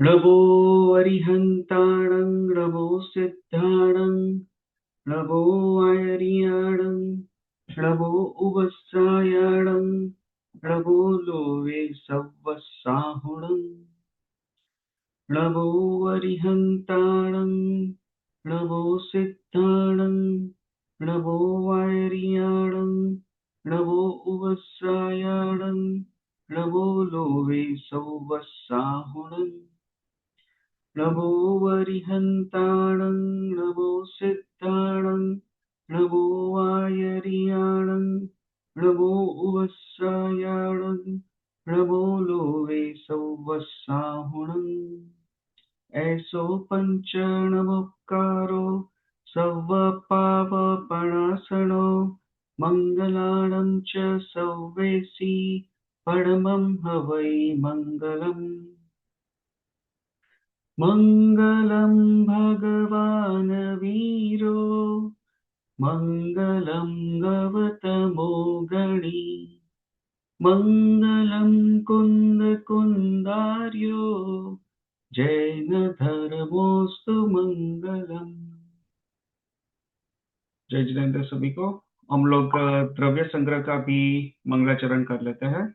नभो अरिहन्ताणं नभो सिद्धाणं नभो आयर्याणं नभो उवस्सायाणं नभो Lowe सव्वसाहुणं नभो अरिहन्ताणं नभो सिद्धाणं नभो आयर्याणं नभो उवस्सायाणं नभो Lowe सव्वसाहुणं नभो वरिहन्ताणं नभो सिद्धाणं नभो वायरियाणं नभो उवस्सायाणं नभो Lowe सव्वसाहुणं ऐसो पञ्चनमुपकारो सव्वपावपणासनो मङ्गलाणं च सव्वेसि परमं हवै मङ्गलम् मङ्गलं भगवान् वीरो मङ्गलं गवतमो गणी मङ्गलं कुन्दकुन्दार्यो जैनधर्मोऽस्तु मङ्गलम्। जय जितेंद्र सभी को। हम लोग द्रव्य संग्रह का भी मंगलाचरण कर लेते हैं।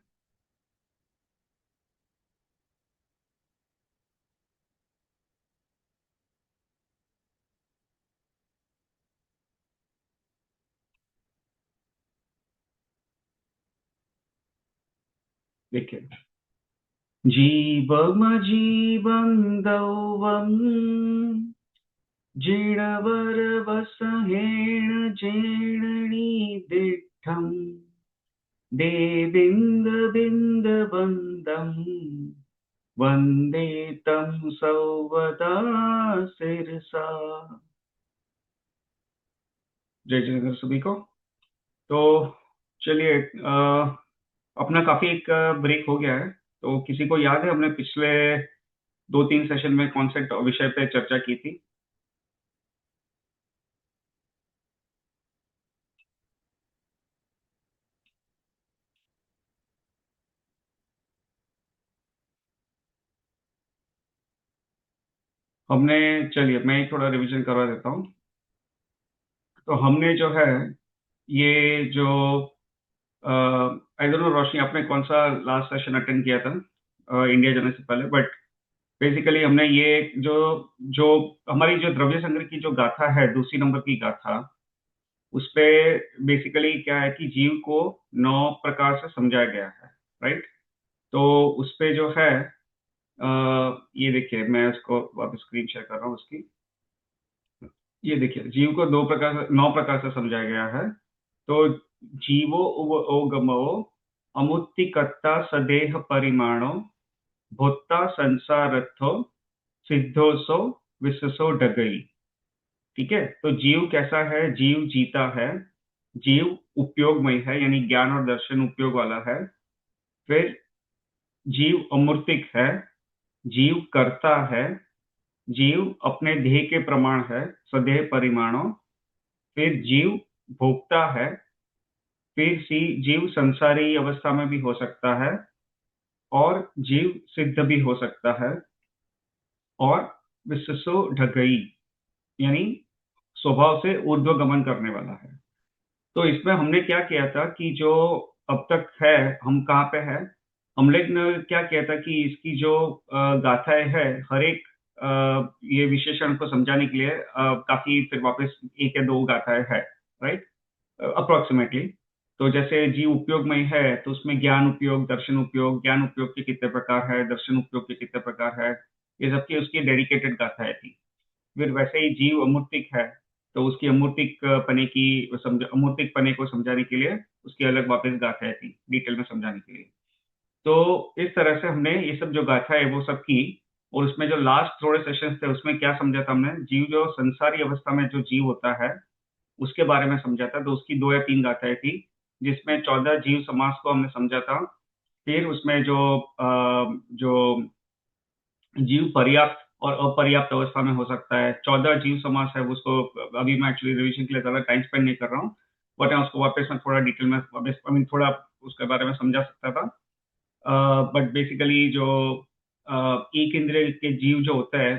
देखिए, जीवमजीवं दौवम् जिणवरवसहेण जेणणीदिष्ठम् देवीन्द्रबिन्दवन्दम् वन्दे तं सर्वदा शिरसा। जय जगन्नाथ सभी को। तो चलिए, अपना काफी एक ब्रेक हो गया है। तो किसी को याद है हमने पिछले 2-3 सेशन में कौन से विषय पे चर्चा की थी? हमने, चलिए मैं थोड़ा रिवीजन करवा देता हूँ। तो हमने जो है, ये जो आई डोंट नो रोशनी, आपने कौन सा लास्ट सेशन अटेंड किया था इंडिया जाने से पहले? बट बेसिकली हमने ये जो जो हमारी जो द्रव्य संग्रह की जो गाथा है, दूसरी नंबर की गाथा, उस पे बेसिकली क्या है कि जीव को 9 प्रकार से समझाया गया है, राइट? तो उस पे जो है, ये देखिए, मैं उसको वापस स्क्रीन शेयर कर रहा हूँ उसकी। ये देखिए, जीव को 9 प्रकार से समझाया गया है। तो जीवो ओगमो अमुत्तिकर्ता सदेह परिमाणो भोक्ता संसारथो सिद्धोसो विश्वसो डगई। ठीक है, तो जीव कैसा है? जीव जीता है, जीव उपयोगमय है, यानी ज्ञान और दर्शन उपयोग वाला है। फिर जीव अमूर्तिक है, जीव करता है, जीव अपने देह के प्रमाण है, सदेह परिमाणों। फिर जीव भोक्ता है। फिर जीव संसारी अवस्था में भी हो सकता है, और जीव सिद्ध भी हो सकता है, और विश्वसो ढगई, यानी स्वभाव से ऊर्ध्वगमन करने वाला है। तो इसमें हमने क्या किया था कि जो अब तक है, हम कहाँ पे है, हमने ने क्या किया था कि इसकी जो गाथाएं है, हर एक ये विशेषण को समझाने के लिए काफी फिर वापस एक या दो गाथाएं है, राइट? अप्रोक्सीमेटली। तो जैसे जीव उपयोगमय है, तो उसमें ज्ञान उपयोग, दर्शन उपयोग, ज्ञान उपयोग के कितने प्रकार है, दर्शन उपयोग के कितने प्रकार है, ये सबकी उसकी डेडिकेटेड गाथाएं थी। फिर वैसे ही जीव अमूर्तिक है, तो उसकी अमूर्तिक पने को समझाने के लिए उसकी अलग वापस गाथाएं थी, डिटेल में समझाने के लिए। तो इस तरह से हमने ये सब जो गाथा है वो सब की। और उसमें जो लास्ट थोड़े सेशंस थे, उसमें क्या समझा था हमने? जीव जो संसारी अवस्था में जो जीव होता है, उसके बारे में समझा था। तो उसकी 2 या 3 गाथाएं थी, जिसमें 14 जीव समास को हमने समझा था। फिर उसमें जो जीव पर्याप्त और अपर्याप्त अवस्था में हो सकता है, 14 जीव समास है, उसको अभी मैं एक्चुअली रिवीजन के लिए ज्यादा टाइम स्पेंड नहीं कर रहा हूँ, बट मैं उसको वापस में थोड़ा डिटेल में वापस, थोड़ा उसके बारे में समझा सकता था। बट बेसिकली जो एक इंद्रिय के जीव जो होता है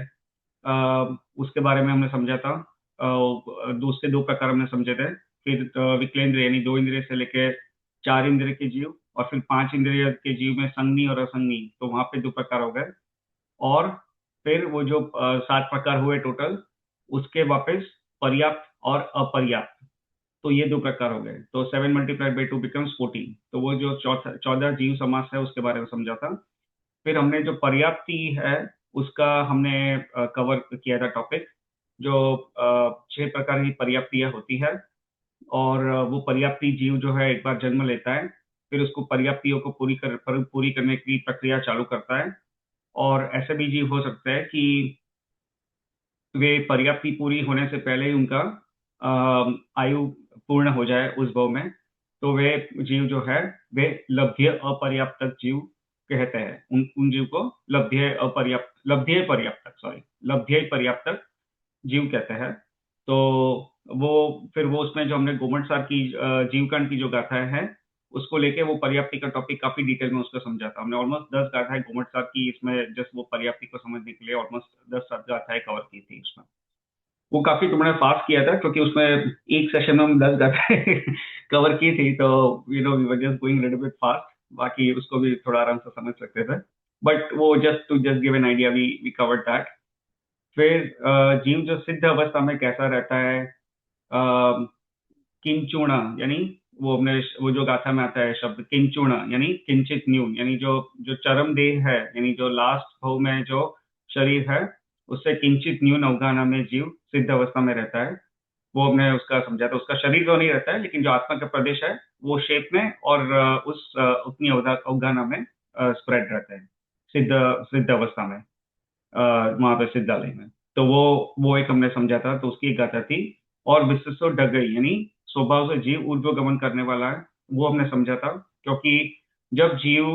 उसके बारे में हमने समझा था। उसके दो प्रकार हमने समझे थे। फिर विकलेंद्रिय यानी दो इंद्रिय से लेके चार इंद्रिय के जीव, और फिर पांच इंद्रिय के जीव में संगनी और असंगनी, तो वहां पे दो प्रकार हो गए। और फिर वो जो सात प्रकार हुए टोटल, उसके वापस पर्याप्त और अपर्याप्त, तो ये दो प्रकार हो गए। तो 7 × 2 = 14। तो वो जो 14 जीव समास है उसके बारे में समझा था। फिर हमने जो पर्याप्ति है उसका हमने कवर किया था टॉपिक, जो 6 प्रकार की पर्याप्तियां होती है। और वो पर्याप्ति जीव जो है एक बार जन्म लेता है, फिर उसको पर्याप्तियों को पूरी करने की प्रक्रिया चालू करता है। और ऐसे भी जीव हो सकते हैं कि वे पर्याप्ति पूरी होने से पहले ही उनका आयु पूर्ण हो जाए उस भव में, तो वे जीव जो है वे लब्ध्य अपर्याप्त जीव कहते हैं। उन जीव को लब्ध्य पर्याप्तक, सॉरी, लब्ध्य पर्याप्तक जीव कहते हैं। तो वो फिर वो उसमें जो हमने गोमट की जीवकांड की जो गाथा है उसको लेके वो पर्याप्ति का टॉपिक काफी डिटेल में उसको समझा था हमने। ऑलमोस्ट 10 गाथाएं गोमट की इसमें जस्ट वो पर्याप्ति को समझने के लिए ऑलमोस्ट 10 गाथाएं कवर की थी उसमें। वो काफी तुमने फास्ट किया था क्योंकि उसमें एक सेशन में हम 10 गाथाएं कवर की थी, तो we were just going little bit fast. बाकी उसको भी थोड़ा आराम से समझ सकते थे, बट वो just give an idea, we covered that. फिर जीव जो सिद्ध अवस्था में कैसा रहता है, किंचुणा यानी वो जो गाथा में आता है शब्द किंचुणा यानी किंचित न्यून, यानी जो जो चरम देह है, यानी जो लास्ट भाव में जो शरीर है उससे किंचित न्यून अवगाहना में जीव सिद्ध अवस्था में रहता है। वो हमने उसका समझा था। उसका शरीर तो नहीं रहता है, लेकिन जो आत्मा का प्रदेश है वो शेप में और उतनी अवगाहना में स्प्रेड रहता है सिद्ध सिद्ध अवस्था में, वहां पे सिद्धालय में। तो वो एक हमने समझा था, तो उसकी एक गाथा थी। और विशिष्टो डगई यानी स्वभाव से जीव ऊर्ध्व गमन करने वाला है, वो हमने समझा था। क्योंकि जब जीव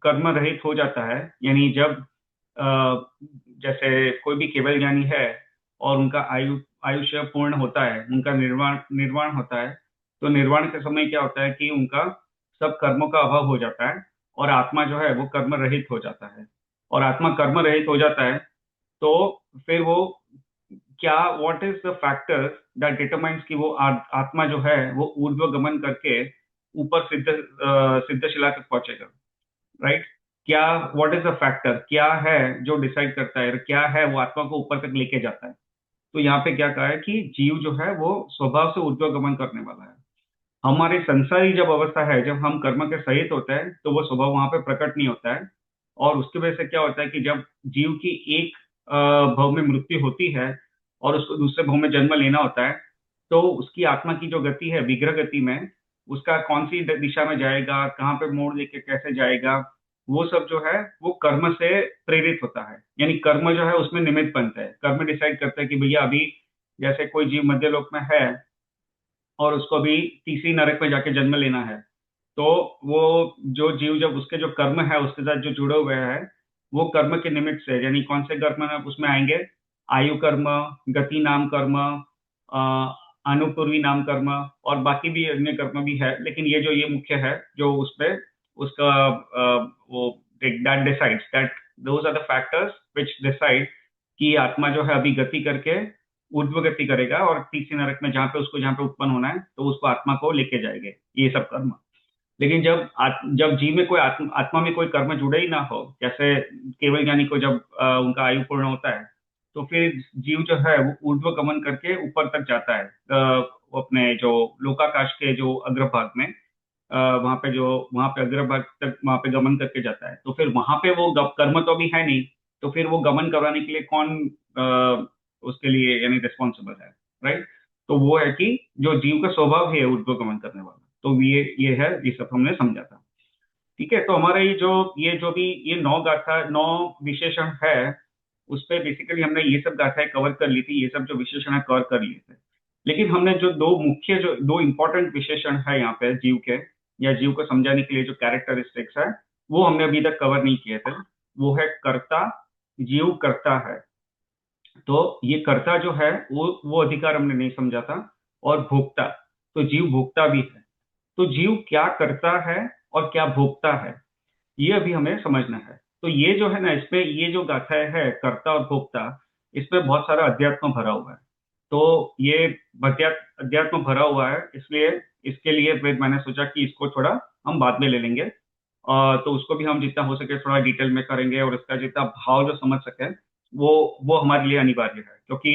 कर्म रहित हो जाता है, यानी जब जैसे कोई भी केवल ज्ञानी है और उनका आयुष्य पूर्ण होता है, उनका निर्वाण निर्वाण होता है, तो निर्वाण के समय क्या होता है कि उनका सब कर्मों का अभाव हो जाता है और आत्मा जो है वो कर्म रहित हो जाता है। और आत्मा कर्म रहित हो जाता है, तो फिर वो क्या, what is the factor that determines कि वो आत्मा जो है वो ऊर्ध्व गमन करके ऊपर सिद्ध शिला तक पहुंचेगा, राइट? क्या, व्हाट इज द फैक्टर, क्या है जो डिसाइड करता है, क्या है वो आत्मा को ऊपर तक लेके जाता है? तो यहाँ पे क्या कहा है कि जीव जो है वो स्वभाव से ऊर्ध्व गमन करने वाला है। हमारे संसारी जब अवस्था है, जब हम कर्म के सहित होते हैं, तो वो स्वभाव वहां पे प्रकट नहीं होता है। और उसकी वजह से क्या होता है कि जब जीव की एक भव में मृत्यु होती है और उसको दूसरे भव में जन्म लेना होता है, तो उसकी आत्मा की जो गति है विग्रह गति में, उसका कौन सी दिशा में जाएगा, कहाँ पे मोड़ लेके कैसे जाएगा, वो सब जो है वो कर्म से प्रेरित होता है। यानी कर्म जो है उसमें निमित्त बनता है। कर्म डिसाइड करता है कि भैया अभी जैसे कोई जीव मध्यलोक में है और उसको भी तीसरी नरक में जाके जन्म लेना है, तो वो जो जीव जब उसके जो कर्म है उसके साथ जो जुड़े हुए हैं, वो कर्म के निमित्त से, यानी कौन से कर्म है उसमें आएंगे, आयु कर्म, गति नाम कर्म, अनुपूर्वी नाम कर्म, और बाकी भी अन्य कर्म भी है, लेकिन ये मुख्य है जो उसपे उसका वो that decides that those are the factors which decide कि आत्मा जो है अभी गति करके ऊर्ध्व गति करेगा और तीसरी नरक में जहाँ पे उत्पन्न होना है, तो उसको आत्मा को लेके जाएंगे ये सब कर्म। लेकिन जब जीव में कोई आत्मा में कोई कर्म जुड़े ही ना हो, जैसे केवल ज्ञानी को जब उनका आयु पूर्ण होता है, तो फिर जीव जो है वो ऊर्ध्व गमन करके ऊपर तक जाता है, वो अपने जो लोकाकाश के जो अग्रभाग में, वहां पे अग्रभाग तक वहां पे गमन करके जाता है। तो फिर वहां पे वो कर्म तो अभी है नहीं, तो फिर वो गमन कराने के लिए कौन उसके लिए यानी रिस्पॉन्सिबल है, राइट? तो वो है कि जो जीव का स्वभाव है ऊर्ध्व गमन करने वाला, तो ये है, ये सब हमने समझा था। ठीक है, तो हमारा ये जो भी ये 9 विशेषण है, उस पे बेसिकली हमने ये सब गाथाएं कवर कर ली थी, ये सब जो विशेषण है कवर कर लिए थे। लेकिन हमने जो दो इंपॉर्टेंट विशेषण है यहाँ पे जीव के, या जीव को समझाने के लिए जो कैरेक्टरिस्टिक्स है, वो हमने अभी तक कवर नहीं किए थे। वो है कर्ता, जीव कर्ता है। तो ये कर्ता जो है वो अधिकार हमने नहीं समझा था। और भोक्ता, तो जीव भोक्ता भी है। तो जीव क्या करता है और क्या भोगता है, ये अभी हमें समझना है। तो ये जो है ना, इसमें ये जो गाथा है कर्ता और भोक्ता, इसमें बहुत सारा अध्यात्म भरा हुआ है। तो ये अध्यात्म भरा हुआ है, इसलिए इसके लिए फिर मैंने सोचा कि इसको थोड़ा हम बाद में ले लेंगे। तो उसको भी हम जितना हो सके थोड़ा डिटेल में करेंगे, और इसका जितना भाव जो समझ सके वो हमारे लिए अनिवार्य है, क्योंकि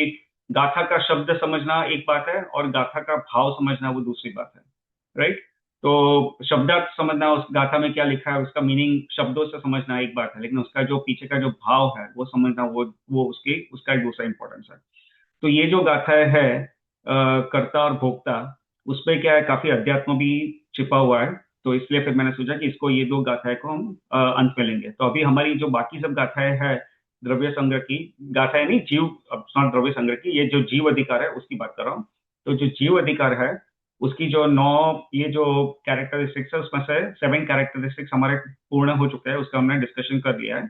गाथा का शब्द समझना एक बात है और गाथा का भाव समझना वो दूसरी बात है। राइट। तो शब्दार्थ समझना, उस गाथा में क्या लिखा है उसका मीनिंग शब्दों से समझना एक बात है, लेकिन उसका जो पीछे का जो भाव है वो समझना, वो उसका एक दूसरा इंपॉर्टेंस है। तो ये जो गाथा है कर्ता और भोक्ता, उसपे क्या है, काफी अध्यात्म भी छिपा हुआ है। तो इसलिए फिर मैंने सोचा कि इसको, ये दो गाथाएं को हम अंत में लेंगे। तो अभी हमारी जो बाकी सब गाथाएं हैं द्रव्य संग्रह की, गाथाएं नहीं, जीव, नॉट द्रव्य संग्रह की, ये जो जीव अधिकार है उसकी बात कर रहा हूँ। तो जो जीव अधिकार है उसकी जो नौ, ये जो कैरेक्टरिस्टिक्स है उसमें से 7 कैरेक्टरिस्टिक्स हमारे पूर्ण हो चुके हैं, उसका हमने डिस्कशन कर लिया है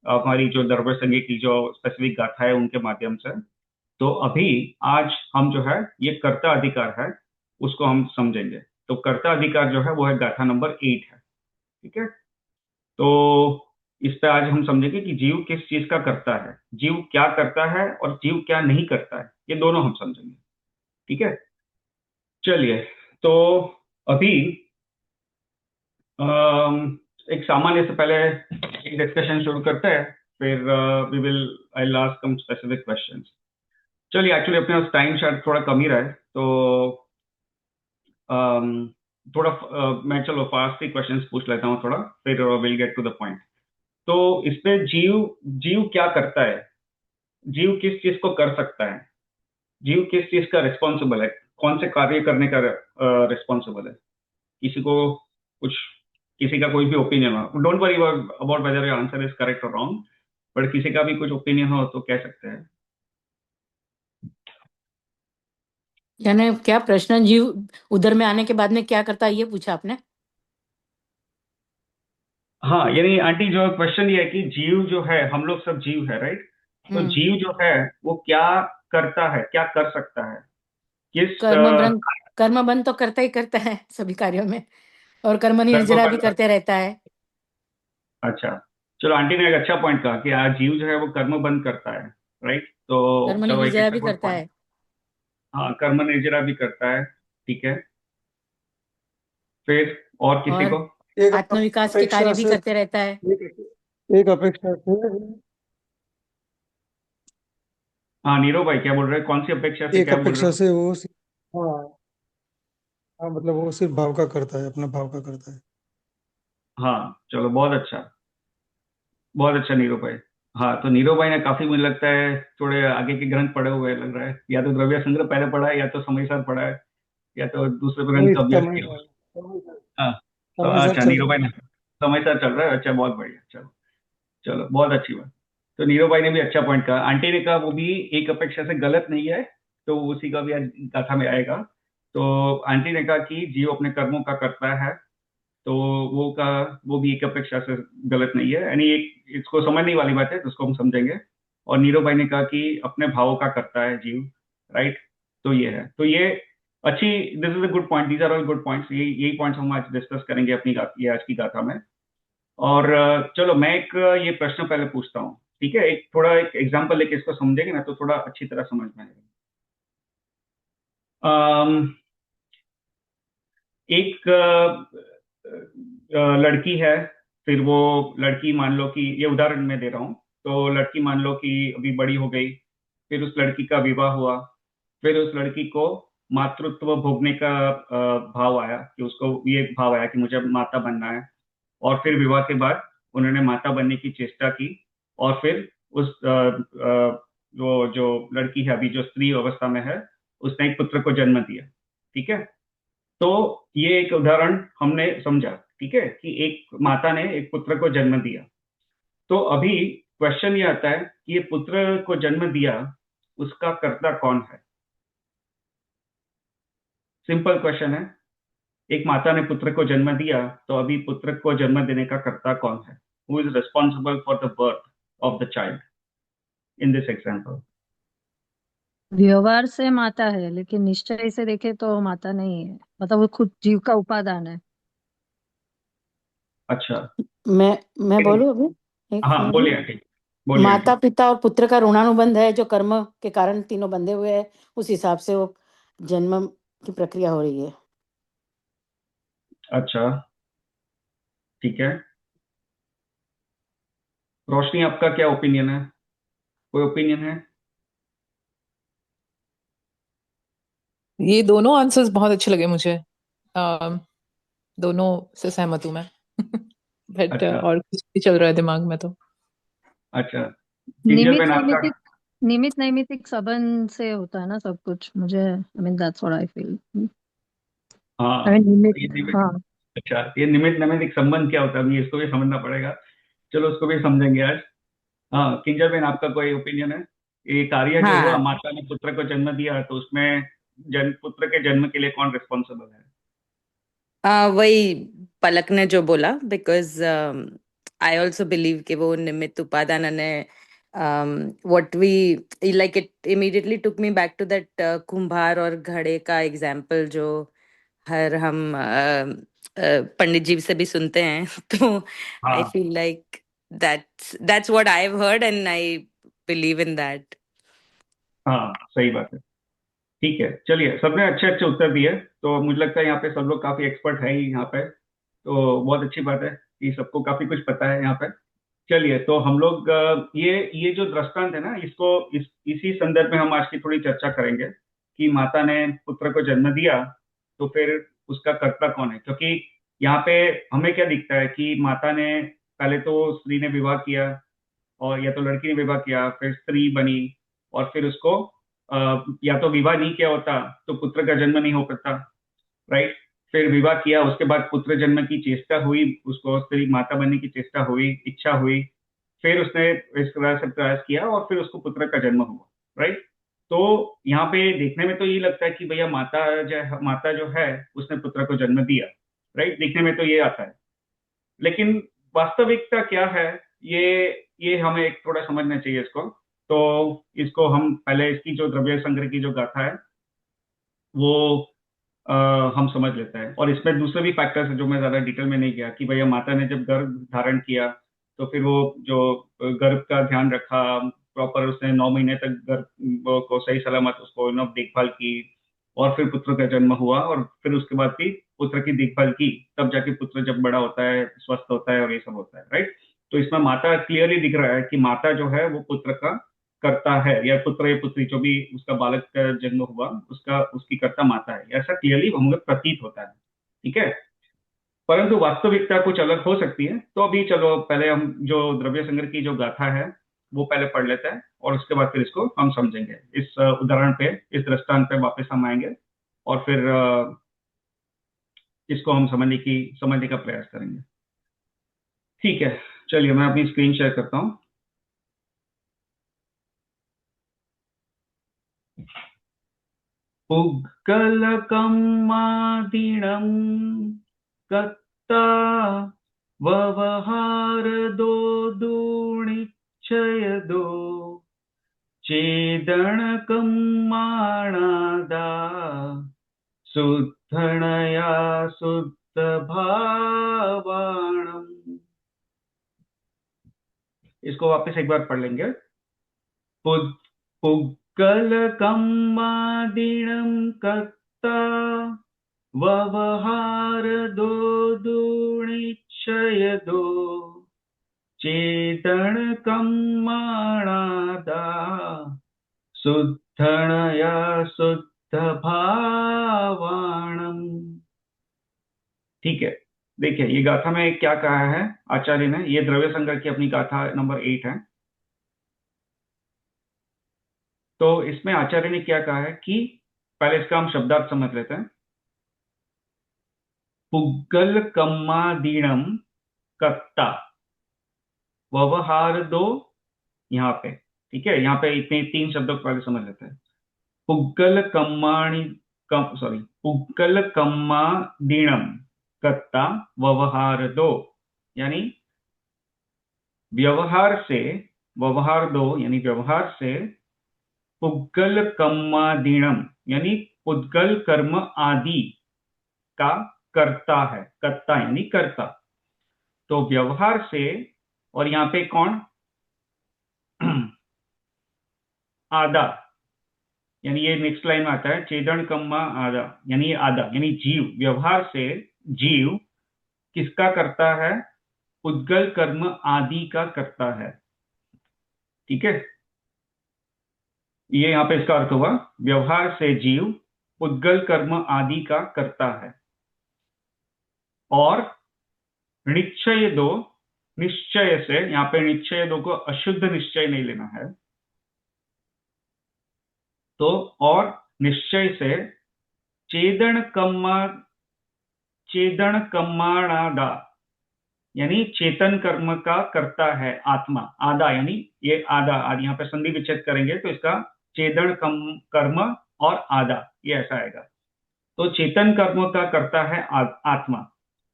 हमारी जो द्रव्य संग्रह की जो स्पेसिफिक गाथा है उनके माध्यम से। तो अभी आज हम जो है ये कर्ता अधिकार है उसको हम समझेंगे। तो कर्ता अधिकार जो है वो है गाथा नंबर 8 है। ठीक है। तो इस पे आज हम समझेंगे कि जीव किस चीज का करता है, जीव क्या करता है और जीव क्या नहीं करता है, ये दोनों हम समझेंगे। ठीक है। चलिए। तो अभी अम, एक सामान्य से पहले एक डिस्कशन शुरू करते हैं, फिर we will I last some specific questions. चलिए, एक्चुअली अपने पास टाइम शायद थोड़ा कम ही रहा है, तो अम, थोड़ा मैं चलो फास्ट ही क्वेश्चंस पूछ लेता हूँ थोड़ा, फिर will get to the point. तो इसमें जीव जीव क्या करता है, जीव किस चीज को कर सकता है, जीव किस चीज का रिस्पॉन्सिबल है, कौन से कार्य करने का रिस्पॉन्सिबल है। किसी को कुछ, किसी का कोई भी ओपिनियन हो, don't worry about whether your answer is correct और रॉन्ग, बट किसी का भी कुछ ओपिनियन हो तो कह सकते हैं। यानी क्या प्रश्न, जीव उधर में आने के बाद में क्या करता है, ये पूछा आपने? हाँ, यानी आंटी जो क्वेश्चन ये है कि जीव जो है, हम लोग सब जीव है, राइट। तो हम्म। जीव जो है वो क्या करता है, क्या कर सकता है, किस कर्म बंध तो करता ही करता है सभी कार्यों में, और कर्म कर्म निर्जरा भी बंध। करते रहता है। अच्छा, चलो आंटी ने एक अच्छा पॉइंट कहा कि आज जीव जो है वो कर्म बंद करता है, राइट। तो कर्म चलो, एक निर्जरा अच्छा भी गुड करता पॉइंट। है। हाँ, कर्म निर्जरा भी करता है। ठीक है। फिर और किसी और को। एक आत्मविकास के अपेक्षा कार्य भी से करते रहता है। एक, एक अपेक्षा से हाँ, नीरव भाई क्या बोल रहे हैं, कौन सी अपेक्षा से एक क्या बोल रहे अपेक्षा हो। से वो हाँ हाँ, मतलब वो सिर्फ भाव का करता है, अपना भाव का करता है। हाँ, चलो बहुत अच्छा, बहुत अच्छा नीरव भाई। हाँ, तो नीरव भाई ने काफी, मुझे लगता है थोड़े आगे के ग्रंथ पढ़े हुए लग रहा है, या तो द्रव्य संग्रह पहले पढ़ा है, या तो समय सार पढ़ा है, या तो दूसरे ग्रंथ नहीं, का अभ्यास किया हुआ है। हाँ। तो समय सर अच्छा, चल नीरव रहा भाई ने समय सार चल रहा है, अच्छा बहुत बढ़िया, चलो। चलो बहुत अच्छी बात। तो नीरव भाई ने भी अच्छा पॉइंट कहा, आंटी ने कहा वो भी एक अपेक्षा से गलत नहीं है, तो उसी का भी आज गाथा में आएगा। तो आंटी ने कहा कि जीव अपने कर्मों का करता है, तो वो भी एक अपेक्षा से गलत नहीं है, यानी एक इसको समझने वाली बात है, तो उसको हम समझेंगे। और नीरव भाई ने कहा कि अपने भावों का करता है जीव, राइट। तो ये है, तो ये अच्छी, this is a good point, these are all good points, यही पॉइंट्स हम आज डिस्कस करेंगे अपनी ये आज की गाथा में। और चलो मैं एक ये प्रश्न पहले पूछता हूँ, ठीक है, एक थोड़ा एक एग्जांपल लेके इसको समझेंगे ना तो थोड़ा अच्छी तरह समझ में आएगा। अम, एक लड़की है, फिर वो लड़की, मान लो कि, ये उदाहरण मैं दे रहा हूँ, तो लड़की मान लो कि अभी बड़ी हो गई, फिर उस लड़की का विवाह हुआ, फिर उस लड़की को मातृत्व भोगने का भाव आया, कि उसको ये भाव आया कि मुझे अब माता बनना है। और फिर विवाह के बाद उन्होंने माता बनने की चेष्टा की, और फिर उस जो लड़की है अभी जो स्त्री अवस्था में है, उसने एक पुत्र को जन्म दिया। ठीक है। तो ये एक उदाहरण हमने समझा, ठीक है, कि एक माता ने एक पुत्र को जन्म दिया। तो अभी क्वेश्चन ये आता है कि ये पुत्र को जन्म दिया, उसका कर्ता कौन है। सिंपल क्वेश्चन है। एक माता ने पुत्र को जन्म दिया, तो अभी पुत्र को जन्म देने का कर्ता कौन है, who is responsible for the birth of the child in this example. व्यवहार से माता है, लेकिन निश्चय से देखे तो माता नहीं है, मतलब वो खुद जीव का उपादान है। अच्छा। मैं बोलूं अभी एक हाँ मिनट। बोलिए आंटी, बोलिए माता आंटी। पिता और पुत्र का ऋणानुबंध है जो कर्म के कारण तीनों बंधे हुए हैं, उस हिसाब से वो जन्म की प्रक्रिया हो रही है। अच्छा ठीक है, रोशनी आपका क्या ओपिनियन है, कोई ओपिनियन है? ये दोनों आंसर्स बहुत अच्छे लगे मुझे। दोनों से सहमत हूँ मैं। बट अच्छा और कुछ भी चल रहा है दिमाग में तो। अच्छा, किंजल निमित बेन आपका? नैमितिक निमित नैमितिक संबंध से होता है ना सब कुछ, मुझे I mean that's what I feel. I हाँ मीन निमित। ये निमित्त, हाँ। अच्छा ये निमित्त नैमित्तिक संबंध क्या होता है, अभी इसको भी समझना पड़ेगा। चलो उसको भी समझेंगे आज। हाँ किंजल बेन आपका कोई ओपिनियन है? ये कार्य जो हुआ, हाँ, माता ने पुत्र को जन्म दिया, तो उसमें पुत्र के जन्म के लिए कौन रिस्पॉन्सिबल है? वही पलक ने जो बोला, बिकॉज आई ऑल्सो बिलीव कि वो निमित्त उपादान ने what we like, it immediately took me back to that कुंभार और घड़े का एग्जाम्पल जो हर हम पंडित जी से भी सुनते हैं। तो आई हाँ feel like that's what I've heard and I believe in that. हाँ सही बात है। ठीक है, चलिए सबने अच्छे अच्छे उत्तर दिए, तो मुझे लगता है यहाँ पे सब लोग काफी एक्सपर्ट है ही यहाँ पे, तो बहुत अच्छी बात है कि सबको काफी कुछ पता है यहाँ पे। चलिए तो हम लोग ये जो दृष्टांत है ना, इसको इसी संदर्भ में हम आज की थोड़ी चर्चा करेंगे कि माता ने पुत्र को जन्म दिया, तो फिर उसका कर्ता कौन है? क्योंकि यहाँ पे हमें क्या दिखता है कि माता ने पहले तो स्त्री ने विवाह किया, और या तो लड़की ने विवाह किया, फिर स्त्री बनी, और फिर उसको या तो विवाह नहीं किया होता तो पुत्र का जन्म नहीं हो पाता, राइट? फिर विवाह किया, उसके बाद पुत्र जन्म की चेष्टा हुई, उसको स्त्री माता बनने की चेष्टा हुई, इच्छा हुई, फिर उसने इस तरह से प्रयास किया और फिर उसको पुत्र का जन्म हुआ, राइट? तो यहाँ पे देखने में तो ये लगता है कि भैया माता जो है उसने पुत्र को जन्म दिया, राइट? देखने में तो ये आता है, लेकिन वास्तविकता क्या है, ये ये हमें एक थोड़ा समझना चाहिए इसको। तो इसको हम पहले इसकी जो द्रव्य संग्रह की जो गाथा है वो अ, हम समझ लेते हैं, और इसमें दूसरे भी फैक्टर्स है जो मैं ज्यादा डिटेल में नहीं गया कि भैया माता ने जब गर्भ धारण किया, तो फिर वो जो गर्भ का ध्यान रखा, प्रॉपर उसने 9 महीने तक गर्भ को सही सलामत उसको देखभाल की, और फिर पुत्र का जन्म हुआ, और फिर उसके बाद भी पुत्र की देखभाल की, तब जाके पुत्र जब बड़ा होता है, स्वस्थ होता है और ये सब होता है, राइट? तो इसमें माता क्लियरली दिख रहा है कि माता जो है वो पुत्र का करता है, या पुत्र या पुत्री जो भी उसका बालक का जन्म हुआ उसका उसकी कर्ता माता है, ऐसा क्लियरली हमें प्रतीत होता है, ठीक है? परंतु वास्तविकता कुछ अलग हो सकती है। तो अभी चलो पहले हम जो द्रव्य संग्रह की जो गाथा है वो पहले पढ़ लेते हैं, और उसके बाद फिर इसको हम समझेंगे, इस उदाहरण पे, इस दृष्टांत पे वापस हम आएंगे, और फिर इसको हम समझने का प्रयास करेंगे। ठीक है, चलिए मैं अपनी स्क्रीन शेयर करता हूँ। पुग्गलकम्मादिणं कत्ता ववहारदो दूणिच्छयदो चेदणकम्माणादा शुद्धणया शुद्धभावाणम्। इसको वापस एक बार पढ़ लेंगे। पुग्गलकम्मादिणं कत्ता ववहारदो दूणिच्छयदो चेदणकम्माणादा शुद्धणया शुद्धभावाणम्। ठीक है, देखिए ये गाथा में क्या कहा है आचार्य ने, ये द्रव्य संग्रह की अपनी गाथा नंबर 8 है। तो इसमें आचार्य ने क्या कहा है कि पहले इसका हम शब्दार्थ समझ लेते हैं। पुग्गल कम्मादीणम कत्ता व्यवहार दो, यहाँ पे ठीक है, यहाँ पे इतने 3 शब्दों को पहले समझ लेते हैं। पुग्गल कम्माणी पुग्गल कम्मादीणम कत्ता व्यवहार दो, यानी व्यवहार दो यानी व्यवहार से पुग्गल कम्मादीणम यानी पुद्गल कर्म आदि का कर्ता है, कर्ता यानी कर्ता। तो व्यवहार से और यहाँ पे कौन? आदा, यानी ये नेक्स्ट लाइन में आता है चेदन कम्मा आदा, यानी ये आदा यानी जीव, व्यवहार से जीव किसका करता है? पुद्गल कर्म आदि का करता है। ठीक है, ये यहाँ पे इसका अर्थ हुआ, व्यवहार से जीव पुद्गल कर्म आदि का करता है। और निश्चय दो, निश्चय से, यहाँ पे निश्चय दो को अशुद्ध निश्चय नहीं लेना है, तो और निश्चय से चेदन कम्माणादा, यानी चेतन कर्म का करता है आत्मा। आदा यानी ये आदा, आदि यहाँ पे संधि विच्छेद करेंगे तो इसका चेदन कर्म और आदा ये ऐसा आएगा। तो चेतन कर्म का करता है आत्मा,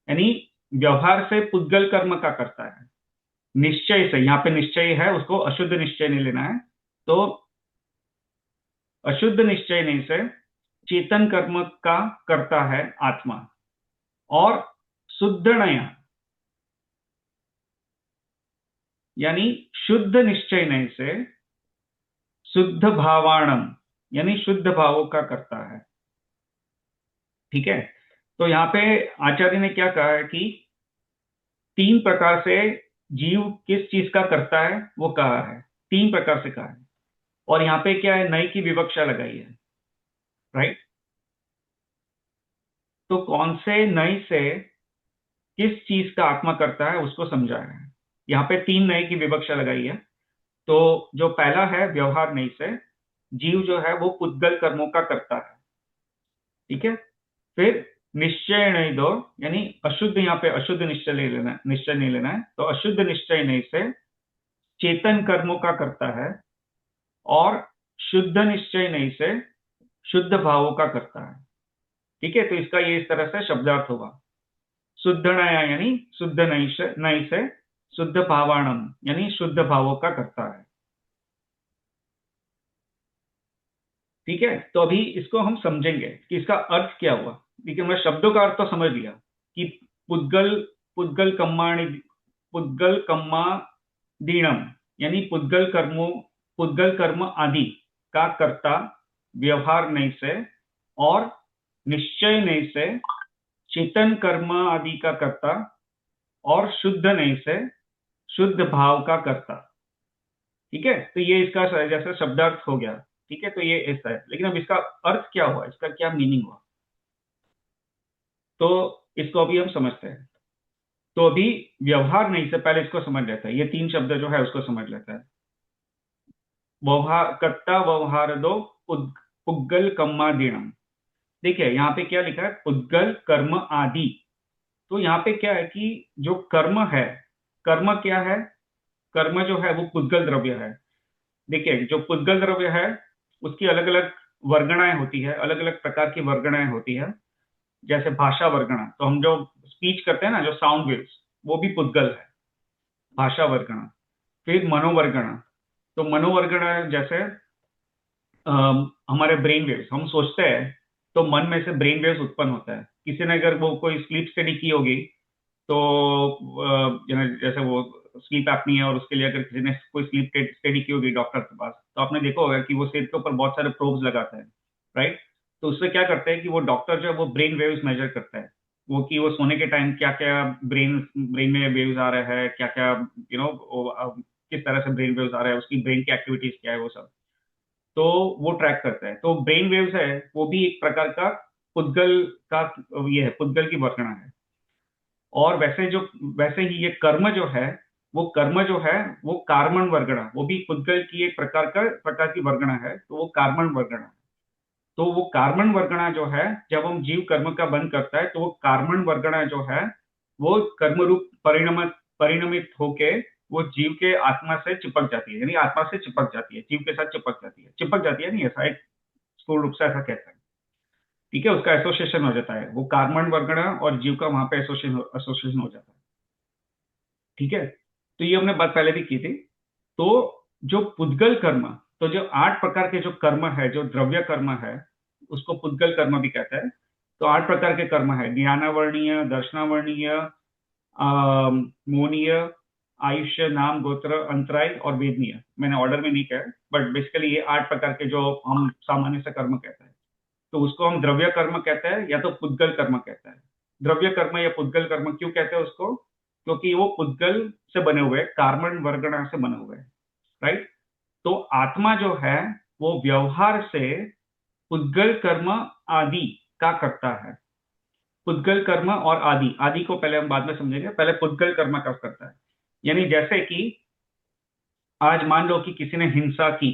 यानी व्यवहार से पुद्गल कर्म का करता है। निश्चय से, यहाँ पे निश्चय है, उसको अशुद्ध निश्चय नहीं लेना है, तो अशुद्ध निश्चय नहीं से चेतन कर्म का करता है आत्मा। और शुद्ध नया, यानी शुद्ध निश्चय नहीं से शुद्ध भावाणम, यानी शुद्ध भावों का करता है। ठीक है, तो यहाँ पे आचार्य ने क्या कहा है कि 3 प्रकार से जीव किस चीज का करता है वो कहा है, 3 प्रकार से कहा है। और यहाँ पे क्या है, नई की विवक्षा लगाई है, राइट। तो कौन से नई से किस चीज का आत्मा करता है उसको समझाया है। यहाँ पे 3 नए की विवक्षा लगाई है। तो जो पहला है व्यवहार नहीं से जीव जो है वो पुद्गल कर्मों का करता है। ठीक है, फिर निश्चय नहीं दो, यानी अशुद्ध, यहाँ पे अशुद्ध निश्चय नहीं लेना है, तो अशुद्ध निश्चय नहीं से चेतन कर्मों का करता है। और शुद्ध निश्चय नहीं से शुद्ध भावों का करता है। ठीक है, तो इसका ये इस तरह से शब्दार्थ होगा। शुद्ध नया यानी शुद्ध नहीं से शुद्ध भावाणम, यानी शुद्ध भावों का करता है। ठीक है, तो अभी इसको हम समझेंगे कि इसका अर्थ क्या हुआ। देखिए, हमने शब्दों का अर्थ तो समझ लिया कि पुद्गल कम्मा दीणम, यानी पुद्गल कर्म आदि का कर्ता व्यवहार नहीं से, और निश्चय नहीं से चेतन कर्म आदि का कर्ता, और शुद्ध नहीं से शुद्ध भाव का कर्ता। ठीक है, तो ये इसका जैसा शब्दार्थ हो गया। ठीक है, तो ये ऐसा है, लेकिन अब इसका अर्थ क्या हुआ, इसका क्या मीनिंग हुआ, तो इसको अभी हम समझते हैं। तो अभी व्यवहार नहीं से पहले इसको समझ लेते हैं, ये 3 शब्द जो है उसको समझ लेते हैं। कर्ता व्यवहार दो पुद्गल कम्मा दीणम। देखिए यहाँ पे क्या लिखा है, पुद्गल कर्म आदि। तो यहाँ पे क्या है कि जो कर्म है, कर्म क्या है, कर्म जो है वो पुद्गल द्रव्य है। देखिए, जो पुद्गल द्रव्य है उसकी अलग अलग वर्गणाएं होती है, अलग अलग प्रकार की वर्गणाएं होती है। जैसे भाषा वर्गणा, तो हम जो स्पीच करते हैं ना, जो साउंड वेव्स, वो भी पुद्गल है, भाषा वर्गणा। फिर मनोवर्गणा, तो मनोवर्गणा जैसे हमारे ब्रेन वेव्स, हम सोचते हैं तो मन में से ब्रेन वेव्स उत्पन्न होता है। किसी ने अगर वो कोई स्लीप स्टडी की होगी तो जैसे वो स्लीप एपनी है, और उसके लिए अगर किसी ने कोई स्लीप स्टडी की होगी डॉक्टर के पास, तो आपने देखा होगा कि वो सिर के ऊपर बहुत सारे प्रोब्स लगाते हैं, राइट। तो उससे क्या करते हैं कि वो डॉक्टर जो है वो ब्रेन वेव्स मेजर करता है, वो कि वो सोने के टाइम क्या क्या ब्रेन में वेव्स आ रहे हैं, क्या क्या किस तरह से ब्रेन वेव्स आ रहा है, उसकी ब्रेन की एक्टिविटीज क्या है, वो सब तो वो ट्रैक करता है। तो ब्रेन वेव्स है वो भी एक प्रकार का पुद्गल का, ये है पुद्गल की वर्गणा है। और वैसे ही ये कर्म जो है वो कार्मण वर्गणा, वो भी पुद्गल की एक प्रकार की वर्गणा है, तो वो कार्मण वर्गणा है। तो वो कार्मण वर्गणा जो है, जब हम जीव कर्म का बंद करता है तो वो कार्मण वर्गणा जो है वो कर्म रूप परिणमित होके वो जीव के आत्मा से चिपक जाती है, यानी आत्मा से चिपक जाती है, जीव के साथ चिपक जाती है नहीं, ऐसा एक स्थूल रूप से ऐसा कहते हैं। ठीक है, उसका एसोसिएशन हो जाता है, वो कार्बन वर्गणा और जीव का वहां पे एसोसिएशन हो जाता है। ठीक है, तो ये हमने बात पहले भी की थी। तो जो पुद्गल कर्म, तो जो 8 प्रकार के जो कर्म है, जो द्रव्य कर्म है, उसको पुद्गल कर्म भी कहते हैं। तो 8 प्रकार के कर्म है, ज्ञानावर्णीय, दर्शनावर्णीय, मोनीय, आयुष्य, नाम, गोत्र, अंतराय और वेदनीय। मैंने ऑर्डर में नहीं कहा, बट बेसिकली ये 8 प्रकार के जो हम सामान्य से कर्म कहते हैं, तो उसको हम द्रव्य कर्म कहते हैं या तो पुद्गल कर्म कहते हैं। द्रव्य कर्म या पुद्गल कर्म क्यों कहते हैं उसको? क्योंकि वो पुद्गल से बने हुए, कार्बन वर्गणा से बने हुए, राइट। तो आत्मा जो है वो व्यवहार से पुद्गल कर्म आदि का करता है। पुद्गल कर्म और आदि, आदि को पहले हम बाद में समझेंगे, पहले पुद्गल कर्म कब करता है। यानी जैसे कि आज मान लो कि किसी ने हिंसा की,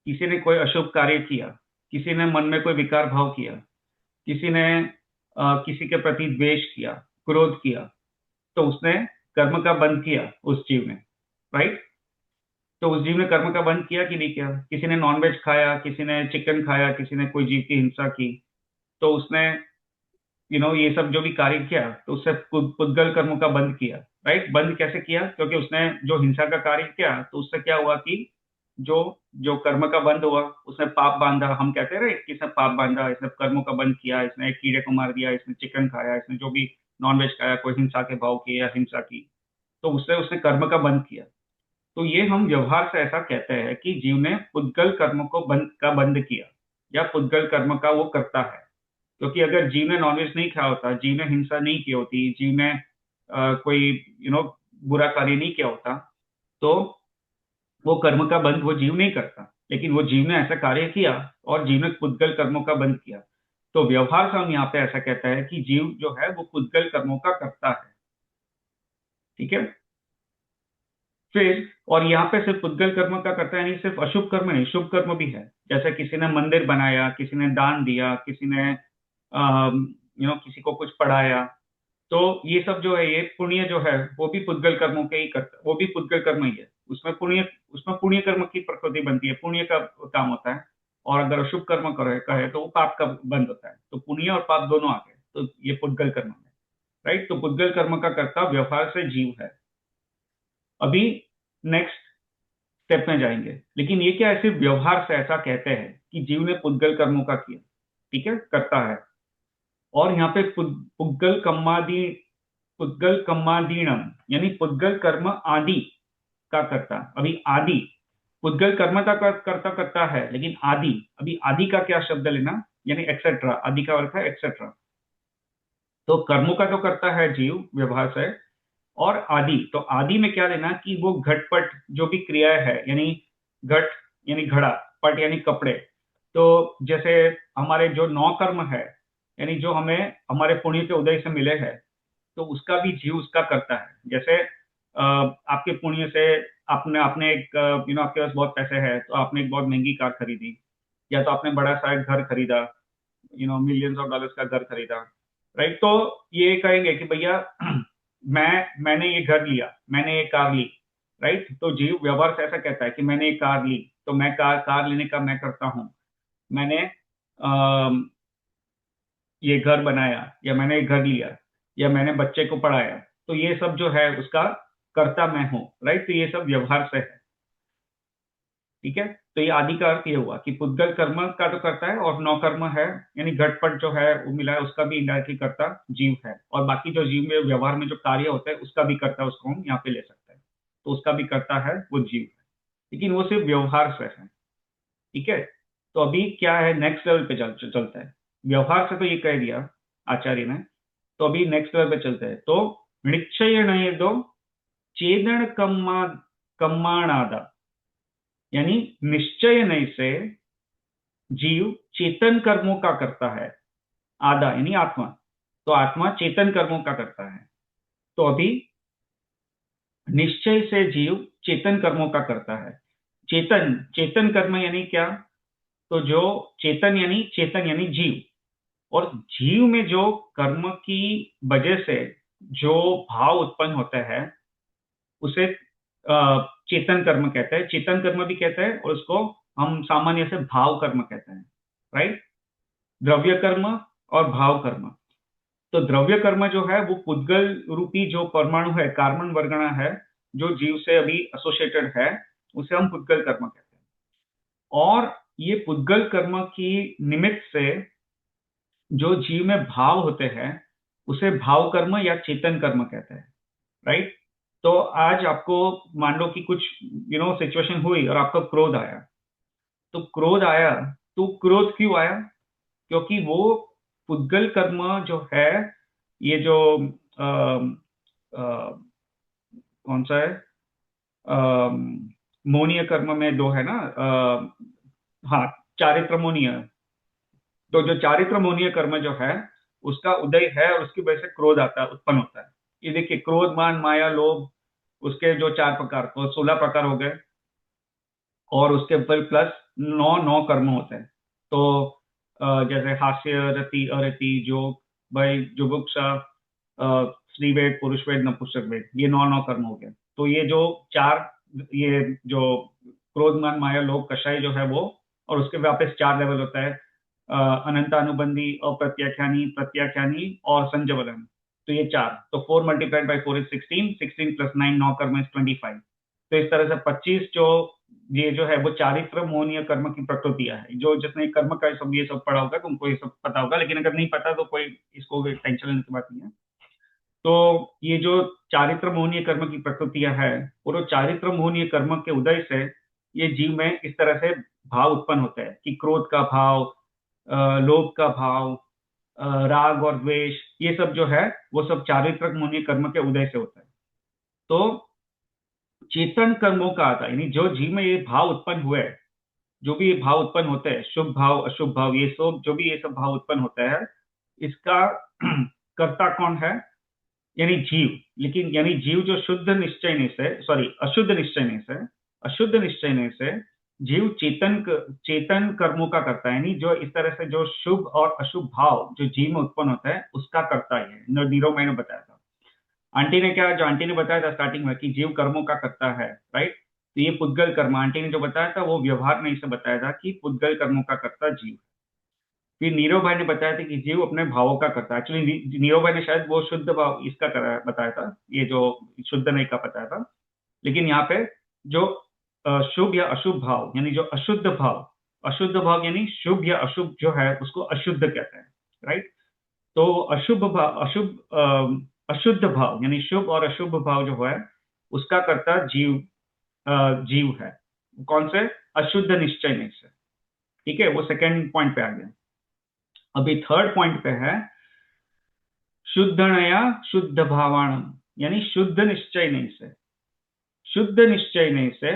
किसी ने कोई अशुभ कार्य किया, किसी ने मन में कोई विकार भाव किया, किसी ने किसी के प्रति द्वेष किया, क्रोध किया, तो उसने कर्म का बंध किया उस जीव ने, राइट। तो उस जीव ने कर्म का बंध किया कि नहीं किया? किसी ने नॉनवेज खाया, किसी ने चिकन खाया, किसी ने कोई जीव की हिंसा की, तो उसने ये सब जो भी कार्य किया, तो उससे पुद्गल कर्म का बंध किया, राइट। बंद कैसे किया? क्योंकि उसने जो हिंसा का कार्य किया, तो उससे क्या हुआ कि जो जो कर्म का बंध हुआ, उसने पाप बांधा। हम कहते हैं कि इसने पाप बांधा, इसने कर्मों का बंध किया, इसने एक कीड़े को मार दिया, इसने चिकन खाया, इसने जो भी नॉनवेज खाया, कोई हिंसा के भाव किए या हिंसा की, तो उससे उसने कर्म का बंध किया। तो ये हम व्यवहार से ऐसा कहते हैं कि जीव ने पुद्गल कर्म को बंद किया या पुद्गल कर्म का वो करता है। क्योंकि अगर जीव ने नॉनवेज नहीं खाया होता, जीव ने हिंसा नहीं की होती, जीव ने कोई बुरा कार्य नहीं किया होता, तो वो कर्म का बंध वो जीव नहीं करता। लेकिन वो जीव ने ऐसा कार्य किया और जीव ने पुद्गल कर्मों का बंध किया। तो व्यवहार से हम यहाँ पे ऐसा कहता है कि जीव जो है वो पुद्गल कर्मों का करता है, ठीक है। फिर और यहाँ पे सिर्फ पुद्गल कर्म का करता है नहीं, सिर्फ अशुभ कर्म नहीं, शुभ कर्म भी है। जैसे किसी ने मंदिर बनाया, किसी ने दान दिया, किसी ने किसी को कुछ पढ़ाया, तो ये सब जो है, ये पुण्य जो है वो भी पुद्गल कर्मों के ही करता, वो भी पुद्गल कर्म ही है। उसमें पुण्य कर्म की प्रकृति बनती है, पुण्य का काम होता है। और अगर अशुभ कर्म कहे तो वो पाप का बंद होता है। तो पुण्य और पाप दोनों आ गए, तो ये पुद्गल कर्म है, राइट। तो पुद्गल कर्म का कर्ता व्यवहार से जीव है। अभी नेक्स्ट स्टेप में जाएंगे, लेकिन ये क्या है, सिर्फ व्यवहार से ऐसा कहते हैं कि जीव ने पुद्गल कर्मों का किया, ठीक है, करता है। और यहाँ पे पुद्गल कम्मादीणम यानी पुद्गल कर्म आदि का करता। अभी आदि पुद्गल कर्म का करता है, लेकिन आदि, अभी आदि का क्या शब्द लेना, यानी एक्सेट्रा। आदि का अर्थ है एक्सेट्रा। तो कर्मों का तो करता है जीव व्यवहार से, और आदि, तो आदि में क्या लेना कि वो घटपट जो भी क्रिया है, यानी घट यानी घड़ा, पट यानी कपड़े। तो जैसे हमारे जो 9 कर्म है, यानी जो हमें हमारे पुण्य के उदय से मिले हैं, तो उसका भी जीव उसका करता है। जैसे आपके पुण्य से आपने एक आपके पास बहुत पैसे हैं, तो आपने एक बहुत महंगी कार खरीदी, या तो आपने बड़ा सा एक घर खरीदा, मिलियंस ऑफ डॉलर्स का घर खरीदा, राइट। तो ये कहेंगे कि भैया मैंने ये घर लिया, मैंने ये कार ली, राइट। तो जीव व्यवहार से ऐसा कहता है कि मैंने ये कार ली, तो मैं कार लेने का मैं करता हूं। मैंने ये घर बनाया, या मैंने ये घर लिया, या मैंने बच्चे को पढ़ाया, तो ये सब जो है उसका कर्ता मैं हूं, राइट। तो ये सब व्यवहार से है, ठीक है। तो ये आदि का अर्थ ये हुआ कि पुद्गल कर्म का तो करता है, और 9 कर्म है, यानी घटपट जो है वो मिला है, उसका भी इंडायरेक्टली करता जीव है। और बाकी जो जीव में व्यवहार में जो कार्य होता है उसका भी करता है, उसको हम यहाँ पे ले सकते हैं। तो उसका भी करता है वो जीव है, लेकिन वो सिर्फ व्यवहार से है, ठीक है। तो अभी क्या है, नेक्स्ट लेवल पे चलता है। व्यवहार से तो ये कह दिया आचार्य ने, तो अभी नेक्स्ट लेवल पे चलते हैं। तो निश्चय दो चेदन कम्माणादा, यानी निश्चय नहीं से जीव चेतन कर्मों का करता है। आदा यानी आत्मा, तो आत्मा चेतन कर्मों का करता है। तो अभी निश्चय से जीव चेतन कर्मों का करता है। चेतन कर्म यानी क्या? तो जो चेतन यानी जीव, और जीव में जो कर्म की वजह से जो भाव उत्पन्न होता है उसे चेतन कर्म कहते हैं। चेतन कर्म भी कहते हैं, और उसको हम सामान्य से भाव कर्म कहते हैं, राइट। द्रव्य कर्म और भाव कर्म। तो द्रव्य कर्म जो है वो पुद्गल रूपी जो परमाणु है, कार्बन वर्गणा है, जो जीव से अभी एसोसिएटेड है, उसे हम पुद्गल कर्म कहते हैं। और ये पुद्गल कर्म की निमित्त से जो जीव में भाव होते हैं उसे भाव कर्म या चेतन कर्म कहते हैं, राइट। तो आज आपको मान लो कि कुछ सिचुएशन हुई और आपको क्रोध आया, तो क्रोध आया, तो क्रोध क्यों आया? क्योंकि वो पुद्गल कर्म जो है, ये जो कौन सा है, मोनीय कर्म में दो है ना, हाँ, चारित्र मोनीय। तो जो चारित्र मोनीय कर्म जो है उसका उदय है और उसकी वजह से क्रोध आता है, उत्पन्न होता है। ये देखिए, क्रोध, मान, माया, लोभ, उसके जो 4 प्रकार, तो 16 प्रकार हो गए, और उसके ऊपर प्लस 9 कर्म होते हैं। तो जैसे हास्य, रति, अरति, जोग, भय, जुगुप्सा, स्त्रीवेद, पुरुषवेद, नपुंसक वेद, ये 9 कर्म हो गए। तो ये जो 4, ये जो क्रोध, मान, माया, लोभ, कषाय जो है वो, और उसके वापस 4 लेवल होता है, अनंत, अनुबंधी, अप्रत्याख्यानी, प्रत्याख्यानी और संजवलन। तो ये 4, तो 4 मल्टीप्लाइड बाई 4 इज 16, 16 प्लस 9, 9 कर्म इज 25। तो इस तरह से 25 जो ये जो है वो चारित्र मोहनीय कर्म की प्रकृतियां है। जो जिसने कर्म का सब ये सब पढ़ा होगा तो उनको ये सब पता होगा, लेकिन अगर नहीं पता तो कोई इसको टेंशन लेने की बात नहीं है। तो ये जो चारित्र मोहनीय कर्म की प्रकृतियां है, और चारित्र मोहनीय कर्म के उदय से ये जीव में इस तरह से भाव उत्पन्न होते हैं कि क्रोध का भाव, लोभ का भाव, राग और द्वेष, ये सब जो है वो सब चारित्र मोहनीय कर्म के उदय से होता है। तो चेतन कर्मों का आता है, यानी जो जीव में ये भाव उत्पन्न हुए, जो भी ये भाव उत्पन्न होते हैं, शुभ भाव, अशुभ भाव, ये सब जो भी ये सब भाव उत्पन्न होता है, इसका कर्ता कौन है? यानी जीव। लेकिन यानी जीव जो शुद्ध निश्चय नहीं से, सॉरी, अशुद्ध निश्चय नहीं से, अशुद्ध निश्चय नहीं से जीव चेतन कर्मों का करता है, यानी जो इस तरह से जो शुभ और अशुभ भाव जो जीव में उत्पन्न होता है उसका करता है। नीरव मैंने बताया था, जो आंटी ने बताया था स्टार्टिंग में कि जीव कर्मों का करता है, राइट? तो ये पुद्गल कर्म आंटी ने जो बताया था वो व्यवहार नहीं से बताया था कि पुद्गल कर्मों का करता जीव। फिर नीरव भाई ने बताया था कि जीव अपने भावों का करता है। एक्चुअली नीरव भाई ने शायद वो शुद्ध भाव इसका बताया था, ये जो शुद्ध नहीं का बताया था। लेकिन यहाँ पे जो शुभ या अशुभ भाव, यानी जो अशुद्ध भाव यानी शुभ या अशुभ जो है उसको अशुद्ध कहते हैं, राइट? तो अशुद्ध भाव यानी शुभ और अशुभ भाव जो है उसका कर्ता जीव है। कौन से? अशुद्ध निश्चय में से। ठीक है, वो सेकंड पॉइंट पे आ गया। अभी थर्ड पॉइंट पे है शुद्धनया शुद्ध भावाणम, यानी शुद्ध निश्चय नहीं से। शुद्ध निश्चय नहीं से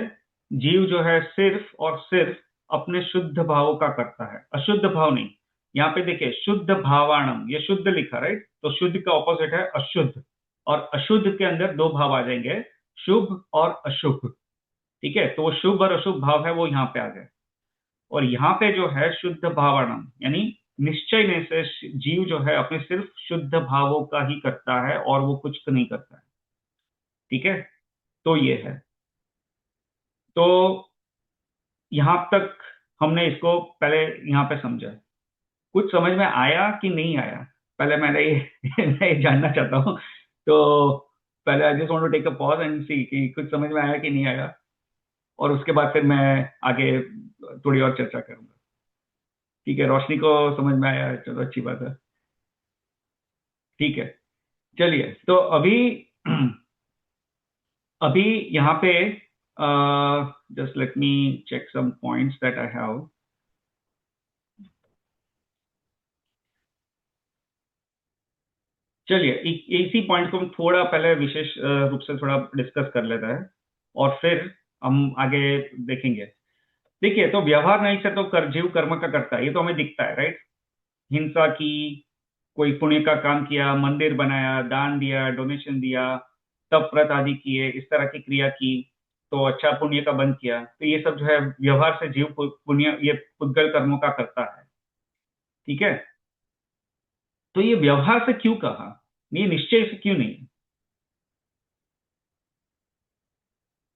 जीव जो है सिर्फ और सिर्फ अपने शुद्ध भावों का करता है, अशुद्ध भाव नहीं। यहाँ पे देखिए, शुद्ध भावाणम, ये शुद्ध लिखा, राइट? तो शुद्ध का ऑपोजिट है अशुद्ध, और अशुद्ध के अंदर 2 भाव आ जाएंगे, शुभ और अशुभ। ठीक है, तो वो शुभ और अशुभ भाव है वो यहाँ पे आ गए। और यहाँ पे जो है शुद्ध भावाणम, यानी निश्चय नहीं से जीव जो है अपने सिर्फ शुद्ध भावों का ही करता है और वो कुछ नहीं करता है। ठीक है, तो ये है। तो यहां तक हमने इसको पहले यहाँ पे समझा। कुछ समझ में आया कि नहीं आया? पहले मैं ये जानना चाहता हूँ। तो पहले I just want to take a pause and see कि कुछ समझ में आया कि नहीं आया, और उसके बाद फिर मैं आगे थोड़ी और चर्चा करूंगा। ठीक है, रोशनी को समझ में आया, चलो अच्छी बात है। ठीक है, चलिए। तो अभी अभी यहाँ पे just let me check some points that I have. चलिए, इसी पॉइंट को हम थोड़ा पहले विशेष रूप से थोड़ा डिस्कस कर लेते हैं और फिर हम आगे देखेंगे। देखिए, तो व्यवहार नहीं से तो जीव कर्म का करता है, ये तो हमें दिखता है, राइट? हिंसा की, कोई पुण्य का काम किया, मंदिर बनाया, दान दिया, डोनेशन दिया, तप व्रत आदि किए, इस तरह की क्रिया की, तो अच्छा पुण्य का बंद किया। तो ये सब जो है व्यवहार से जीव पुण्य, ये पुद्गल कर्मों का करता है। ठीक है, तो ये व्यवहार से क्यों कहा, ये निश्चय से क्यों नहीं?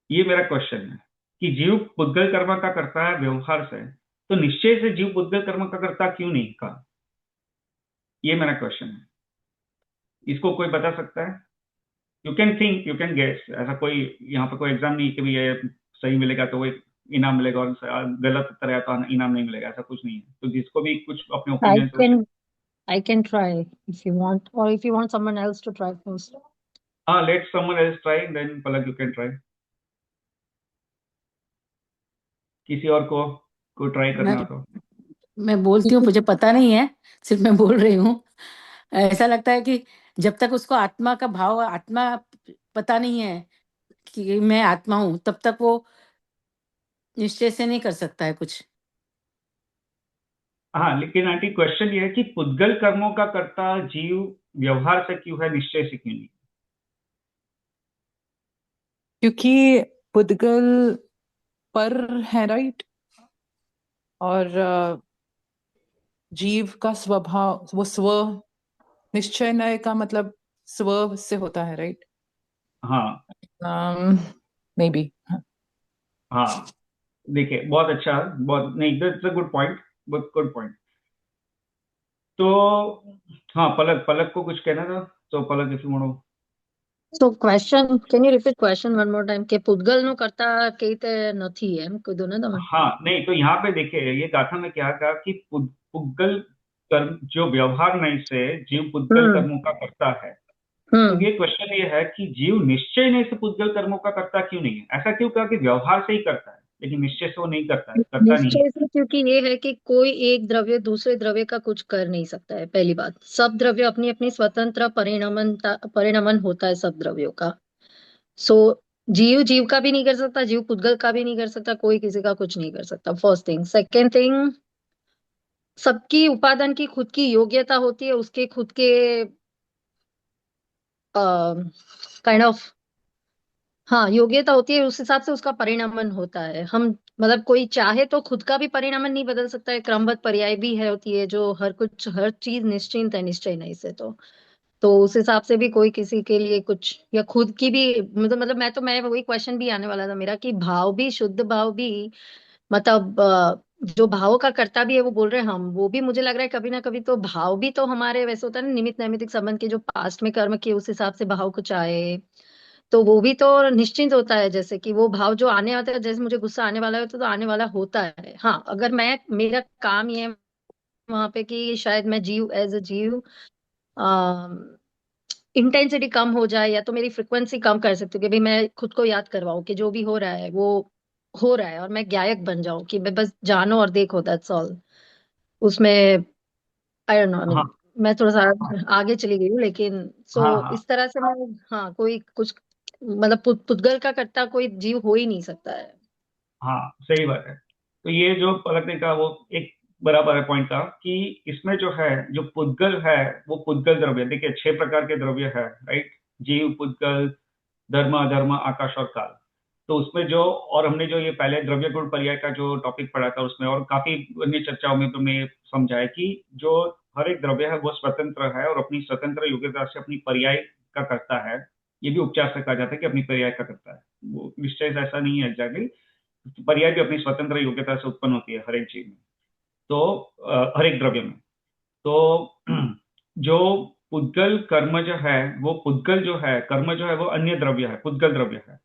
ये मेरा क्वेश्चन है कि जीव पुद्गल कर्म का करता है व्यवहार से, तो निश्चय से जीव पुद्गल कर्म का करता क्यों नहीं कहा? ये मेरा क्वेश्चन है। इसको कोई बता सकता है? You can think, you can guess. ऐसा कोई यहाँ पे कोई एग्जाम नहीं कि भी ये सही मिलेगा तो वो इनाम मिलेगा, और गलत उत्तर है तो इनाम नहीं मिलेगा, ऐसा कुछ नहीं है। तो जिसको भी कुछ अपने opinion I can try if you want, or if you want someone else to try first. हाँ, let someone else try, then Palak you can try. किसी और को ट्राई मैं करना हो तो। मैं बोलती हूँ, मुझे पता नहीं है, सिर्फ मैं बोल रही हूँ। ऐसा लगता है कि जब तक उसको आत्मा का भाव, आत्मा पता नहीं है कि मैं आत्मा हूँ, तब तक वो निश्चय से नहीं कर सकता है कुछ। हाँ, लेकिन आंटी क्वेश्चन ये है कि पुद्गल कर्मों का कर्ता जीव व्यवहार से क्यों है, निश्चय से क्यों नहीं? क्योंकि पुद्गल पर है, राइट? और जीव का स्वभाव, वो स्व निश्चय का मतलब स्व से होता है, राइट? हाँ मे बी। हाँ, देखिए बहुत अच्छा, बहुत नहीं, दैट्स अ गुड पॉइंट, बहुत गुड पॉइंट। तो हाँ, पलक को कुछ कहना था, तो Palak if you want. So question, can you repeat question one more time? કે પૂતગલનું કરતા કેવી રીતે નથી એમ કીધું ને તમે? हाँ नहीं, तो यहाँ पे देखिए ये गाथा में क्या कहा कि पुद्गल कर्म जो व्यवहार नहीं से जीव पुद्गल हम्म कर्मों का करता है। तो ये क्वेश्चन ये है कि जीव निश्चय नहीं से पुद्गल कर्मों का करता क्यों नहीं है? ऐसा क्यों कहा कि व्यवहार से ही करता है, लेकिन निश्चय से वो नहीं करता है, करता नहीं है। निश्चय से, क्योंकि ये है कि कोई एक द्रव्य दूसरे द्रव्य का कुछ कर नहीं सकता है। पहली बात, सब द्रव्य अपनी अपनी स्वतंत्र परिणमन होता है सब द्रव्यों का। सो जीव जीव का भी नहीं कर सकता, जीव पुद्गल का भी नहीं कर सकता, कोई किसी का कुछ नहीं कर सकता। First thing. सेकेंड थिंग, सबकी उपादान की खुद की योग्यता होती है, उसके खुद के काइंड ऑफ, हाँ, योग्यता होती है, उस हिसाब से उसका परिणमन होता है। हम मतलब कोई चाहे तो खुद का भी परिणमन नहीं बदल सकता है, क्रमबद्ध पर्याय भी है होती है, जो हर चीज निश्चिंत है, निश्चय नहीं से। तो उस हिसाब से भी कोई किसी के लिए कुछ, या खुद की भी, मतलब मैं वही क्वेश्चन भी आने वाला था मेरा, कि भाव भी, शुद्ध भाव भी, मतलब जो भाव का कर्ता भी है, वो बोल रहे हैं हम, वो भी मुझे लग रहा है कभी ना कभी तो भाव भी तो हमारे वैसे होता है ना, निमित्त नैमित्तिक संबंध के, जो पास्ट में कर्म किए उस हिसाब से भाव कुछ आए, तो वो भी तो निश्चिंत होता है। जैसे कि वो भाव जो आने आता है, जैसे मुझे गुस्सा आने वाला है तो आने वाला होता है। हाँ, अगर मैं, मेरा काम ये है वहां पे कि शायद मैं जीव, एज अ जीव, इंटेंसिटी कम हो जाए, या तो मेरी फ्रिक्वेंसी कम कर सकती हूँ, कि भाई मैं खुद को याद करवाऊं कि जो भी हो रहा है वो हो रहा है, और मैं गायक बन जाऊं कि मैं बस जानो और देखो, दैट्स ऑल। उसमें आई डोंट नो, आई हाँ मीन मैं थोड़ा सा आगे चली गई हूँ, लेकिन सो हाँ हाँ इस तरह से मैं, हाँ, कोई कुछ, मतलब पुद्गल का करता कोई जीव हो ही नहीं सकता है। हाँ, सही बात है। तो ये जो पलक ने कहा वो एक बराबर है पॉइंट का, कि इसमें जो है, जो पुद्गल है वो पुद्गल द्रव्य, देखिए 6 प्रकार के द्रव्य है, राइट? जीव, पुद्गल, धर्म, अधर्म, आकाश और काल। तो उसमें जो, और हमने जो ये पहले द्रव्य गुण पर्याय का जो टॉपिक पढ़ा था उसमें, और काफी अन्य चर्चाओं में तो मैं समझाया कि जो हर एक द्रव्य है वो स्वतंत्र है, और अपनी स्वतंत्र योग्यता से अपनी पर्याय का करता है। ये भी उपचार से कहा जाता है कि अपनी पर्याय का करता है, वो निश्चय से ऐसा नहीं है एग्जैक्टली। पर्याय भी अपनी स्वतंत्र योग्यता से उत्पन्न होती है हर एक चीज में, तो हर एक द्रव्य में। तो जो पुद्गल कर्म जो है, वो पुद्गल जो है कर्म जो है वो अन्य द्रव्य है, पुद्गल द्रव्य है,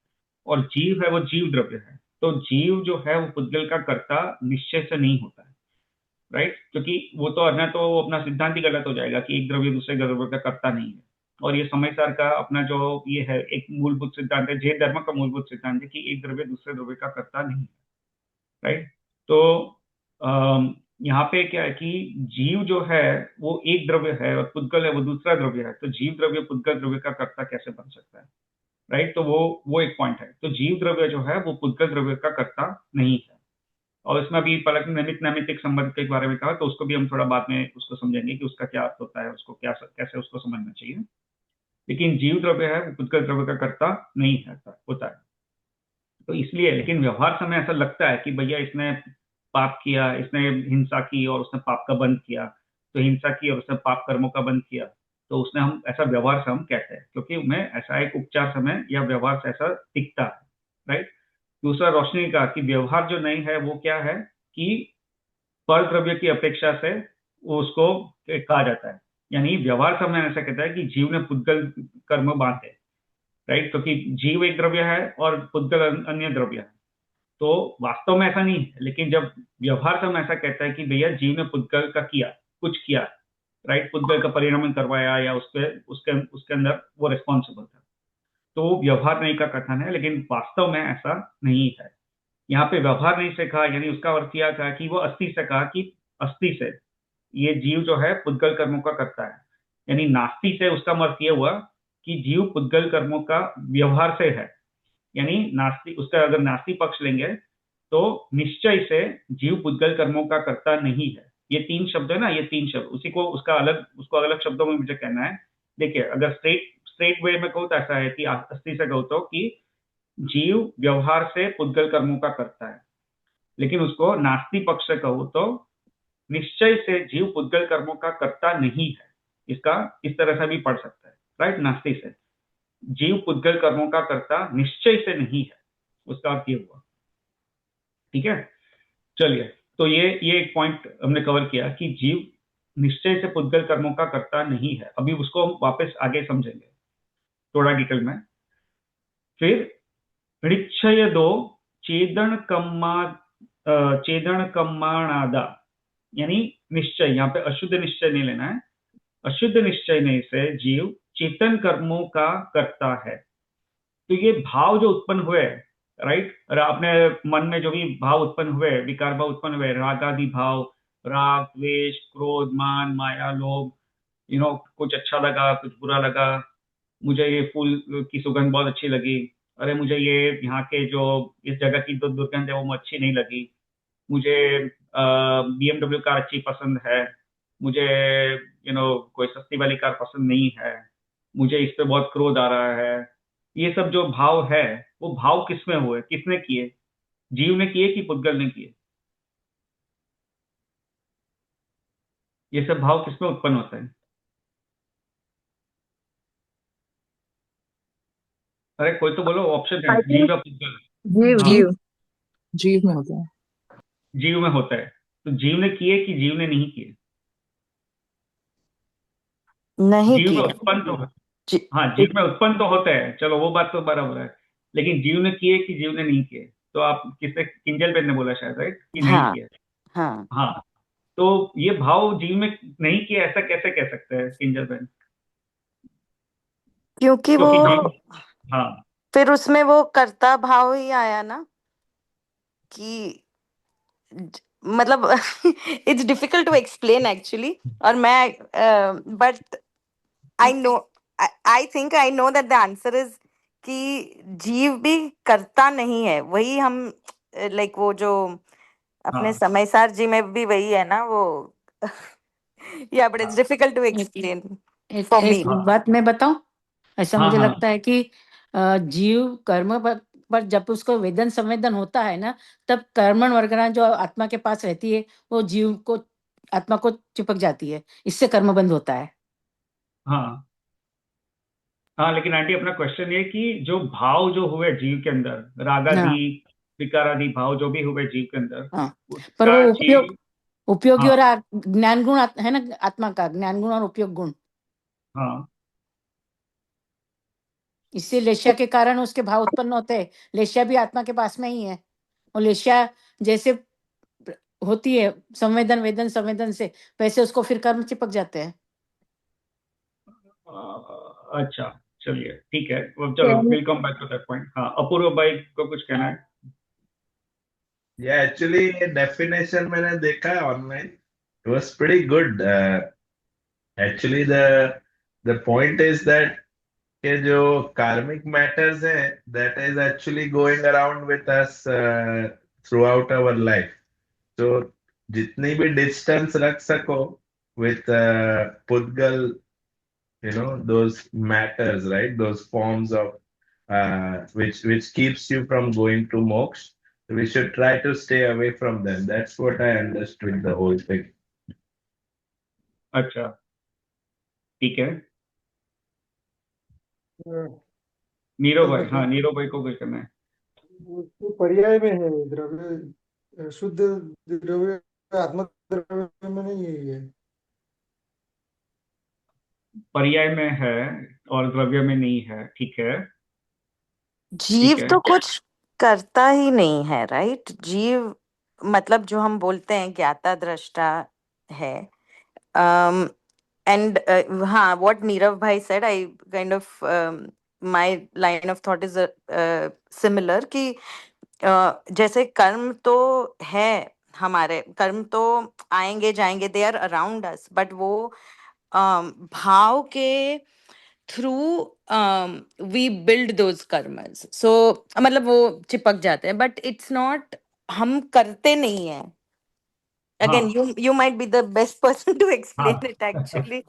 और जीव है वो जीव द्रव्य है। तो जीव जो है वो पुद्गल का कर्ता निश्चय से नहीं होता है, राइट? क्योंकि वो तो अन्य, तो अपना सिद्धांत ही गलत हो जाएगा कि एक द्रव्य दूसरे द्रव्य का कर्ता नहीं है। और ये समय सार का अपना जो ये है एक मूलभूत सिद्धांत है, जैन धर्म का मूलभूत सिद्धांत है कि एक द्रव्य दूसरे द्रव्य का कर्ता नहीं है, राइट? तो यहाँ पे क्या है कि जीव जो है वो एक द्रव्य है, और पुद्गल है वो दूसरा द्रव्य है। तो जीव द्रव्य पुद्गल द्रव्य का कर्ता कैसे बन सकता है, राइट? तो वो एक पॉइंट है। तो जीव द्रव्य जो है वो पुद्गल द्रव्य का कर्ता नहीं है। और इसमें भी पलक ने निमित्त नैमित्तिक संबंध के बारे में कहा, तो उसको भी हम थोड़ा बाद में उसको समझेंगे कि उसका क्या अर्थ होता है, उसको क्या, कैसे उसको समझना चाहिए। लेकिन जीव द्रव्य है वो पुद्गल द्रव्य का कर्ता नहीं है, होता है। तो इसलिए, लेकिन व्यवहार समय ऐसा लगता है कि भैया इसने पाप किया, इसने हिंसा की और उसने पाप का बंद किया, तो हिंसा की और उसने पाप कर्मों का बंद किया, तो उसने, हम ऐसा व्यवहार से हम कहते हैं, क्योंकि उनमें ऐसा एक उपचार समय या व्यवहार से ऐसा दिखता है, राइट? दूसरा, रोशनी का कि व्यवहार जो नहीं है वो क्या है कि पर द्रव्य की अपेक्षा से वो उसको कहा जाता है। यानी व्यवहार समय ऐसा कहता है कि जीव ने पुद्गल कर्म बांधे, राइट? क्योंकि जीव एक द्रव्य है और पुद्गल अन्य द्रव्य है। तो वास्तव में ऐसा नहीं है, लेकिन जब व्यवहार से हम ऐसा कहता है कि भैया जीव ने पुद्गल का किया, कुछ किया, राइट? पुद्गल का परिणमन करवाया, या उसके उसके उसके अंदर वो रिस्पॉन्सिबल था। तो व्यवहार नहीं का कथन है, लेकिन वास्तव में ऐसा नहीं है। यहाँ पे व्यवहार नहीं से कहा, यानी उसका अर्थ यह था कि वो अस्थि से कहा कि अस्थि से ये जीव जो है पुद्गल कर्मों का करता है, यानी नास्ति से उसका अर्थ ये हुआ कि जीव पुद्गल कर्मों का व्यवहार से है, यानी नास्ति, उसका अगर नास्ति पक्ष लेंगे तो निश्चय से जीव पुद्गल कर्मों का करता नहीं है। ये 3 शब्द है ना, ये 3 शब्द, उसी को उसको अलग शब्दों में मुझे कहना है। देखिए, अगर स्ट्रेट वे में कहूँ तो ऐसा है कि अस्थि से कहूँ तो कि जीव व्यवहार से पुद्गल कर्मों का करता है, लेकिन उसको नास्ति पक्ष से कहूँ तो निश्चय से जीव पुद्गल कर्मों का करता नहीं है। इसका इस तरह से भी पढ़ सकता है, राइट? नास्ति से जीव पुद्गल कर्मों का करता निश्चय से नहीं है, उसका अर्थ ये हुआ। ठीक है, चलिए, तो ये एक पॉइंट हमने कवर किया कि जीव निश्चय से पुद्गल कर्मों का करता नहीं है। अभी उसको हम वापस आगे समझेंगे थोड़ा डिटेल में। फिर ऋक्षय दो चेदन कम्माणादा, यानी निश्चय, यहाँ पे अशुद्ध निश्चय नहीं लेना है। अशुद्ध निश्चय नहीं से जीव चेतन कर्मों का करता है। तो ये भाव जो उत्पन्न हुए, राइट, अपने मन में जो भी भाव उत्पन्न हुए, विकार भाव उत्पन्न हुए, रागादि भाव, राग, द्वेष, क्रोध, मान, माया, लोभ, कुछ अच्छा लगा, कुछ बुरा लगा, मुझे ये फूल की सुगंध बहुत अच्छी लगी, अरे मुझे ये यहाँ के जो इस जगह की जो दुर्गंध है वो अच्छी नहीं लगी, मुझे BMW कार अच्छी पसंद है, मुझे कोई सस्ती वाली कार पसंद नहीं है, मुझे इस पे बहुत क्रोध आ रहा है। ये सब जो भाव है, वो भाव किसमें हुए, किसने किए? जीव ने किए कि पुद्गल ने किए? ये सब भाव किसमें उत्पन्न होता है? अरे कोई तो बोलो, ऑप्शन है, आई जीव थिंक या पुद्गल? जीव हाँ, जीव जीव जीव में होता है। जीव में होता है। तो जीव ने किए कि जीव ने नहीं किए? नहीं जीव में किए उत्पन्न तो, जी, हाँ, जीव में उत्पन्न तो होते हैं, चलो वो बात तो बराबर है, लेकिन जीव ने किए कि जीव ने नहीं किए? तो आप किसने, किंजल बेन ने बोला शायद, राइट, कि नहीं हाँ किए। हाँ, हाँ, तो ये भाव जीव में नहीं किए, ऐसा कैसे कह सकते हैं किंजल बेन? क्योंकि वो क्योंकि जीव, हाँ, फिर उसमें वो कर्ता भाव ही आया ना कि मतलब it's difficult to explain actually. और मैं but I know, I think I know that the answer is कि जीव भी करता नहीं है, वही हम लाइक वो जो अपने हाँ, समयसार जी में भी वही है ना वो या बट इट्स हाँ, डिफिकल्ट टू एक एक्सप्लेन एक फॉर एक मी। हाँ, बात मैं बताऊं, ऐसा हाँ, मुझे हाँ, लगता है कि जीव कर्म पर जब उसको वेदन संवेदन होता है ना, तब कर्मण वर्गना जो आत्मा के पास रहती है, वो जीव को, आत्मा को चिपक जाती है, इससे कर्म बंद होता है। हाँ, हाँ, लेकिन आंटी अपना क्वेश्चन ये कि जो भाव जो हुए जीव के अंदर, रागादि, हाँ विकारादि भाव जो भी हुए जीव के अंदर, हाँ, पर उसका वो जीव, उपयोगी और हाँ, ज्ञान गुण है ना, आत्मा का ज्ञान गुण और उपयोग गुण, हाँ, इससे लेश्या के कारण उसके भाव उत्पन्न होते हैं। लेश्या भी आत्मा के पास में ही है, और लेश्या जैसे होती है संवेदन वेदन संवेदन से, वैसे उसको फिर कर्म चिपक जाते हैं। अच्छा, चलिए ठीक है, वो चलो, will come back to that point. हाँ, अपूर्व भाई को कुछ कहना है? Yeah, actually ये definition मैंने देखा है online. It was pretty good. Actually the point is that कि जो karmic matters है, that is actually going around with us throughout our life. So जितनी भी distance रख सको with Pudgal, those matters, right? Those forms of which keeps you from going to moksha. We should try to stay away from them. That's what I understood the whole thing. अच्छा, ठीक है, नीरव भाई, हाँ, मतलब नीरव भाई को कुछ करना है? उसके पर्याय में है द्रव्य, शुद्ध द्रव्य आत्मा द्रव्य में नहीं है ये। पर्याय में है और द्रव्य में नहीं है, ठीक है, ठीक जीव है, तो कुछ करता ही नहीं है, राइट? जीव मतलब जो हम बोलते हैं ज्ञाता दृष्टा है। एंड हाँ, व्हाट नीरव भाई said, I kind of my line of thought is similar कि जैसे कर्म तो है, हमारे कर्म तो आएंगे जाएंगे, they are around us, but वो भाव के through we build those karmas, so मतलब वो चिपक जाते हैं, बट इट्स नॉट, हम करते नहीं है. अगेन हाँ you might be the best person to हाँ explain it actually.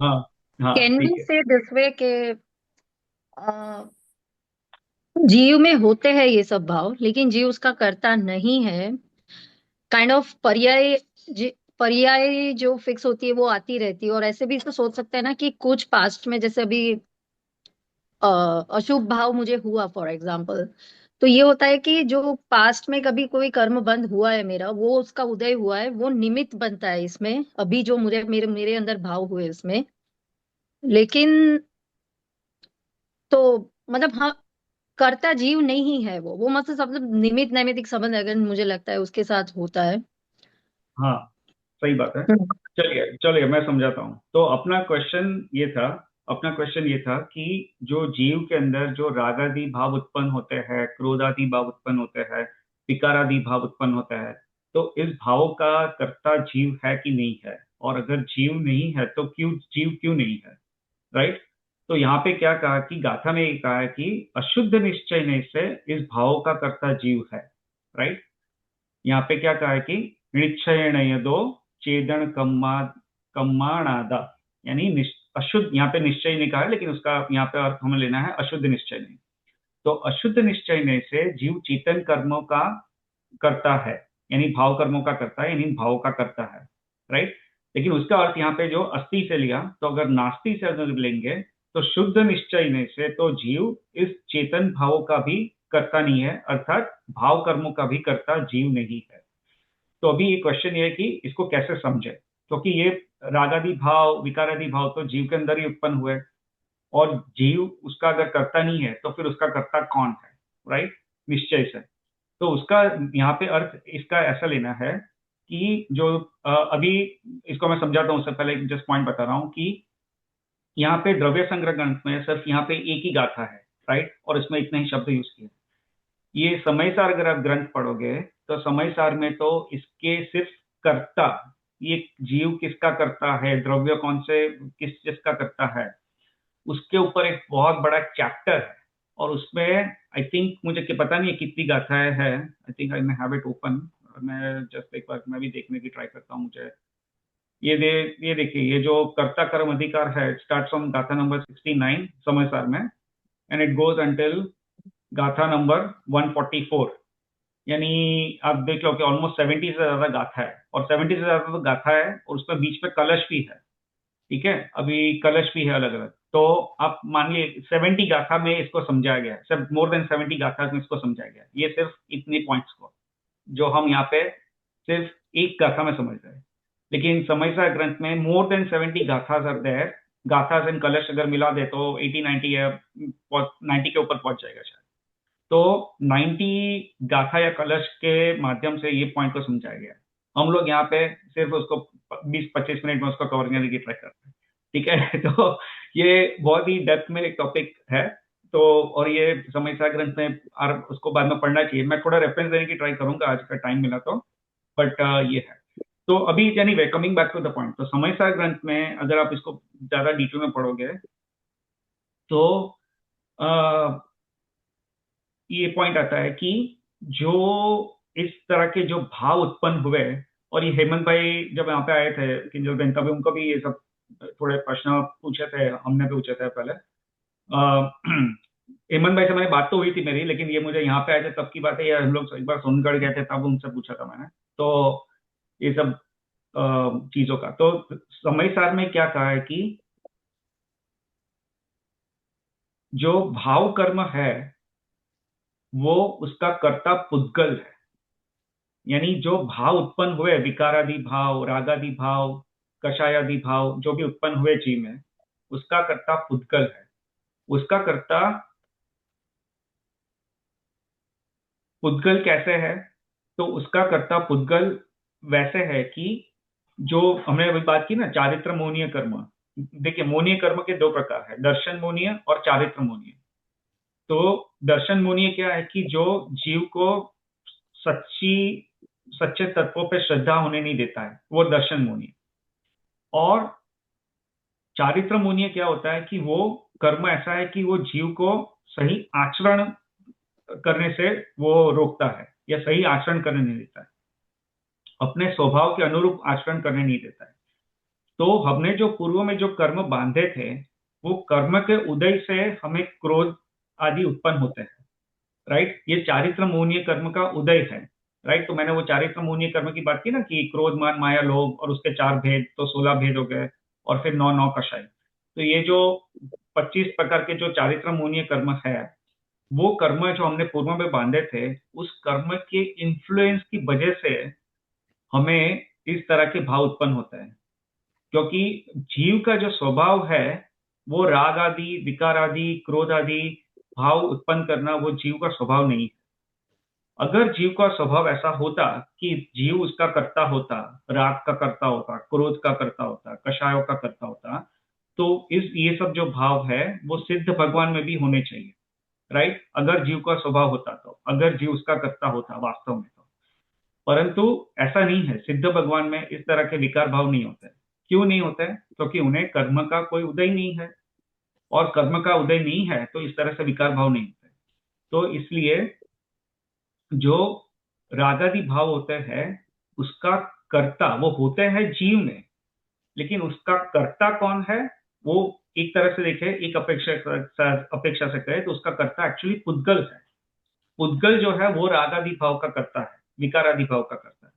हाँ हाँ कैन ठीक वी है। से दिस वे के जीव में होते हैं ये सब भाव, लेकिन जीव उसका करता नहीं है. काइंड ऑफ पर्याय जो फिक्स होती है वो आती रहती है. और ऐसे भी इसको सोच सकते हैं ना कि कुछ पास्ट में जैसे अभी अशुभ भाव मुझे हुआ फॉर एग्जाम्पल, तो ये होता है कि जो पास्ट में कभी कोई कर्म बंद हुआ है मेरा, वो उसका उदय हुआ है, वो निमित्त बनता है इसमें अभी जो मुझे मेरे मेरे अंदर भाव हुए उसमें. लेकिन तो मतलब हाँ, कर्ता जीव नहीं है वो मतलब सब निमित्त नैमित्तिक संबंध अगर मुझे लगता है उसके साथ होता है. हाँ सही बात है। हम्म. चलिए चलिए मैं समझाता हूँ। तो अपना क्वेश्चन ये था कि जो जीव के अंदर जो रागादि भाव उत्पन्न होते हैं, क्रोधादि भाव उत्पन्न होते हैं, विकारादि भाव उत्पन्न होते हैं, तो इस भाव का कर्ता जीव है कि नहीं है, और अगर जीव नहीं है तो जीव क्यों नहीं है, राइट। तो यहाँ पे क्या कहा कि गाथा में ये कहा है कि अशुद्ध निश्चय से इस भाव का कर्ता जीव है, राइट। यहाँ पे क्या कहा है कि निश्चयण यदो चेदन कम्माणादा, यानी अशुद्ध, यहाँ पे निश्चय नहीं कहा है, लेकिन उसका यहाँ पे अर्थ हमें लेना है अशुद्ध निश्चय नहीं। तो अशुद्ध निश्चय से जीव चेतन कर्मों का करता है, यानी भाव कर्मों का करता है, यानी भाव का करता है, राइट। लेकिन उसका अर्थ यहाँ पे जो अस्थि से लिया, तो अगर नास्ति से अगर लेंगे तो शुद्ध निश्चय से तो जीव इस चेतन भाव का भी करता नहीं है, अर्थात भाव कर्मों का भी करता जीव नहीं है। तो अभी ये क्वेश्चन ये है कि इसको कैसे समझे, क्योंकि ये रागादि भाव विकारादि भाव तो जीव के अंदर ही उत्पन्न हुए, और जीव उसका अगर करता नहीं है तो फिर उसका कर्ता कौन है, राइट, निश्चय से। तो उसका यहाँ पे अर्थ इसका ऐसा लेना है कि जो अभी इसको मैं समझाता हूँ, उससे पहले जस्ट पॉइंट बता रहा हूँ कि यहाँ पे द्रव्य संग्रह ग्रंथ में सिर्फ यहाँ पे एक ही गाथा है, राइट, और इसमें इतने ही शब्द यूज किए। ये समय सार अगर आप ग्रंथ पढ़ोगे तो समय सार में तो इसके सिर्फ कर्ता, ये जीव किसका करता है, द्रव्य कौन से किस चीज का करता है, उसके ऊपर एक बहुत बड़ा चैप्टर है। और उसमें आई थिंक, मुझे पता नहीं है कितनी गाथाएं है, आई think I may have it open, मैं जस्ट एक बार मैं भी देखने की ट्राई करता हूँ। मुझे ये देखिए, ये जो कर्ता कर्म अधिकार है, स्टार्ट फ्रॉम गाथा नंबर 69 समय सार में, एंड इट गोज अंटिल गाथा नंबर 144, यानी आप देख लो कि ऑलमोस्ट 70 से ज्यादा गाथा है, और 70 से ज्यादा तो गाथा है, और उसमें बीच में कलश भी है, ठीक है, अभी कलश भी है अलग अलग। तो आप मानिए 70 गाथा में इसको समझाया गया है, सब मोर देन 70 गाथा में इसको समझाया गया है, ये सिर्फ इतने पॉइंट्स को जो हम यहाँ पे सिर्फ एक गाथा में समझ रहे हैं। लेकिन समयसा ग्रंथ में मोर देन 70 गाथास आर देयर, गाथास एंड कलश अगर मिला दे तो 80-90 या 90 के ऊपर पहुंच जाएगा शायद। तो 90 गाथा या कलश के माध्यम से ये पॉइंट को समझाया गया है। हम लोग यहाँ पे सिर्फ उसको 20-25 मिनट में उसको कवर करने की ट्राई करते हैं, ठीक है। तो ये बहुत ही डेप्थ में एक टॉपिक है, तो और ये समयसा ग्रंथ में और उसको बाद में पढ़ना चाहिए। मैं थोड़ा रेफरेंस देने की ट्राई करूंगा आज का टाइम मिला तो, बट ये है। तो अभी यानी we coming back to the point, तो समयसा ग्रंथ में अगर आप इसको ज्यादा डिटेल में पढ़ोगे तो ये पॉइंट आता है कि जो इस तरह के जो भाव उत्पन्न हुए, और ये हेमंत भाई जब यहाँ पे आए थे कि जो तभी उनको भी ये सब थोड़े प्रश्न पूछे थे, हमने भी पूछे थे पहले। हेमंत भाई से मैंने बात तो हुई थी मेरी, लेकिन ये मुझे यहाँ पे आए थे तब की बात है, या हम लोग एक बार सोनगढ़ गए थे तब उनसे पूछा था मैंने। तो ये सब चीजों का तो समय सार में क्या कहा है कि जो भाव कर्म है वो उसका कर्ता पुद्गल है, यानी जो भाव उत्पन्न हुए, विकारादि भाव, रागादि भाव, कषायादि भाव जो भी उत्पन्न हुए जीव में, उसका कर्ता पुद्गल है। उसका कर्ता पुद्गल कैसे है, तो उसका कर्ता पुद्गल वैसे है कि जो हमने अभी बात की ना, चारित्र मोनीय कर्म। देखिए मोनीय कर्म के दो प्रकार है, दर्शन मोनीय और चारित्र मोनीय। तो दर्शन मुनि क्या है कि जो जीव को सच्चे तत्वों पे श्रद्धा होने नहीं देता है, वो दर्शन मुनि। और चारित्र मुनि क्या होता है कि वो कर्म ऐसा है कि वो जीव को सही आचरण करने से वो रोकता है या सही आचरण करने नहीं देता है, अपने स्वभाव के अनुरूप आचरण करने नहीं देता है। तो हमने जो पूर्व में जो कर्म बांधे थे, वो कर्म के उदय से हमें क्रोध आदि उत्पन्न होते हैं, राइट। ये चारित्र मोहनीय कर्म का उदय है, राइट। तो मैंने वो चारित्र मोहनीय कर्म की बात की ना कि क्रोध मान माया लोभ और उसके 4 भेद, तो 16 भेद हो गए, और फिर 9 कषाय। तो ये जो 25 प्रकार के जो चारित्र मोहनीय कर्म है, वो कर्म जो हमने पूर्व में बांधे थे, उस कर्म के इन्फ्लुएंस की वजह से हमें इस तरह के भाव उत्पन्न होते हैं। क्योंकि जीव का जो स्वभाव है, वो राग आदि, विकार आदि, क्रोध आदि भाव उत्पन्न करना वो जीव का स्वभाव नहीं है। अगर जीव का स्वभाव ऐसा होता कि जीव उसका करता होता, राग का करता होता, क्रोध का करता होता, कषायों का करता होता, तो ये सब जो भाव है वो सिद्ध भगवान में भी होने चाहिए, राइट। अगर जीव का स्वभाव होता, तो अगर जीव उसका करता होता वास्तव में, तो परंतु ऐसा नहीं है। सिद्ध भगवान में इस तरह के विकार भाव नहीं होते। क्यों नहीं होते? क्योंकि उन्हें कर्म का कोई उदय नहीं है, और कर्म का उदय नहीं है तो इस तरह से विकार भाव नहीं होते। तो इसलिए जो रागादि भाव होते हैं, उसका कर्ता वो होते हैं जीव में, लेकिन उसका कर्ता कौन है? वो एक तरह से देखें, एक अपेक्षा से कहे तो उसका कर्ता एक्चुअली पुद्गल है। पुद्गल जो है वो रागादि भाव का कर्ता है, विकारादि भाव का कर्ता है।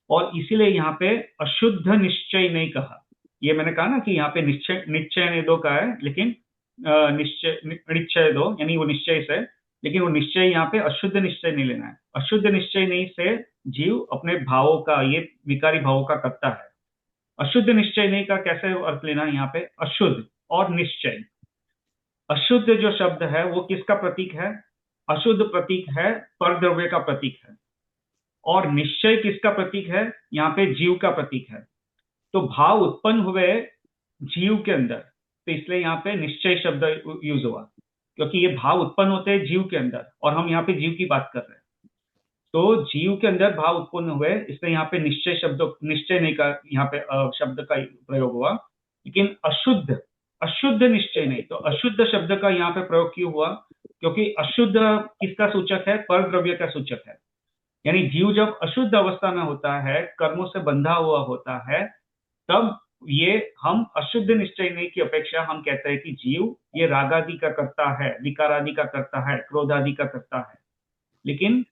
और इसीलिए यहाँ पे अशुद्ध निश्चय नहीं कहा। ये मैंने कहा ना कि यहाँ पे निश्चय निश्चय ने दो का है, लेकिन निश्चय निश्चय दो यानी वो निश्चय से, लेकिन वो निश्चय यहाँ पे अशुद्ध निश्चय नहीं लेना है। अशुद्ध निश्चय नहीं से जीव अपने भावों का, ये विकारी भावों का करता है। अशुद्ध निश्चय नहीं का कैसे अर्थ लेना है यहाँ पे? अशुद्ध और निश्चय। अशुद्ध जो शब्द है वो किसका प्रतीक है? अशुद्ध प्रतीक है, परद्रव्य का प्रतीक है। और निश्चय किसका प्रतीक है? यहाँ पे जीव का प्रतीक है। तो भाव उत्पन्न हुए जीव के अंदर, तो इसलिए यहाँ पे निश्चय शब्द यूज हुआ, क्योंकि ये भाव उत्पन्न होते हैं जीव के अंदर, और हम यहाँ पे जीव की बात कर रहे हैं। तो जीव के अंदर भाव उत्पन्न हुए, इसलिए यहाँ पे निश्चय शब्द, निश्चय नहीं का यहाँ पे शब्द का प्रयोग हुआ। लेकिन अशुद्ध, अशुद्ध निश्चय नहीं, तो अशुद्ध शब्द का यहाँ पे प्रयोग क्यों हुआ? क्योंकि अशुद्ध किसका सूचक है? परद्रव्य का सूचक है। यानी जीव जब अशुद्ध अवस्था में होता है, कर्मों से बंधा हुआ होता है, तब ये हम अशुद्ध निश्चय नहीं की अपेक्षा हम कहते हैं कि जीव ये रागादि का करता है, विकारादि का करता है, क्रोधादि का करता है। लेकिन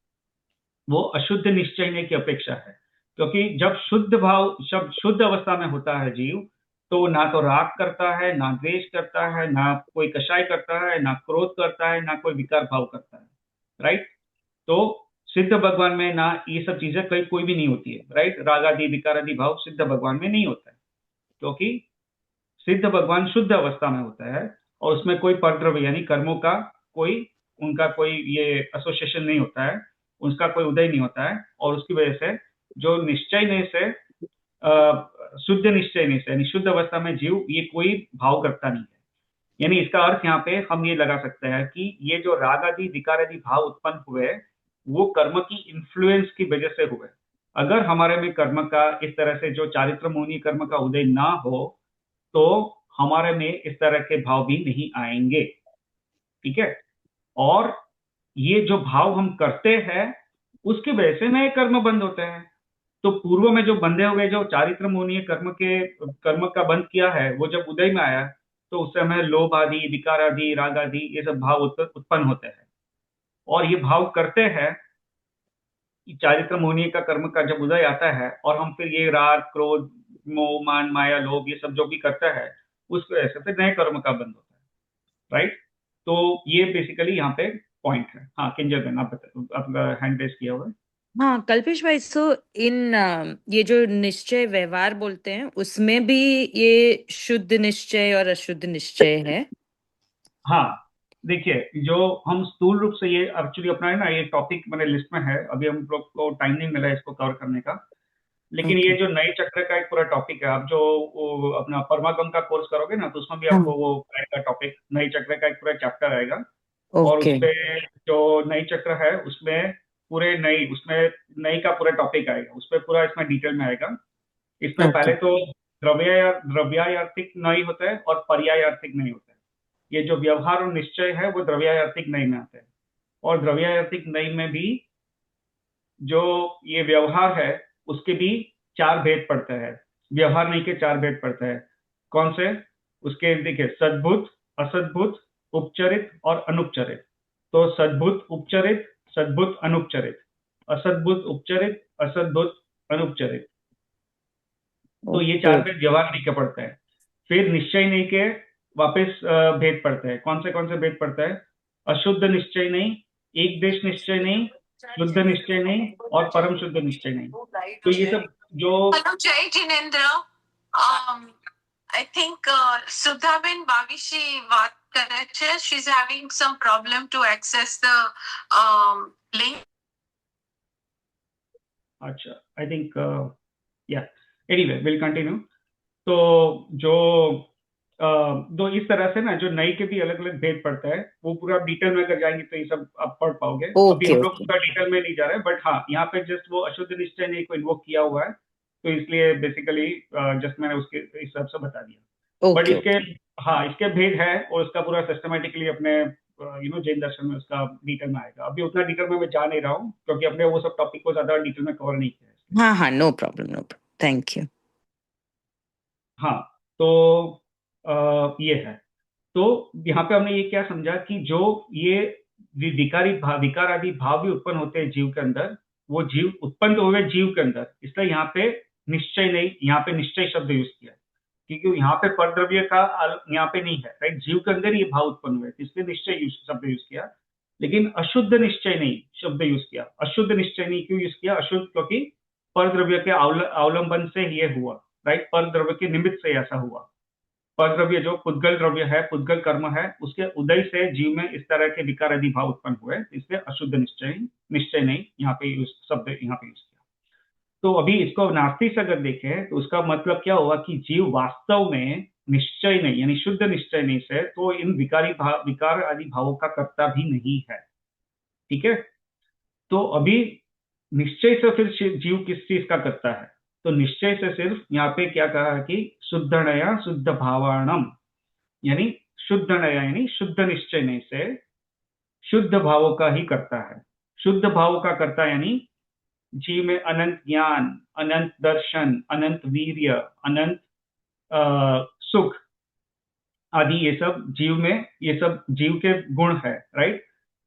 वो अशुद्ध निश्चय नहीं की अपेक्षा है, क्योंकि जब शुद्ध भाव, शब्द शुद्ध अवस्था में होता है जीव, तो ना तो राग करता है, ना द्वेष करता है, ना कोई कषाय करता है, ना क्रोध करता है, ना कोई विकार भाव करता है, राइट। तो सिद्ध भगवान में ना ये सब चीजें कोई भी नहीं होती है, राइट। रागादि विकारादि भाव सिद्ध भगवान में नहीं होता है, क्योंकि सिद्ध भगवान शुद्ध अवस्था में होता है, और उसमें कोई परद्रव्य यानी कर्मों का कोई, उनका कोई ये एसोसिएशन नहीं होता है, उसका कोई उदय नहीं होता है। और उसकी वजह से जो निश्चय नहीं से शुद्ध निश्चय नहीं से यानी शुद्ध अवस्था में जीव ये कोई भाव करता नहीं है। यानी इसका अर्थ यहाँ पे हम ये लगा सकते हैं कि ये जो राग आदि विकार आदि भाव उत्पन्न हुए, वो कर्म की इन्फ्लुएंस की वजह से हुए। अगर हमारे में कर्म का इस तरह से जो चारित्र मोहनी कर्म का उदय ना हो, तो हमारे में इस तरह के भाव भी नहीं आएंगे, ठीक है। और ये जो भाव हम करते हैं, उसकी वजह से नए कर्म बंद होते हैं। तो पूर्व में जो बंधे हुए जो चारित्र मोहनीय कर्म का बंद किया है, वो जब उदय में आया, तो उस समय लोभ आदि, विकार आदि, राग आदि ये सब भाव उत्पन्न होते हैं। और ये भाव करते हैं, चारित्र मोहनीय का कर्म का जब उदय आता है, और हम फिर ये राग क्रोध मोह मान माया लोभ ये सब जो भी करता है, उस वजह से फिर नए कर्म का बंद होता है, राइट। तो ये बेसिकली यहाँ पे पॉइंट है। हाँ किंजल बहन, आप हैंड रेस किया हुआ है। हाँ कल्पेश भाई, सो इन ये जो निश्चय व्यवहार बोलते हैं, उसमें भी ये शुद्ध निश्चय और अशुद्ध निश्चय है। हाँ देखिए, जो हम स्थूल रूप से ये एक्चुअली अपना है ना, ये टॉपिक मेरे लिस्ट में है, अभी हम लोग को टाइम नहीं मिला है इसको कवर करने का। लेकिन ये जो नए चक्र का एक पूरा टॉपिक है, आप जो वो अपना परमागम का कोर्स करोगे ना, तो उसमें भी आपको वो आएगा टॉपिक, नए चक्र का एक पूरा चैप्टर आएगा। और ओके उसपे जो नई चक्र है उसमें उसमें नई का पूरा टॉपिक आएगा, उसपे पूरा इसमें डिटेल में आएगा। इसमें ओके पहले तो द्रव्यार्थिक नई होता है और पर्यायार्थिक नई होता है। ये जो व्यवहार और निश्चय है वो द्रव्यार्थिक नई में आता है। और द्रव्यार्थिक नई में भी जो ये व्यवहार है उसके भी 4 भेद पड़ते हैं। व्यवहार नहीं के 4 भेद पड़ते हैं। कौन से? उसके देखिए, सद्भुत, असद्भुत, उपचरित और अनुपचरित। तो सद्भुत उपचरित, सद्भुत अनुपचरित, असद्भुत उपचरित, असद्भुत अनुपचरित। तो ये ओके 4 भेद व्यवहार नहीं के पड़ते हैं। फिर निश्चय नहीं के वापस भेद पड़ते हैं। कौन से भेद पड़ता है? अशुद्ध निश्चय नहीं, एक देश निश्चय नहीं, शुद्ध निश्चय नहीं और परम शुद्ध निश्चय नहीं। तो ये सब जो Hello, Jai Jinendra. I think Sudhabin Bavishi बात कर रहे थे. She's having some problem to access the link. अच्छा, आई थिंक या एनीवे विल कंटिन्यू। तो जो तो इस तरह से ना जो नई के भी अलग अलग भेद पड़ता है, वो पूरा डिटेल में अगर जाएंगे तो ये सब आप पढ़ पाओगे। अभी ओके हम लोग ओके पूरा डिटेल में नहीं जा रहे हैं, बट हाँ यहाँ पे जस्ट वो अशुद्ध निश्चय नहीं को इन्वोक किया हुआ है, तो इसलिए बेसिकली जस्ट मैंने उसके हिसाब से बता दिया। बट ओके इसके ओके हाँ इसके भेद है और उसका पूरा सिस्टमेटिकली अपने जैन दर्शन में उसका डिटेल में आएगा। अभी उतना डिटेल में मैं जा नहीं रहा हूँ क्योंकि अपने वो सब टॉपिक को ज्यादा डिटेल में कवर नहीं किया है। हाँ हाँ नो प्रॉब्लम थैंक यू हाँ, तो ये है। तो यहाँ पे हमने ये क्या समझा कि जो ये विकार आदि भाव भी उत्पन्न होते हैं जीव के अंदर, वो जीव उत्पन्न तो हुए जीव के अंदर, इसलिए यहाँ पे निश्चय नहीं, यहाँ पे निश्चय शब्द यूज किया क्योंकि यहाँ पे परद्रव्य का यहाँ पे नहीं है, राइट? जीव के अंदर ये भाव उत्पन्न हुए, इसलिए निश्चय शब्द यूज किया। लेकिन अशुद्ध निश्चय नहीं शब्द यूज किया। अशुद्ध निश्चय नहीं क्यों यूज किया? अशुद्ध क्योंकि परद्रव्य के अवलंबन से ये हुआ, राइट? परद्रव्य के निमित्त से ऐसा हुआ। परद्रव्य जो पुद्गल द्रव्य है, पुद्गल कर्म है, उसके उदय से जीव में इस तरह के विकार आदि भाव उत्पन्न हुए, इसलिए अशुद्ध निश्चय नहीं यहाँ पे शब्द यहाँ पे यूज किया। तो अभी इसको नास्ति से अगर देखें तो उसका मतलब क्या हुआ कि जीव वास्तव में निश्चय नहीं यानी शुद्ध निश्चय नहीं से तो इन विकार आदि भावों का कर्ता भी नहीं है। ठीक है? तो अभी निश्चय से फिर जीव किस चीज का करता है? तो निश्चय से सिर्फ यहाँ पे क्या कहा है कि शुद्धनया शुद्ध भावाणम, यानी शुद्धनया यानी शुद्ध निश्चय नहीं से शुद्ध भावों का ही करता है। शुद्ध भावों का करता यानी जीव में अनंत ज्ञान, अनंत दर्शन, अनंत वीर्य, अनंत सुख आदि, ये सब जीव में, ये सब जीव के गुण है, राइट?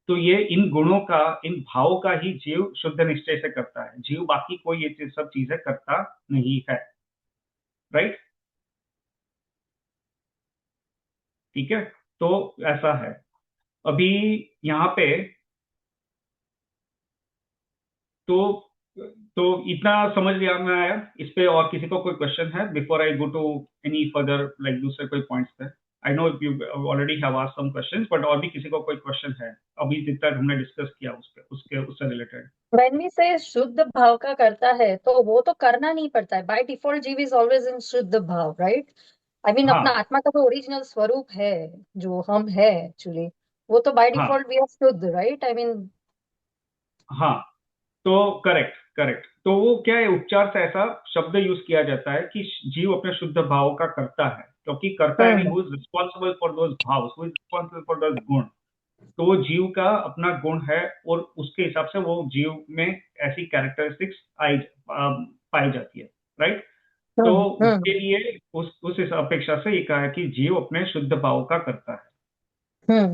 तो ये इन गुणों का, इन भावों का ही जीव शुद्ध निश्चय से करता है। जीव बाकी कोई ये सब चीजें करता नहीं है, राइट? ठीक है? तो ऐसा है। अभी यहाँ पे तो तो इतना समझ में आया। इस पे और किसी को कोई क्वेश्चन है before I go to any further, like दूसरे कोई पॉइंट्स पे? I know you already have asked some questions, but और भी किसी को कोई क्वेश्चन है अभी जितना हमने डिस्कस किया उससे रिलेटेड? When we say शुद्ध भाव का करता है तो वो तो करना नहीं पड़ता है। बाय डिफॉल्ट जीव इज ऑलवेज इन शुद्ध भाव, राइट? आई मीन अपना हाँ आत्मा का जो ओरिजिनल स्वरूप है, जो हम है एक्चुअली, वो तो बाय हाँ डिफॉल्ट वी आर शुद्ध, राइट? आई मीन हाँ, तो करेक्ट करेक्ट। तो वो क्या है, उपचार से ऐसा शब्द यूज किया जाता है कि जीव अपने शुद्ध भाव का करता है, क्योंकि करता यानी who is responsible for those भाव, who is responsible for those गुण। तो वो जीव का अपना गुण है और उसके हिसाब से वो जीव में ऐसी कैरेक्टरिस्टिक्स पाई जाती है, राइट? तो उसके लिए उस अपेक्षा से ये कहा है कि जीव अपने शुद्ध भाव का करता है।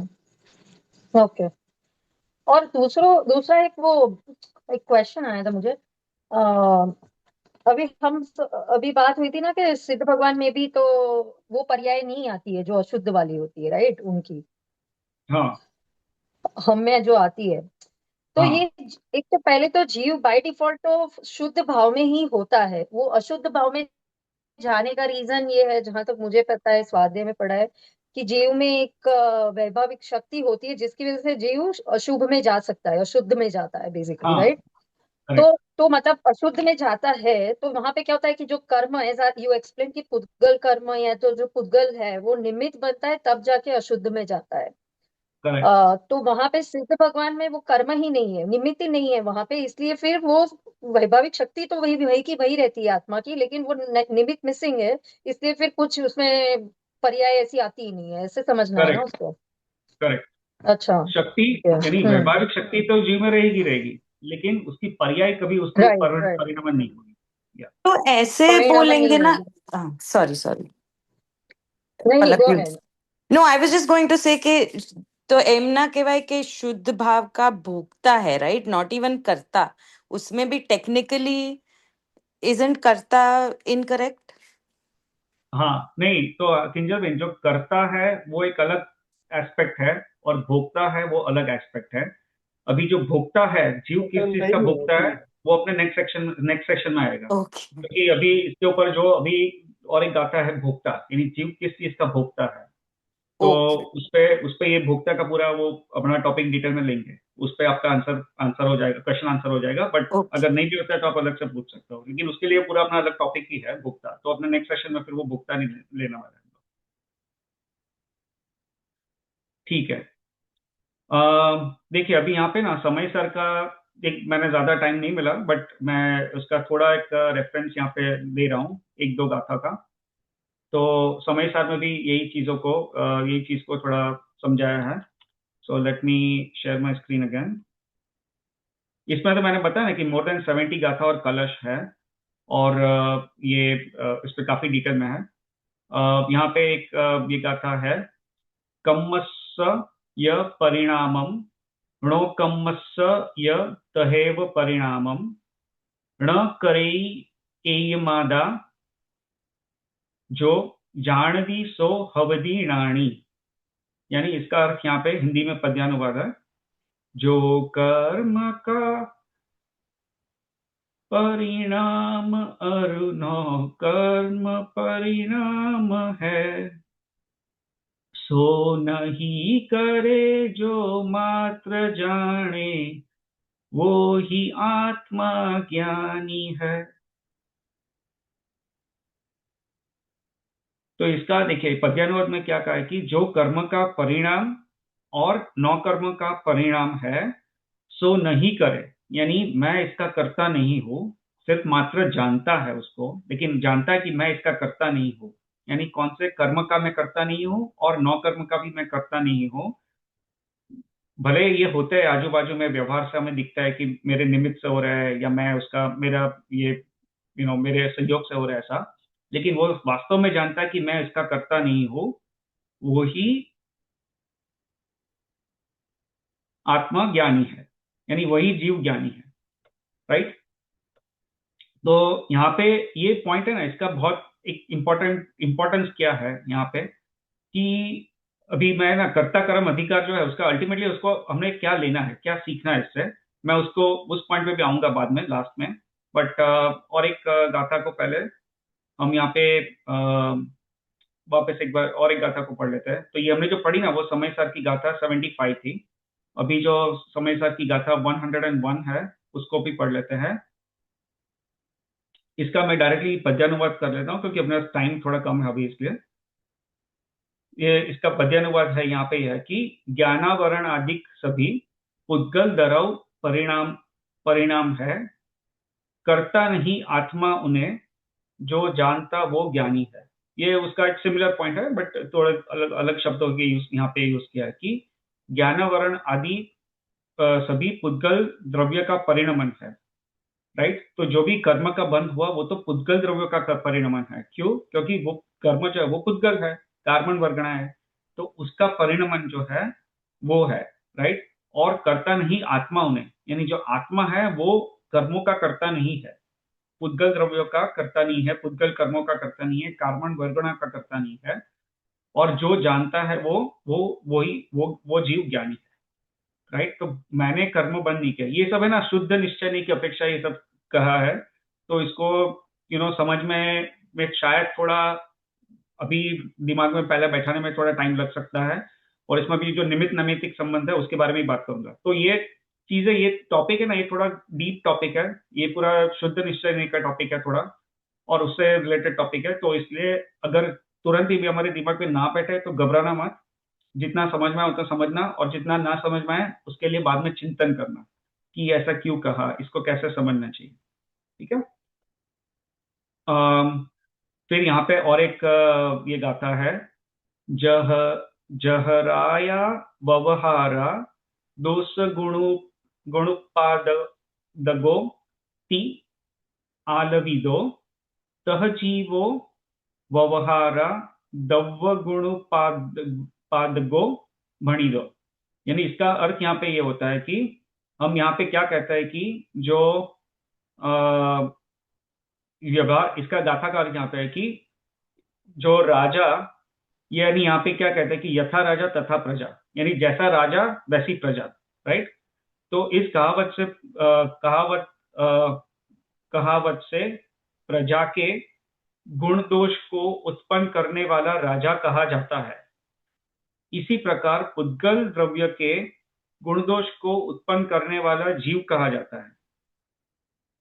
ओके। और दूसरा एक क्वेश्चन आया था मुझे। अभी बात हुई थी ना कि सिद्ध भगवान में भी तो वो पर्याय नहीं आती है जो अशुद्ध वाली होती है, राइट? उनकी हाँ हम में जो आती है। तो हाँ ये एक तो पहले तो जीव बाय डिफॉल्ट तो शुद्ध भाव में ही होता है। वो अशुद्ध भाव में जाने का रीजन ये है, जहां तक मुझे पता है, स्वाध्याय में पढ़ा है कि जीव में एक वैभाविक शक्ति होती है जिसकी वजह से जीव अशुभ में जा सकता है, अशुद्ध में जाता है बेसिकली, हाँ राइट? करेक्ट। तो मतलब अशुद्ध में जाता है तो वहां पे क्या होता है कि जो कर्म है, यू एक्सप्लेन कि पुद्गल कर्म, या तो जो पुद्गल है वो निमित्त बनता है तब जाके अशुद्ध में जाता है। करेक्ट तो वहां पे सिद्ध भगवान में वो कर्म ही नहीं है, निमित्त ही नहीं है वहां पे, इसलिए फिर वो वैभाविक शक्ति तो वही वही की वही रहती है आत्मा की, लेकिन वो निमित्त मिसिंग है, इसलिए फिर कुछ उसमें पर्याय ऐसी आती ही नहीं है, ऐसे समझना है ना करेक्ट उसको। करेक्ट अच्छा। शक्ति ठीक है। यानी वैभाविक शक्ति तो जीव में रहेगी रहेगी, लेकिन उसकी पर्याय कभी उसमें राइट राइट। परिणमन नहीं होगी। या तो ऐसे परिणामन नहीं बोलेंगे ना। होगी। सॉरी सॉरी, नहीं नहीं, Palak go you. Ahead. No, I was just going to say कि तो एमना केवाय के शुद्ध भाव का भोगता है, राइट, नॉट इवन करता। उसमें भी टेक्निकली इजंट करता इनकरेक्ट? हाँ नहीं, तो किंजल बेन जो करता है वो एक अलग एस्पेक्ट है और भोगता है वो अलग एस्पेक्ट है। अभी जो भोगता है, जीव किस चीज का नहीं है भोगता है, वो अपने नेक्स्ट सेक्शन में आएगा, ओके। क्योंकि अभी इसके ऊपर जो अभी और एक गाथा है भोक्ता, यानी जीव किस चीज का भोक्ता है। तो ओके। उस पे ये भोक्ता का पूरा वो अपना टॉपिक डिटेल में लेंगे, उस पे आपका आंसर हो जाएगा, क्वेश्चन आंसर हो जाएगा। But okay. अगर नहीं भी होता है तो आप अलग से पूछ सकते हो, लेकिन उसके लिए पूरा अपना अलग टॉपिक ही है भोक्ता। तो अपने नेक्स्ट सेशन में फिर वो भोक्ता नहीं लेना वाला है। ठीक है। देखिए अभी यहाँ पे ना समय सर का एक, मैंने ज्यादा टाइम नहीं मिला, बट मैं उसका थोड़ा एक रेफरेंस यहाँ पे दे रहा हूँ, एक दो गाथा का। तो समय सार में भी यही चीज को थोड़ा समझाया है। So let me share my screen again. इसमें तो मैंने बताया ना कि मोर देन 70 गाथा और कलश है, और इस पे काफी डिटेल में है। यहाँ पे एक ये गाथा है, कम्मस्स य परिणामम णोकम्मस्स य तहेव परिणामम ण करई एयमादा जो जानदी सो हवदी नाणी। यानी इसका अर्थ यहाँ पे हिंदी में पद्यानुवाद है, जो कर्म का परिणाम अरुणो कर्म परिणाम है, सो नहीं करे जो मात्र जाने, वो ही आत्मा ज्ञानी है। तो इसका देखिए पद्यानुवाद में क्या कहा है कि जो कर्म का परिणाम और नौकर्म का परिणाम है, सो नहीं करे, यानी मैं इसका करता नहीं हूं, सिर्फ मात्र जानता है उसको, लेकिन जानता है कि मैं इसका करता नहीं हूं। यानी कौन से कर्म का मैं करता नहीं हूं और नौकर्म का भी मैं करता नहीं हूं। भले ये होते हैं आजू बाजू में, व्यवहार से हमें दिखता है कि मेरे निमित्त से हो रहा है, या मैं उसका मेरा ये मेरे संयोग से हो रहा है ऐसा, लेकिन वो वास्तव में जानता है कि मैं इसका करता नहीं हूं, वही आत्मा ज्ञानी है, यानी वही जीव ज्ञानी है। राइट। तो यहाँ पे ये पॉइंट है ना, इसका बहुत एक इम्पोर्टेंस क्या है यहाँ पे, कि अभी मैं ना कर्ता कर्म अधिकार जो है उसका अल्टीमेटली उसको हमने क्या लेना है, क्या सीखना है इससे, मैं उसको उस पॉइंट पे भी आऊंगा बाद में लास्ट में। बट और एक गाथा को पहले हम यहाँ पे वापस एक बार और एक गाथा को पढ़ लेते हैं। तो ये हमने जो पढ़ी ना, वो समय सार की गाथा 75 थी। अभी जो समय सार की गाथा 101 है, उसको भी पढ़ लेते हैं। इसका मैं डायरेक्टली पद्यानुवाद कर लेता हूँ, क्योंकि अपने पास टाइम थोड़ा कम है अभी, इसलिए ये इसका पद्यानुवाद है यहाँ पे है कि ज्ञानावरण आदिक सभी पुद्गल दरव परिणाम परिणाम है, करता नहीं आत्मा उन्हें, जो जानता वो ज्ञानी है। ये उसका एक सिमिलर पॉइंट है, बट थोड़े अलग अलग शब्दों के यूज यहाँ पे यूज किया है कि ज्ञानावरण आदि सभी पुद्गल द्रव्य का परिणमन है। राइट। तो जो भी कर्म का बंध हुआ वो तो पुद्गल द्रव्य का परिणमन है। क्यों? क्योंकि वो कर्म जो है वो पुद्गल है, कार्बन वर्गणा है, तो उसका परिणमन जो है वो है। राइट। और करता नहीं आत्मा उन्हें, यानी जो आत्मा है वो कर्मों का करता नहीं है, पुद्गल द्रव्यों का करता नहीं है, पुद्गल कर्मों का करता नहीं है, कार्बन वर्गणा का करता नहीं है। और जो जानता है वो जीव ज्ञानी है। राइट। तो मैंने कर्म बंद नहीं किया, ये सब है ना शुद्ध निश्चय नहीं की अपेक्षा ये सब कहा है। तो इसको समझ में शायद थोड़ा अभी दिमाग में पहले बैठाने में थोड़ा टाइम लग सकता है, और इसमें भी जो निमित्त नैमित्तिक संबंध है उसके बारे में ही बात करूंगा। तो ये चीजें, ये टॉपिक है ना, ये थोड़ा डीप टॉपिक है, ये पूरा शुद्ध निश्चय नहीं का टॉपिक है थोड़ा, और उससे रिलेटेड टॉपिक है। तो इसलिए अगर तुरंत ही भी हमारे दिमाग में ना बैठे तो घबराना मत, जितना समझ में आए उतना समझना, और जितना ना समझ में आए उसके लिए बाद में चिंतन करना कि ऐसा क्यों कहा, इसको कैसे समझना चाहिए। ठीक है। फिर यहाँ पे और एक ये गाथा है, जह जहराया व्यवहारा दोष गुणुपाद दगो ती आलविदो तह जीवो व्यवहारा दव्व पादगो भणी दो। यानी इसका अर्थ यहाँ पे ये होता है कि हम यहाँ पे क्या कहते हैं कि जो व्यवहार, इसका गाथा का अर्थ यहाँ पे है कि जो राजा, यानी यहाँ पे क्या कहते हैं कि यथा राजा तथा प्रजा, यानी जैसा राजा वैसी प्रजा, राइट। तो इस कहावत से प्रजा के गुण दोष को उत्पन्न करने वाला राजा कहा जाता है। इसी प्रकार पुद्गल द्रव्य के गुण दोष को उत्पन्न करने वाला जीव कहा जाता है।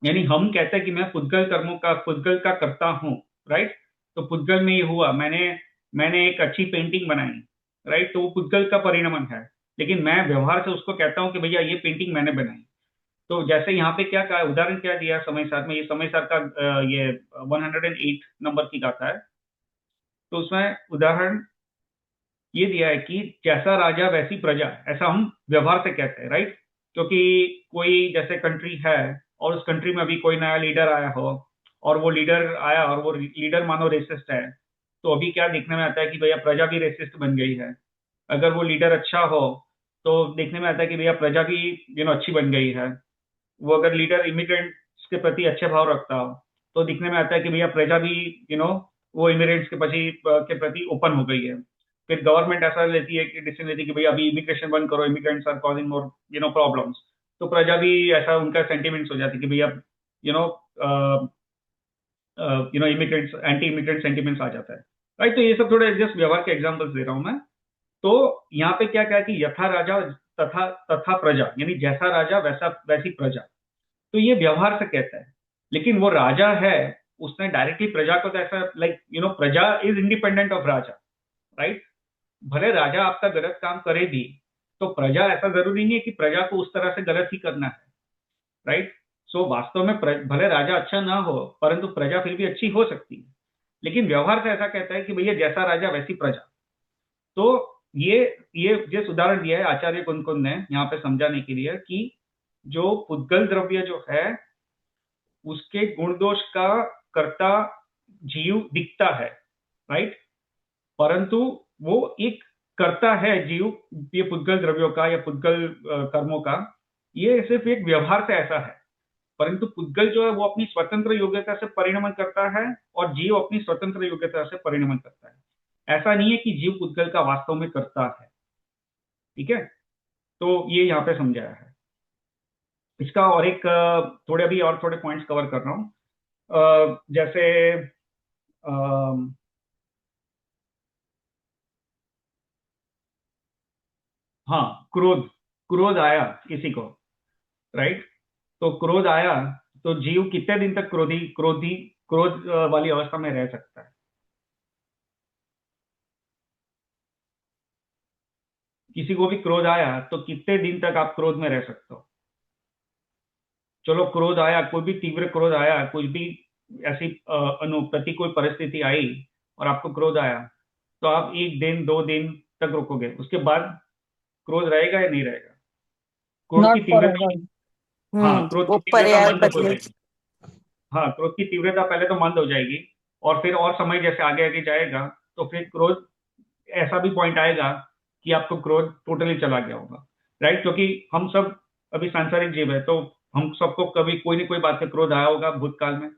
यानी हम कहते हैं कि मैं पुद्गल का करता हूं, राइट। तो पुद्गल में ये हुआ, मैंने एक अच्छी पेंटिंग बनाई, राइट, तो वो पुद्गल का परिणाम है, लेकिन मैं व्यवहार से उसको कहता हूं कि भैया ये पेंटिंग मैंने बनाई। तो जैसे यहाँ पे क्या कहा, उदाहरण क्या दिया समय सार में, ये समय सार का ये 108 नंबर की गाथा है। तो उसमें उदाहरण ये दिया है कि जैसा राजा वैसी प्रजा, ऐसा हम व्यवहार से कहते हैं, राइट। क्योंकि कोई जैसे कंट्री है और उस कंट्री में अभी कोई नया लीडर आया हो, और वो लीडर आया और वो लीडर मानो रेसिस्ट है, तो अभी क्या देखने में आता है कि भैया प्रजा भी रेसिस्ट बन गई है। अगर वो लीडर अच्छा हो तो देखने में आता है कि भैया प्रजा भी अच्छी बन गई है। वो अगर लीडर इमिग्रेंट्स के प्रति अच्छे भाव रखता हो तो दिखने में आता है कि भैया प्रजा भी वो इमिग्रेंट्स के प्रति ओपन हो गई है। फिर गवर्नमेंट ऐसा लेती है कि डिसीजन लेती है कि भैया अभी इमिग्रेशन बंद करो, immigrants are causing more problems. तो प्रजा भी ऐसा, उनका सेंटिमेंट्स हो जाती है कि भैया इमिग्रेंट्स, एंटी इमिग्रेंट सेंटिमेंट्स आ जाता है, राइट। तो ये सब थोड़े जस्ट व्यवहार के एग्जांपल्स दे रहा हूं मैं। तो यहाँ पे क्या कि यथा राजा तथा प्रजा, यानी जैसा राजा वैसी प्रजा, तो ये व्यवहार से कहता है। लेकिन वो राजा है, उसने डायरेक्टली प्रजा को तो ऐसा प्रजा is independent of Raja, right. भले राजा आपका गलत काम करे भी, तो प्रजा, ऐसा जरूरी नहीं है कि प्रजा को उस तरह से गलत ही करना है, राइट। सो वास्तव में भले राजा अच्छा ना हो, परंतु प्रजा फिर भी अच्छी हो सकती है। लेकिन व्यवहार से ऐसा कहता है कि भैया जैसा राजा वैसी प्रजा। तो ये जिस उदाहरण दिया है आचार्य कुंद ने यहाँ पे समझाने के लिए कि जो पुद्गल द्रव्य जो है उसके गुण दोष का कर्ता जीव दिखता है, राइट। परंतु वो एक करता है जीव, ये पुद्गल द्रव्यों का या पुद्गल कर्मों का, ये सिर्फ एक व्यवहार से ऐसा है। परंतु पुद्गल जो है वो अपनी स्वतंत्र योग्यता से परिणमन करता है और जीव अपनी स्वतंत्र योग्यता से परिणमन करता है। ऐसा नहीं है कि जीव पुद्गल का वास्तव में करता है। ठीक है। तो ये यहाँ पे समझाया है। इसका और एक थोड़े पॉइंट्स कवर कर रहा हूं। जैसे हाँ, क्रोध आया किसी को, राइट। तो क्रोध आया तो जीव कितने दिन तक क्रोध वाली अवस्था में रह सकता है? किसी को भी क्रोध आया तो कितने दिन तक आप क्रोध में रह सकते हो? चलो क्रोध आया, कोई भी तीव्र क्रोध आया, कुछ भी ऐसी प्रतिकूल परिस्थिति आई और आपको क्रोध आया, तो आप 1 दिन 2 दिन तक रुकोगे, उसके बाद क्रोध रहेगा या नहीं रहेगा? क्रोध की Not तीव्रता, forever. हाँ, क्रोध वो की तीव्रता पर्याय मंद हो बदले। जाएगी। हाँ, क्रोध की तीव्रता पहले तो मंद हो जाएगी, और फिर और समय जैसे आगे आगे जाएगा तो फिर क्रोध, ऐसा भी पॉइंट आएगा कि आपको क्रोध टोटली चला गया होगा, राइट। क्योंकि हम सब अभी सांसारिक जीव है, तो हम सबको कभी कोई ना कोई बात पे क्रोध आया होगा भूतकाल में,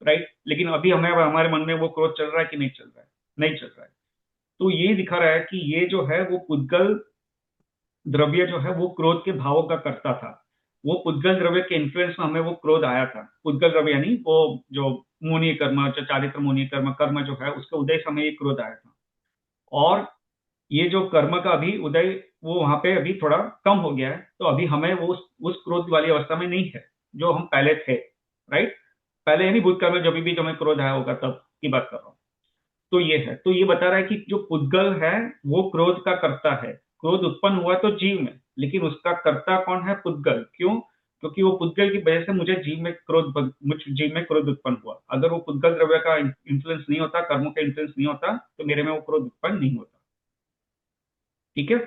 राइट। लेकिन अभी हमारे मन में वो क्रोध चल रहा है कि नहीं चल रहा है? नहीं चल रहा है। तो ये दिखा रहा है कि ये जो है वो पुद्गल द्रव्य जो है वो क्रोध के भावों का करता था। वो पुद्गल द्रव्य के इन्फ्लुएंस में हमें वो क्रोध आया था। पुद्गल द्रव्य यानी वो जो मोनीय कर्म, जो चारित्र मोनीय कर्म जो है, उसके उदय समय ये क्रोध आया था। और ये जो कर्म का अभी उदय, वो वहां पे अभी थोड़ा कम हो गया है, तो अभी हमें वो उस क्रोध वाली अवस्था में नहीं है जो हम पहले थे, राइट। पहले यानी भूतकाल में जब भी हमें क्रोध आया होगा तब की बात कर रहा हूँ। तो ये है, तो ये बता रहा है कि जो पुद्गल है वो क्रोध का कर्ता है। क्रोध उत्पन्न हुआ तो जीव में, लेकिन उसका कर्ता कौन है? पुद्गल। क्यों? क्योंकि वो पुद्गल की वजह से मुझे जीव में क्रोध उत्पन्न हुआ। अगर वो पुद्गल द्रव्य का इन्फ्लुएंस नहीं होता, कर्मों का इन्फ्लुएंस नहीं होता, तो मेरे में वो क्रोध उत्पन्न नहीं होता। ठीक है,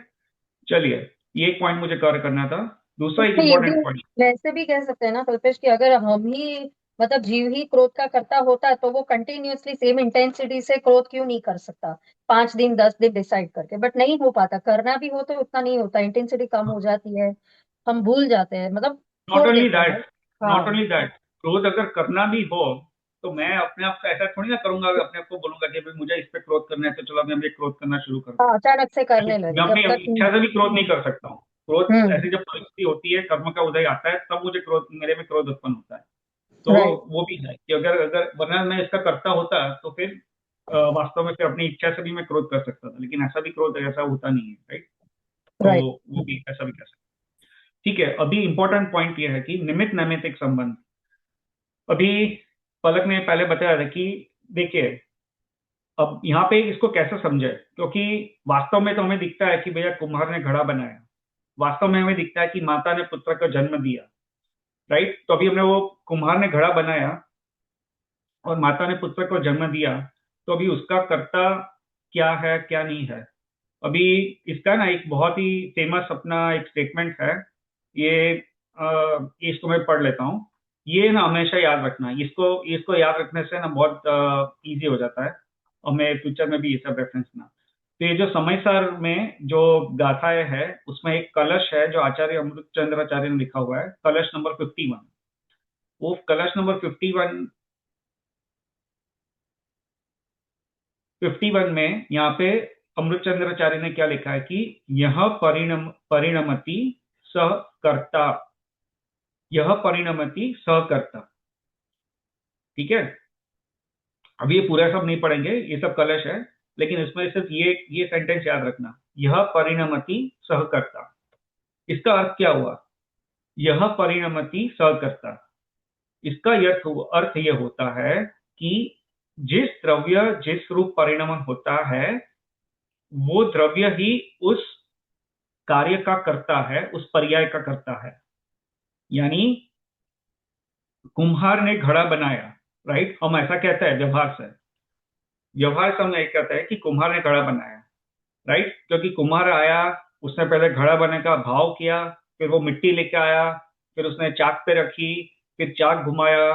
चलिए, ये एक पॉइंट मुझे कवर करना था। दूसरा एक तो ये भी इंपॉर्टेंट पॉइंट, वैसे भी कह सकते हैं ना कल्पेश कि अगर हम ही मतलब जीव ही क्रोध का करता होता तो वो कंटिन्यूअसली सेम इंटेंसिटी से क्रोध क्यों नहीं कर सकता, 5 दिन 10 दिन डिसाइड करके, बट नहीं हो पाता। करना भी हो तो उतना नहीं होता, इंटेंसिटी कम हो जाती है, हम भूल जाते हैं, मतलब नॉट छोड़ ओनली देते हैं। दैट, नॉट हाँ ओनली दैट, क्रोध अगर करना भी हो तो मैं अपने आप को ऐसा थोड़ी ना करूंगा, अपने आप को बोलूंगा कि भाई मुझे इस पे क्रोध करना है तो चलो मैं भी क्रोध करना शुरू कर हाँ, दूं। अचानक से करने लगे मैं जब अपनी तक इच्छा से भी क्रोध नहीं कर सकता हूँ। क्रोध हम्म ऐसी जब परिस्थिति होती है, कर्म का उदय आता है, तब मुझे क्रोध, मेरे में क्रोध उत्पन्न होता है। तो राइट वो भी है कि अगर अगर वरना मैं इसका करता होता तो फिर वास्तव में फिर अपनी इच्छा से भी मैं क्रोध कर सकता था, लेकिन ऐसा भी क्रोध ऐसा होता नहीं है, राइट? तो राइट वो भी ऐसा भी कर सकता। ठीक है, अभी इंपॉर्टेंट पॉइंट ये है कि निमित्त नैमित्तिक संबंध। अभी पलक ने पहले बताया था कि देखिए, अब यहाँ पे इसको कैसे समझे, क्योंकि वास्तव में तो हमें दिखता है कि भैया कुम्हार ने घड़ा बनाया, वास्तव में हमें दिखता है कि माता ने पुत्र को जन्म दिया, राइट? तो अभी हमने वो कुम्हार ने घड़ा बनाया और माता ने पुत्र को जन्म दिया, तो अभी उसका कर्ता क्या है क्या नहीं है? अभी इसका ना एक बहुत ही फेमस अपना एक स्टेटमेंट है, ये इसको मैं पढ़ लेता हूँ। ये ना हमेशा याद रखना, इसको इसको याद रखने से ना बहुत इजी हो जाता है, और मैं फ्यूचर में भी ये सब रेफरेंस ना। तो ये जो समय सार में जो गाथाएं है, उसमें एक कलश है जो आचार्य अमृत चंद्राचार्य ने लिखा हुआ है, कलश नंबर 51। वो कलश नंबर 51 में यहाँ पे अमृत चंद्राचार्य ने क्या लिखा है कि यह परिणमति सहकर्ता, यह परिणमति सहकर्ता। ठीक है, अब ये पूरा सब नहीं पढ़ेंगे, ये सब कलश है, लेकिन इसमें सिर्फ ये सेंटेंस याद रखना, यह परिणमति सहकर्ता। इसका अर्थ क्या हुआ? यह परिणमति सहकर्ता, इसका अर्थ ये होता है कि जिस द्रव्य जिस रूप परिणमन होता है, वो द्रव्य ही उस कार्य का करता है, उस पर्याय का करता है। यानी कुम्हार ने घड़ा बनाया, राइट? हम ऐसा कहते हैं व्यवहार से हम ये कहते हैं कि कुम्हार ने घड़ा बनाया, राइट? क्योंकि कुम्हार आया, उसने पहले घड़ा बनाने का भाव किया, फिर वो मिट्टी लेके आया, फिर उसने चाक पे रखी, फिर चाक घुमाया,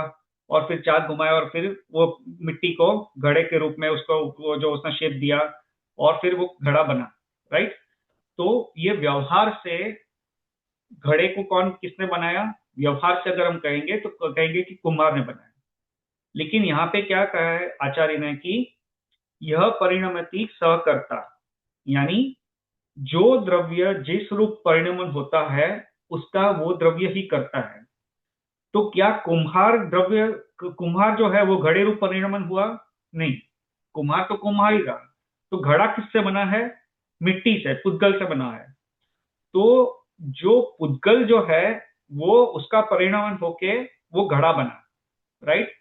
और फिर चाक घुमाया, और फिर वो मिट्टी को घड़े के रूप में उसको वो जो उसने शेप दिया, और फिर वो घड़ा बना, राइट? तो ये व्यवहार से घड़े को किसने बनाया? व्यवहार से अगर हम कहेंगे तो कहेंगे कि कुम्हार ने बनाया। लेकिन यहाँ पे क्या कहा है आचार्य ने कि यह परिणमति सहकर्ता, यानी जो द्रव्य जिस रूप परिणमन होता है, उसका वो द्रव्य ही करता है। तो क्या कुम्हार जो है वो घड़े रूप परिणमन हुआ? नहीं, कुम्हार तो कुम्हार ही रहा। तो घड़ा किससे बना है? मिट्टी से, पुद्गल से बना है। तो जो पुद्गल जो है वो उसका परिणमन होके वो घड़ा बना, राइट?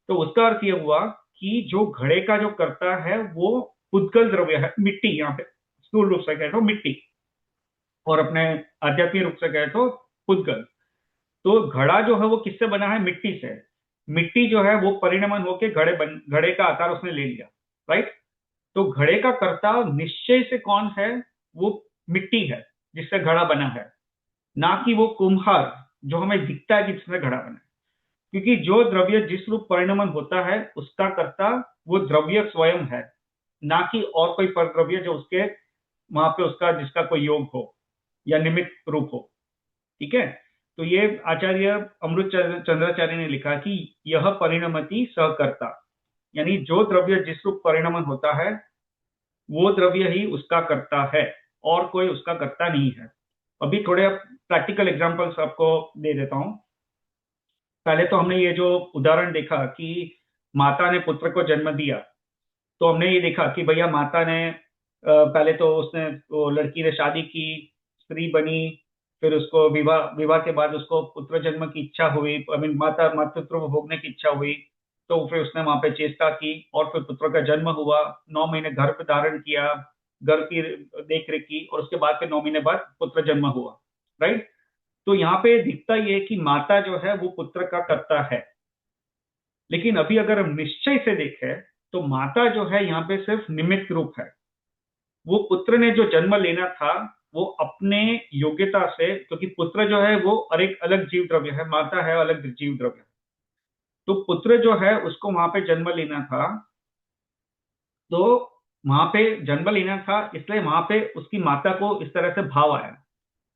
तो उसका अर्थ ये हुआ कि जो घड़े का जो करता है वो पुद्गल द्रव्य है, मिट्टी, यहाँ पे स्थूल रूप से कहे तो मिट्टी, और अपने आध्यात्मिक रूप से कहे तो पुद्गल। तो घड़ा जो है वो किससे बना है? मिट्टी से। मिट्टी जो है वो परिणमन होके घड़े का आकार उसने ले लिया, राइट? तो घड़े का कर्ता निश्चय से कौन है? वो मिट्टी है जिससे घड़ा बना है, ना कि वो कुम्हार जो हमें दिखता है कि जिसने घड़ा बना है। क्योंकि जो द्रव्य जिस रूप परिणमन होता है, उसका कर्ता वो द्रव्य स्वयं है, ना कि और कोई परद्रव्य जो उसके वहां पे उसका जिसका कोई योग हो या निमित्त रूप हो। ठीक है, तो ये आचार्य अमृत चंद्राचार्य ने लिखा कि यह परिणमति सहकर्ता, यानी जो द्रव्य जिस रूप परिणमन होता है वो द्रव्य ही उसका कर्ता है, और कोई उसका कर्ता नहीं है। अभी थोड़े प्रैक्टिकल एग्जांपल्स आपको दे देता हूं। पहले तो हमने ये जो उदाहरण देखा कि माता ने पुत्र को जन्म दिया, तो हमने ये देखा कि भैया माता ने पहले तो उसने वो लड़की ने शादी की, स्त्री बनी, फिर उसको विवाह विवाह के बाद उसको पुत्र जन्म की इच्छा हुई, आई मीन मातृत्व भोगने की इच्छा हुई, तो फिर उसने वहां पे चेष्टा की और फिर पुत्र का जन्म हुआ, 9 महीने गर्भ धारण किया, गर्भ की देख रेख की, और उसके बाद फिर 9 महीने बाद पुत्र जन्म हुआ, राइट। तो यहाँ पे दिखता ये है कि माता जो है वो पुत्र का कर्ता है। लेकिन अभी अगर हम निश्चय से देखें तो माता जो है यहाँ पे सिर्फ निमित्त रूप है। वो पुत्र ने जो जन्म लेना था वो अपने योग्यता से, क्योंकि पुत्र जो है वो एक अलग जीव द्रव्य है, माता है अलग जीव द्रव्य है। तो पुत्र जो है उसको वहां पे जन्म लेना था, तो वहां पे जन्म लेना था, इसलिए वहां पे उसकी माता को इस तरह से भाव आया,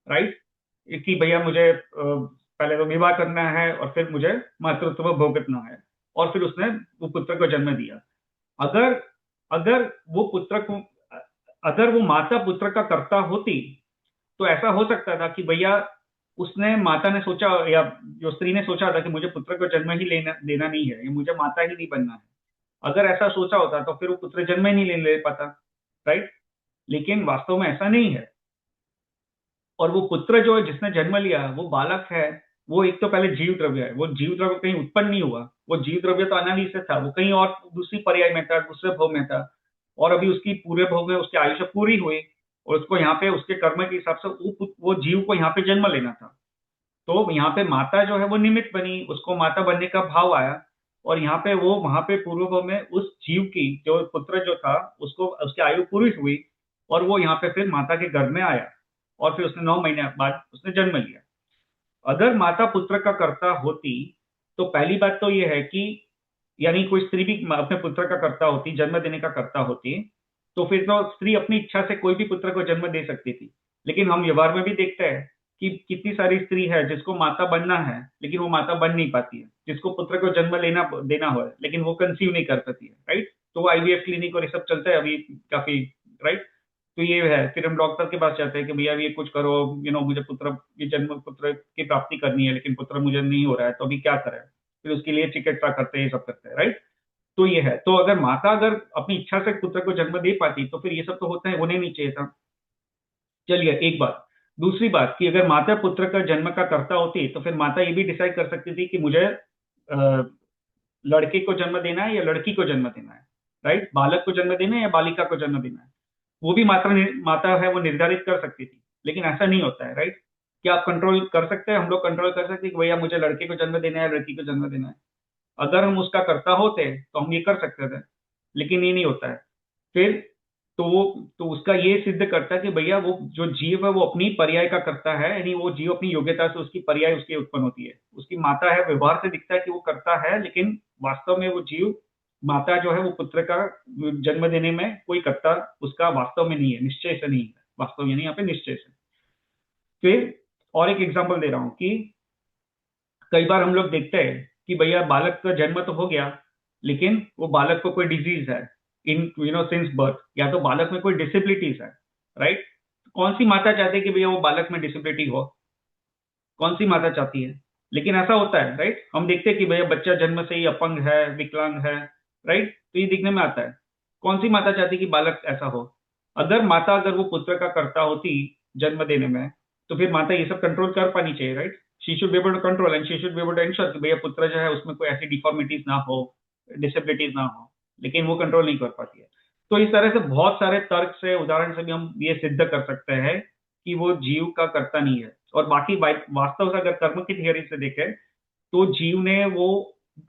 राइट, कि भैया मुझे पहले तो विवाह करना है और फिर मुझे मातृत्व भोगतना है, और फिर उसने वो पुत्र को जन्म दिया। अगर अगर वो पुत्र को अगर वो माता पुत्र का कर्ता होती तो ऐसा हो सकता था कि भैया उसने माता ने सोचा या जो स्त्री ने सोचा था कि मुझे पुत्र को जन्म ही देना नहीं है, मुझे माता ही नहीं बनना है। अगर ऐसा सोचा होता तो फिर वो पुत्र जन्म ही नहीं ले पाता, राइट। लेकिन वास्तव में ऐसा नहीं है। और वो पुत्र जो है जिसने जन्म लिया वो बालक है, वो एक तो पहले जीव द्रव्य है, वो जीव द्रव्य कहीं उत्पन्न नहीं हुआ, वो जीव द्रव्य तो अनादि से था, वो कहीं और दूसरी पर्याय में था, दूसरे भव में था, और अभी उसकी पूरे भव में उसकी आयुष्य पूरी हुई और उसको यहाँ पे उसके कर्म के हिसाब से वो जीव को यहाँ पे जन्म लेना था। तो यहाँ पे माता जो है वो निमित्त बनी, उसको माता बनने का भाव आया, और यहाँ पे वो वहां पे पूर्व भव में उस जीव की जो पुत्र जो था उसको उसकी आयु पूरी हुई और वो यहाँ पे फिर माता के गर्भ में आया और फिर उसने 9 महीने बाद उसने जन्म लिया। अगर माता पुत्र का कर्ता होती तो पहली बात तो ये है कि यानी कोई स्त्री भी अपने पुत्र का कर्ता होती, जन्म देने का कर्ता होती, तो फिर तो स्त्री अपनी इच्छा से कोई भी पुत्र को जन्म दे सकती थी। लेकिन हम व्यवहार में भी देखते हैं कि कितनी सारी स्त्री है जिसको माता बनना है लेकिन वो माता बन नहीं पाती है, जिसको पुत्र को जन्म देना हो लेकिन वो कंसीव नहीं कर पाती है, राइट। तो आईवीएफ क्लिनिक और ये सब चलता है अभी काफी, राइट। तो ये है, फिर हम डॉक्टर के पास जाते हैं कि भैया ये कुछ करो, मुझे पुत्र की प्राप्ति करनी है लेकिन पुत्र मुझे नहीं हो रहा है, तो अभी क्या करें। फिर उसके लिए चिकित्सा करते हैं, ये सब करते हैं, राइट। तो ये है, तो अगर माता अगर अपनी इच्छा से पुत्र को जन्म दे पाती तो फिर ये सब तो होता है, उन्हें नहीं चाहिए था। चलिए एक बात। दूसरी बात कि अगर माता पुत्र का जन्म का कर्ता होती तो फिर माता ये भी डिसाइड कर सकती थी कि मुझे लड़के को जन्म देना है या लड़की को जन्म देना है, राइट, बालक को जन्म देना है या बालिका को जन्म देना है, वो भी माता है वो निर्धारित कर सकती थी। लेकिन ऐसा नहीं होता है, राइट। क्या आप कंट्रोल कर सकते हैं, हम लोग कंट्रोल कर सकते हैं कि भैया मुझे लड़के को जन्म देना है लड़की को जन्म देना है। अगर हम उसका कर्ता होते तो हम ये कर सकते थे, लेकिन ये नहीं होता है। फिर तो उसका ये सिद्ध करता है कि भैया वो जो जीव है वो अपनी पर्याय का करता है, यानी वो जीव अपनी योग्यता से उसकी पर्याय उसकी उत्पन्न होती है। उसकी माता है, व्यवहार से दिखता है कि वो करता है, लेकिन वास्तव में वो जीव माता जो है वो पुत्र का जन्म देने में कोई कर्ता उसका वास्तव में नहीं है, निश्चय से नहीं है, वास्तव यानी यहाँ पे निश्चय से। फिर और एक एग्जाम्पल दे रहा हूं कि कई बार हम लोग देखते हैं कि भैया बालक का जन्म तो हो गया लेकिन वो बालक को कोई डिजीज है इन सिंस बर्थ, या तो बालक में कोई डिसेबिलिटीज है, राइट। कौन सी माता चाहती है कि भैया वो बालक में डिसेबिलिटी हो, कौन सी माता चाहती है। लेकिन ऐसा होता है, राइट। हम देखते हैं कि भैया बच्चा जन्म से ही अपंग है, विकलांग है, राइट, तो ये दिखने में आता है। कौन सी माता चाहती है कि बालक ऐसा हो। अगर वो पुत्र का कर्ता होती जन्म देने में तो फिर माता ये सब कंट्रोल कर पानी चाहिए, right. She should be able to control and she should be able to ensure कि भैया पुत्र जो है उसमें कोई ऐसी डिफॉर्मिटीज ना हो, डिसेबिलिटीज ना हो, लेकिन वो कंट्रोल नहीं कर पाती है। तो इस तरह से बहुत सारे तर्क से, उदाहरण से भी हम ये सिद्ध कर सकते हैं कि वो जीव का कर्ता नहीं है। और बाकी वास्तव से अगर कर्म की थियरी से देखें तो जीव ने वो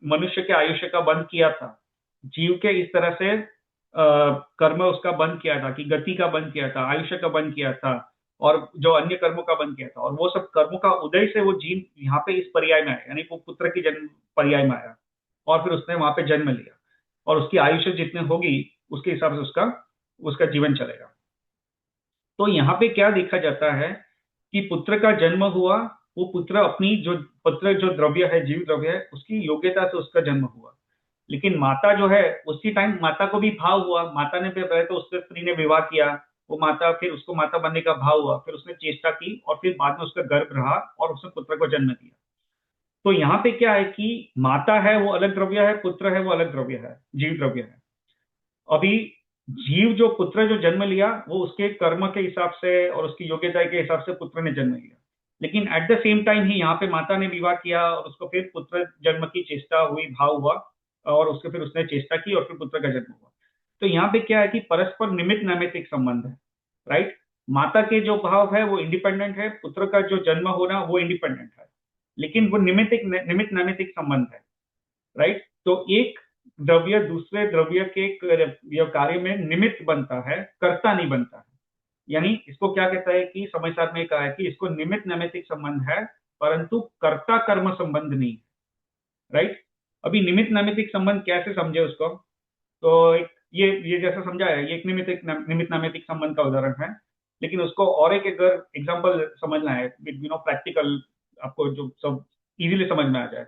मनुष्य के आयुष्य का बंद किया था, जीव के इस तरह से कर्म उसका बंद किया था कि गति का बंद किया था, आयुष्य का बंद किया था, और जो अन्य कर्मों का बंद किया था। और वो सब कर्मों का उदय से वो जीव यहाँ पे इस पर्याय में आया, यानी वो पुत्र की जन्म पर्याय में आया और फिर उसने वहां पे जन्म लिया और उसकी आयुष्य जितने होगी उसके हिसाब से उसका जीवन चलेगा। तो यहाँ पे क्या देखा जाता है कि पुत्र का जन्म हुआ, वो पुत्र जो द्रव्य है, जीव द्रव्य है, उसकी योग्यता से उसका जन्म हुआ। लेकिन माता जो है उसी टाइम माता को भी भाव हुआ, माता ने पहले तो उससे स्त्री ने विवाह किया, वो माता, फिर उसको माता बनने का भाव हुआ, फिर उसने चेष्टा की और फिर बाद में उसका गर्भ रहा और उसने पुत्र को जन्म दिया। तो यहाँ पे क्या है कि माता है वो अलग द्रव्य है, पुत्र है वो अलग द्रव्य है, जीव द्रव्य है। अभी जीव जो पुत्र जो जन्म लिया वो उसके कर्म के हिसाब से और उसकी योग्यता के हिसाब से पुत्र ने जन्म लिया। लेकिन एट द सेम टाइम ही यहाँ पे माता ने विवाह किया और उसको फिर पुत्र जन्म की चेष्टा हुई, भाव हुआ, और उसके फिर उसने चेष्टा की और फिर पुत्र का जन्म हुआ। तो यहाँ पे क्या है कि परस्पर निमित्त नैमित्तिक संबंध है, राइट। माता के जो भाव है वो इंडिपेंडेंट है, पुत्र का जो जन्म होना वो इंडिपेंडेंट है, लेकिन वो निमित्त नैमित्तिक संबंध है, राइट। तो एक द्रव्य दूसरे द्रव्य के कार्य में निमित्त बनता है, कर्ता नहीं बनता है। यानी इसको क्या कहता है कि समय सार में कहा है कि इसको निमित्त नैमित्तिक संबंध है, परंतु कर्ता कर्म संबंध नहीं, राइट। अभी निमित्त नैमित्तिक संबंध कैसे समझे उसको, तो एक ये जैसा समझा है, ये एक निमित्त नैमित्तिक संबंध का उदाहरण है, लेकिन उसको और एक अगर एग्जांपल समझना है, प्रैक्टिकल, आपको जो सब इजीली समझ में आ जाए,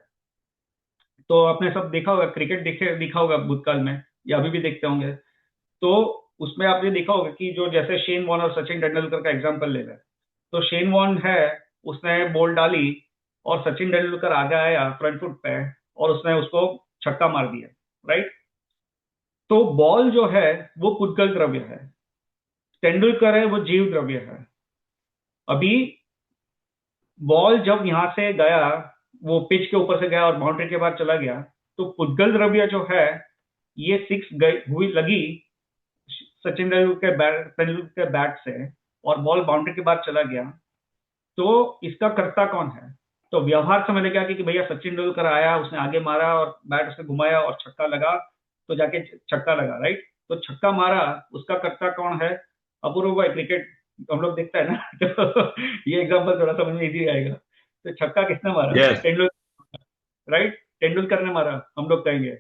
तो आपने सब देखा होगा, क्रिकेट देखा होगा भूतकाल में या अभी भी देखते होंगे, तो उसमें आपने देखा होगा कि जो जैसे शेन वॉर्न और सचिन तेंदुलकर का एग्जांपल ले रहे हैं, तो शेन वॉर्न है, उसने बॉल डाली और सचिन तेंदुलकर आगे आया फ्रंट फुट पे और उसने उसको छक्का मार दिया, राइट। तो बॉल जो है वो पुद्गल द्रव्य है, तेंदुलकर है वो जीव द्रव्य है। अभी बॉल जब यहां से गया, वो पिच के ऊपर से गया और बाउंड्री के बाद चला गया, तो पुद्गल द्रव्य जो है ये 6 हुई लगी सचिन तेंदुलकर के बैट से और बॉल बाउंड्री के बाद चला गया, तो इसका कर्ता कौन है। तो व्यवहार से मैंने क्या कि भैया सचिन तेंदुलकर आया, उसने आगे मारा और बैट उसने घुमाया और छक्का लगा, तो जाके छक्का लगा, राइट। तो छक्का मारा, उसका कर्ता कौन है। अपूर्व भाई क्रिकेट हम लोग देखता है ना तो ये एग्जांपल थोड़ा समझ में इजी आएगा। तो छक्का किसने मारा, Yes. तेंदुलकर, राइट, तेंदुलकर ने मारा हम लोग कहेंगे,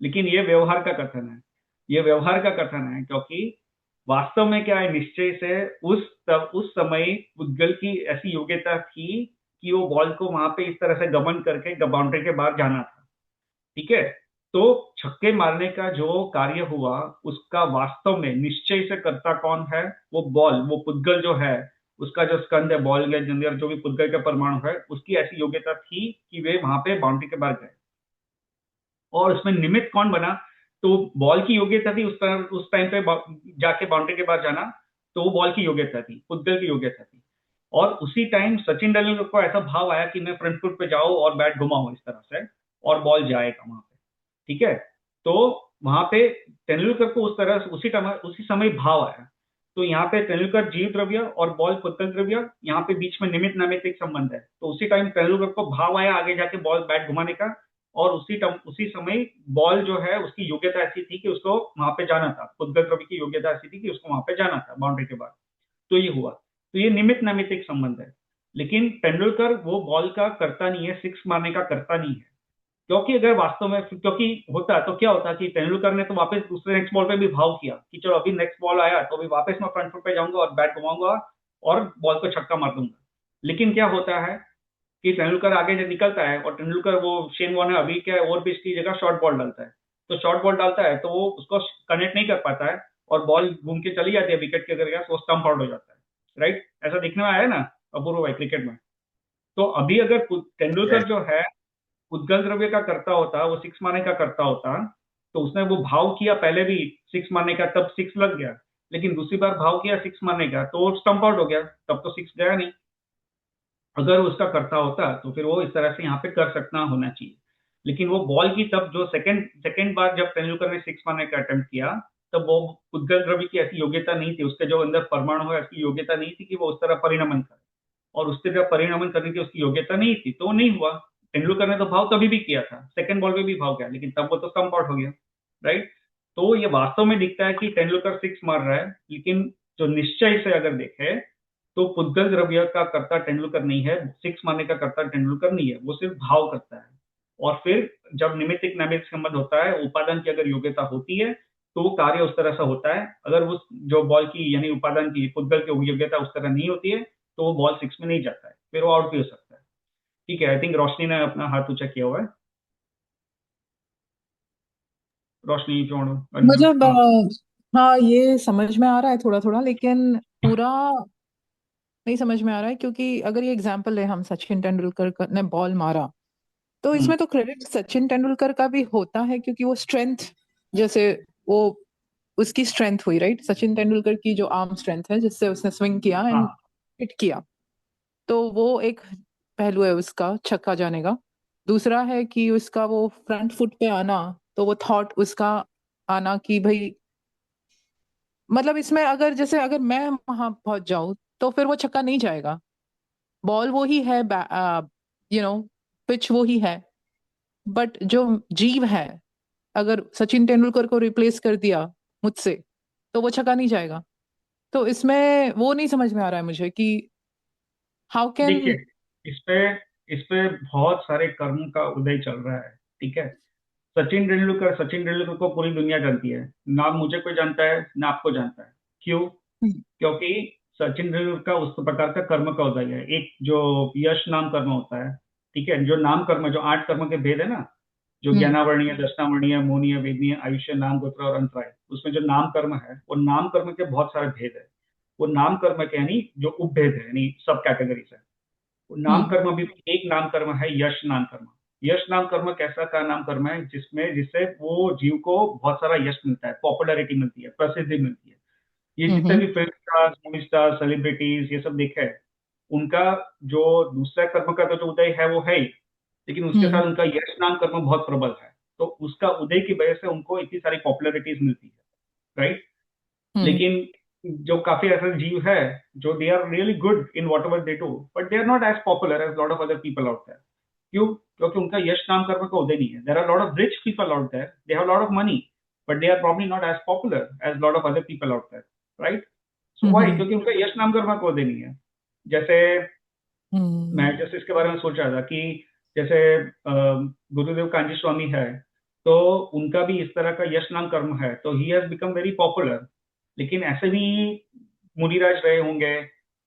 लेकिन ये व्यवहार का कथन है, ये व्यवहार का कथन है, क्योंकि वास्तव में क्या है, निश्चय से उस समय पुद्गल की ऐसी योग्यता थी कि वो बॉल को वहां पे इस तरह से गमन करके बाउंड्री के बाहर जाना था, ठीक है। तो छक्के मारने का जो कार्य हुआ उसका वास्तव में निश्चय से कर्ता कौन है, वो बॉल, वो पुद्गल जो है, उसका जो स्कंद है, बॉल के अंदर जो भी पुद्गल का परमाणु है, उसकी ऐसी योग्यता थी कि वे वहां पे बाउंड्री के बाहर गए। और उसमें निमित्त कौन बना, तो बॉल की योग्यता थी उस टाइम पे जाके बाउंड्री के बाहर जाना, तो वो बॉल की योग्यता थी, पुद्गल की योग्यता थी। और उसी टाइम सचिन तेंदुलकर को ऐसा भाव आया कि मैं फ्रंट फुट पे जाऊं और बैट घुमाऊं इस तरह से और बॉल जाएगा वहां पे, ठीक है। तो वहां पे तेंदुलकर को उस तरह उसी समय भाव आया। तो यहाँ पे तेंदुलकर जीव द्रव्य और बॉल पुद्गल द्रव्य, यहाँ पे बीच में निमित्त नैमित्तिक संबंध है। तो उसी टाइम तेंदुलकर को भाव आया आगे जाके बॉल बैट घुमाने का, और उसी समय बॉल जो है उसकी योग्यता ऐसी थी कि उसको वहां पे जाना था, पुद्गल द्रव्य की योग्यता ऐसी थी कि उसको वहां पे जाना था बाउंड्री के बाद। तो ये हुआ, तो ये निमित्त नैमित्तिक संबंध है। लेकिन तेंदुलकर वो बॉल का कर्ता नहीं है, 6 मारने का कर्ता नहीं है, क्योंकि अगर वास्तव में, क्योंकि होता तो क्या होता कि तेंदुलकर ने तो वापस दूसरे नेक्स्ट बॉल पे भी भाव किया कि चलो अभी नेक्स्ट बॉल आया तो अभी वापस मैं फ्रंट फुट पे जाऊंगा और बैट घुमाऊंगा और बॉल को छक्का मार दूंगा। लेकिन क्या होता है कि तेंदुलकर आगे जब निकलता है और तेंदुलकर वो शेन वॉर्न अभी क्या ओवर पिच की जगह शॉर्ट बॉल डालता है, तो शॉर्ट बॉल डालता है तो वो उसको कनेक्ट नहीं कर पाता है और बॉल घूम के चली जाती है विकेट के अगर, वो स्टंप आउट हो जाता है, राइट। ऐसा देखने में आया ना अपूर्व भाई क्रिकेट में। तो अभी अगर तेंदुलकर Yes. जो है पुद्गल द्रव्य का करता होता, वो 6 मारने का करता होता, तो उसने वो भाव किया पहले भी 6 मारने का, तब 6 लग गया, लेकिन दूसरी बार भाव किया 6 मारने का तो वो स्टंप आउट हो गया, तब तो 6 गया नहीं। अगर उसका करता होता तो फिर वो इस तरह से यहाँ पे कर सकना होना चाहिए। लेकिन वो बॉल की तब जो सेकंड बार जब तेंदुलकर ने 6 मारने का अटेम्प्ट किया, तब वो पुद्गल द्रव्य की ऐसी योग्यता नहीं थी, उसके जो अंदर परमाणु है ऐसी योग्यता नहीं थी कि वो उस तरह परिणमन करे, और उसके जब परिणमन करने की उसकी योग्यता नहीं थी तो नहीं हुआ। तेंदुलकर ने तो भाव तभी भी किया था, सेकंड बॉल में भी भाव किया, लेकिन तब वो तो स्टंप आउट हो गया, राइट। तो ये वास्तव में दिखता है कि तेंदुलकर 6 मार रहा है, लेकिन जो निश्चय से अगर देखे तो पुद्गल द्रव्य का कर्ता तेंदुलकर नहीं है, 6 मारने का कर्ता तेंदुलकर नहीं है, वो सिर्फ भाव करता है। और फिर जब निमित्तिक नैमित्तिक संबंध होता है, उपादान की अगर योग्यता होती है तो वो कार्य उस तरह से होता है। अगर उस जो बॉल की यानी उपादान की पुद्गल की योग्यता उस तरह नहीं होती है तो वो बॉल 6 में नहीं जाता है, फिर वो आउट भी हो सकता है। ठीक है, आई थिंक रोशनी ने अपना हाथ ऊंचा किया हुआ है। रोशनी जो मतलब हाँ, ये समझ में आ रहा है थोड़ा थोड़ा, लेकिन पूरा नहीं समझ में आ रहा है, क्योंकि अगर ये एग्जांपल है, हम सचिन तेंदुलकर ने बॉल मारा, तो इसमें तो क्रेडिट सचिन तेंदुलकर का भी होता है, क्योंकि वो स्ट्रेंथ, जैसे वो उसकी स्ट्रेंथ हुई, राइट। सचिन तेंदुलकर की जो आर्म स्ट्रेंथ है जिससे उसने स्विंग किया एंड हिट किया, तो वो एक पहलू है उसका छक्का जाने का। दूसरा है कि उसका वो फ्रंट फुट पे आना, तो वो थॉट उसका आना कि भाई, मतलब इसमें अगर जैसे अगर मैं वहां पहुंच जाऊं तो फिर वो छक्का नहीं जाएगा। बॉल वो ही है, पिच वो ही है, बट जो जीव है, अगर सचिन तेंदुलकर को रिप्लेस कर दिया मुझसे तो वो छक्का नहीं जाएगा। तो इसमें वो नहीं समझ में आ रहा है मुझे कि हाउ कैन। देखिए, इस पे बहुत सारे कर्म का उदय चल रहा है, ठीक है। सचिन तेंदुलकर को पूरी दुनिया जानती है, ना मुझे कोई जानता है ना आपको जानता है। क्यों? क्योंकि सचिन तेंदुलकर का उस प्रकार का कर्म का उदय है। एक जो यश नाम कर्म होता है, ठीक है, जो नाम कर्म, जो 8 कर्म के भेद है ना, जो ज्ञानावर्णीय, दशनावर्णीय, मोनीय, वेदनीय, आयुष्य, नाम, गोत्र और अंतराय, उसमें जो नाम कर्म है, वो नाम कर्म के बहुत सारे भेद है। वो नाम कर्म के यानी जो उपभेद है, यानी सब कैटेगरीज है। वो नाम कर्म भी एक नाम कर्म है, यश नाम कर्म। यश नाम कर्म कैसा का नाम कर्म है जिससे वो जीव को बहुत सारा यश मिलता है, पॉपुलैरिटी मिलती है, प्रसिद्धि मिलती है। ये जितने भी film stars, movie stars, celebrities, ये सब देखे हैं, उनका जो दूसरा कर्म का जो उदय है वो है ही, लेकिन उसके साथ उनका यश नाम कर्म बहुत प्रबल है। तो उसका उदय की वजह से उनको इतनी सारी पॉपुलैरिटीज मिलती है, राइट। लेकिन जो काफी ऐसे जीव है जो they are really good in whatever they do, but they are not as popular as lot of other people out there. क्यों? क्योंकि उनका यश नाम कर्म का उदय नहीं है। There are lot of rich people out there, they have lot of money, but they are probably not as popular as lot of other people out there, right. So why? क्योंकि उनका यश नाम कर्म का उदय नहीं है। जैसे मैं जैसे इसके बारे में सोच रहा था कि जैसे गुरुदेव कांजी स्वामी है, तो उनका भी इस तरह का यश नाम कर्म है, तो he has become very popular. लेकिन ऐसे भी मुनिराज रहे होंगे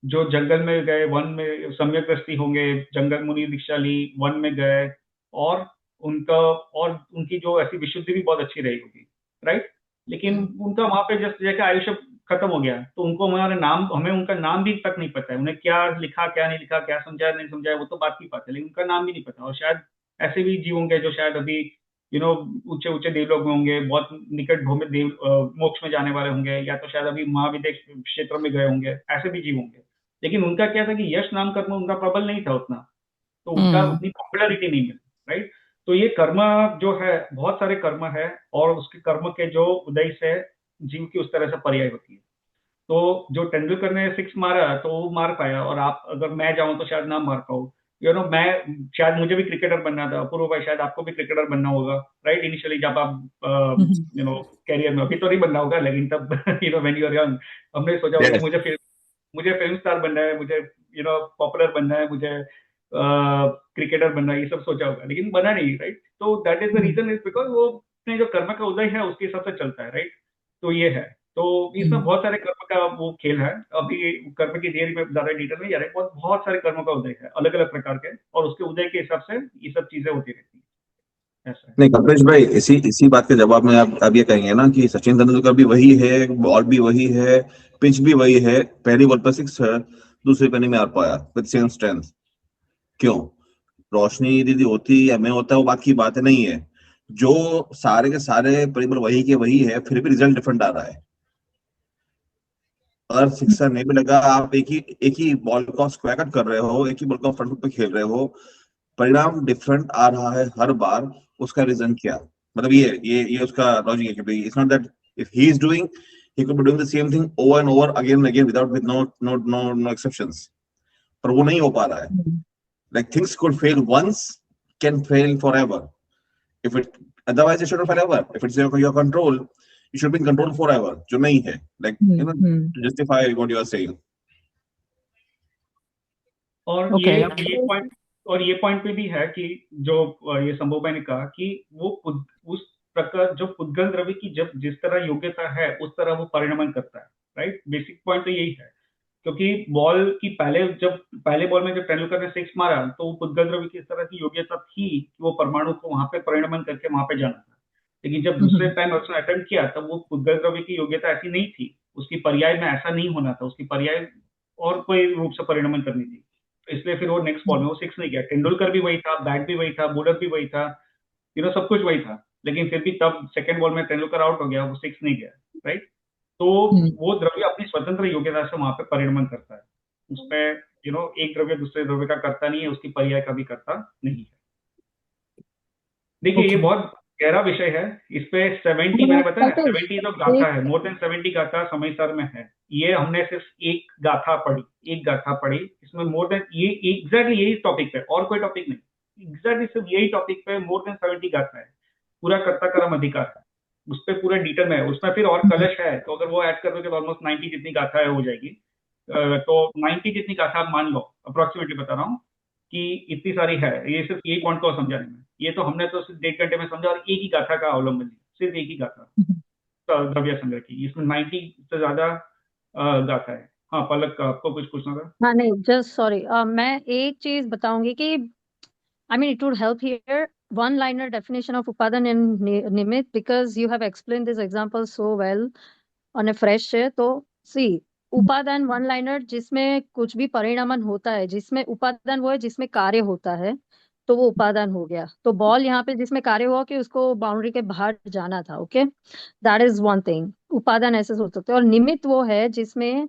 जो जंगल में गए, वन में सम्यक दृष्टि होंगे, जंगल मुनि दीक्षा ली, वन में गए, और उनका और उनकी जो ऐसी विशुद्धि भी बहुत अच्छी रही होगी, राइट। लेकिन उनका वहां पे जस्ट जैसे आयुष्य खत्म हो गया, तो उनको हमें उनका नाम भी तक नहीं पता है। उन्हें क्या लिखा, क्या नहीं लिखा, क्या समझाया नहीं समझाया, वो तो बात की बात है, लेकिन उनका नाम भी नहीं पता। और शायद ऐसे भी जीव होंगे जो शायद अभी ऊंचे ऊंचे देवलोक में होंगे, बहुत निकट भूमि देव मोक्ष में जाने वाले होंगे, या तो शायद अभी महाविदेश क्षेत्र में गए होंगे, ऐसे भी जीव होंगे। लेकिन उनका क्या था कि यश नाम कर्म उनका प्रबल नहीं था उतना, तो उनका उतनी पॉपुलैरिटी नहीं मिली, राइट। तो ये कर्म जो है, बहुत सारे कर्म है, और उसके कर्म के जो उदय से जीव की उस तरह से पर्याय होती है। तो जो तेंदुलकर ने 6 मारा तो वो मार पाया, और आप अगर मैं जाऊं तो शायद ना मार पाऊं। मैं शायद मुझे भी क्रिकेटर बनना था, अपूर्व भाई शायद आपको भी क्रिकेटर बनना होगा, राइट। इनिशियली जब आप कैरियर में, अभी तो नहीं बनना होगा, लेकिन तब व्हेन यू आर यंग, हमने सोचा होगा Yes. मुझे फिल्म स्टार बनना है, मुझे पॉपुलर बनना है, मुझे क्रिकेटर बनना है, ये सब सोचा होगा, लेकिन बना नहीं, राइट। तो that is the reason, is because वो अपने जो कर्म का उदय है उसके हिसाब से चलता है, राइट। तो ये है। तो इसमें बहुत सारे कर्म का वो खेल है। अभी कर्म की थियरी में ज्यादा डिटेल में जा रहे हैं, बहुत बहुत सारे कर्मों का उदय है अलग अलग प्रकार के, और उसके उदय के हिसाब से ये सब चीजें होती रहती है, ऐसा है। नहीं कल्पेश भाई, इसी इसी बात के जवाब में आप अब ये कहेंगे ना कि सचिन तेंदुलकर भी वही है, बॉल भी वही है, पिच भी वही है, पहली बॉल पर 6 है, दूसरी पर नहीं मार पाया विद सेम स्ट्रेंथ। क्यों? रोशनी दीदी होती या मैं होता वो बात की बात है, नहीं है। जो सारे के सारे परिबल वही के वही है, फिर भी रिजल्ट डिफरेंट आ रहा है। अगर सिक्सर नहीं भी लगा, आप एक ही बॉल को स्क्वायर कट कर रहे हो, एक ही बॉल को फ्रंट फुट पे खेल रहे हो, परिणाम डिफरेंट आ रहा है हर बार। उसका रीजन क्या? मतलब ये उसका लॉजिक है कि भाई it's not that if he is doing, he could be doing the same thing over and over again and again without with no exceptions, पर वो नहीं हो पा रहा है। Like things could fail once, can fail forever. If it otherwise it shouldn't fail ever. If it's your control, you should be in control forever, जो नहीं है, like to justify what you are saying. और Okay. ये point पे भी है कि जो ये संभव भाई ने कहा कि वो उस प्रकार जो पुद्गल द्रव्य की जब जिस तरह योग्यता है उस तरह वो परिणमन करता है, राइट। बेसिक पॉइंट तो यही है, क्योंकि बॉल की पहले बॉल में जब तेंदुलकर ने 6 मारा तो वो पुद्गल द्रव्य की इस तरह की योग्यता थी कि वो परमाणु को वहां पे परिणमन करके वहां पे जाना था। लेकिन जब दूसरे टाइम उसने अटेम्प्ट किया तब वो पुद्गल द्रव्य की योग्यता ऐसी नहीं थी, उसकी पर्याय में ऐसा नहीं होना था, उसकी पर्याय और कोई रूप से परिणमन करनी थी। तो इसलिए फिर वो नेक्स्ट बॉल में वो 6 नहीं गया। तेंदुलकर भी वही था, बैट भी वही था, बॉलर भी वही था, सब कुछ वही था, लेकिन फिर भी तब सेकंड बॉल में तेंदुलकर आउट हो गया, वो 6 नहीं गया, राइट। तो वो द्रव्य अपनी स्वतंत्र योग्यता से वहां पे परिणमन करता है। उसमें एक द्रव्य दूसरे द्रव्य का करता नहीं है, उसकी पर्याय का भी करता नहीं है। देखिए ये बहुत गहरा विषय है। इस पे 70 मैंने बताया ना, कल्पेश 70 तो गाथा एक है, मोर देन 70 गाथा समयसार में है। ये हमने सिर्फ एक गाथा पढ़ी, इसमें मोर देन ये एग्जैक्टली यही टॉपिक पे, और कोई टॉपिक नहीं, एग्जैक्टली सिर्फ यही टॉपिक पे मोर देन 70 गाथा है। पूरा कर्ता कर्म अधिकार है, उस पर पूरे डिटेल में है। उसमें फिर और कलश है, तो अगर वो ऐड कर दोगे तो ऑलमोस्ट 90 जितनी गाथा है हो जाएगी। तो 90 जितनी गाथा आप मान लो, अप्रोक्सीमेटली बता रहा हूँ कि इतनी सारी है। ये सिर्फ यही पॉइंट को समझाने में, ये तो हमने तो सिर्फ 1.5 घंटे में समझा, और एक ही गाथा का अवलंबन लिया, सिर्फ एक ही गाथा द्रव्य संग्रह की। इसमें 90 से ज्यादा गाथा है। हाँ पलक, आपको कुछ पूछना था? हाँ नहीं जस्ट सॉरी मैं एक चीज बताऊंगी कि I mean, it would help here. One-liner definition of Upadan and Nimit, because you have explained this example so well on a fresh chair. तो see, उपादान one-liner जिसमें कुछ भी परिणामन होता है, जिसमें उपादान वो है जिसमें कार्य होता है, तो वो उपादान हो गया। तो बॉल यहाँ पे जिसमें कार्य हुआ कि उसको बाउंड्री के बाहर जाना था, okay, that is one thing. उपादान ऐसे सोच सकते हैं। और निमित्त वो है जिसमें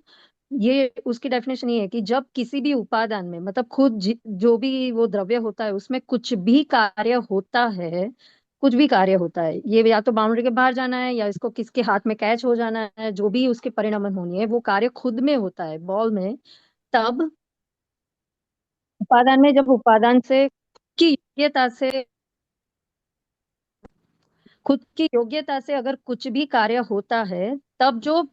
ये उसकी डेफिनेशन ये है कि जब किसी भी उपादान में मतलब खुद जो भी वो द्रव्य होता है उसमें कुछ भी कार्य होता है, कुछ भी कार्य होता है, ये या तो बाउंड्री के बाहर जाना है या इसको किसके हाथ में कैच हो जाना है, जो भी उसके परिणामन होनी है वो कार्य खुद में होता है बॉल में। तब उपादान में जब उपादान से की योग्यता से खुद की योग्यता से अगर कुछ भी कार्य होता है, तब जो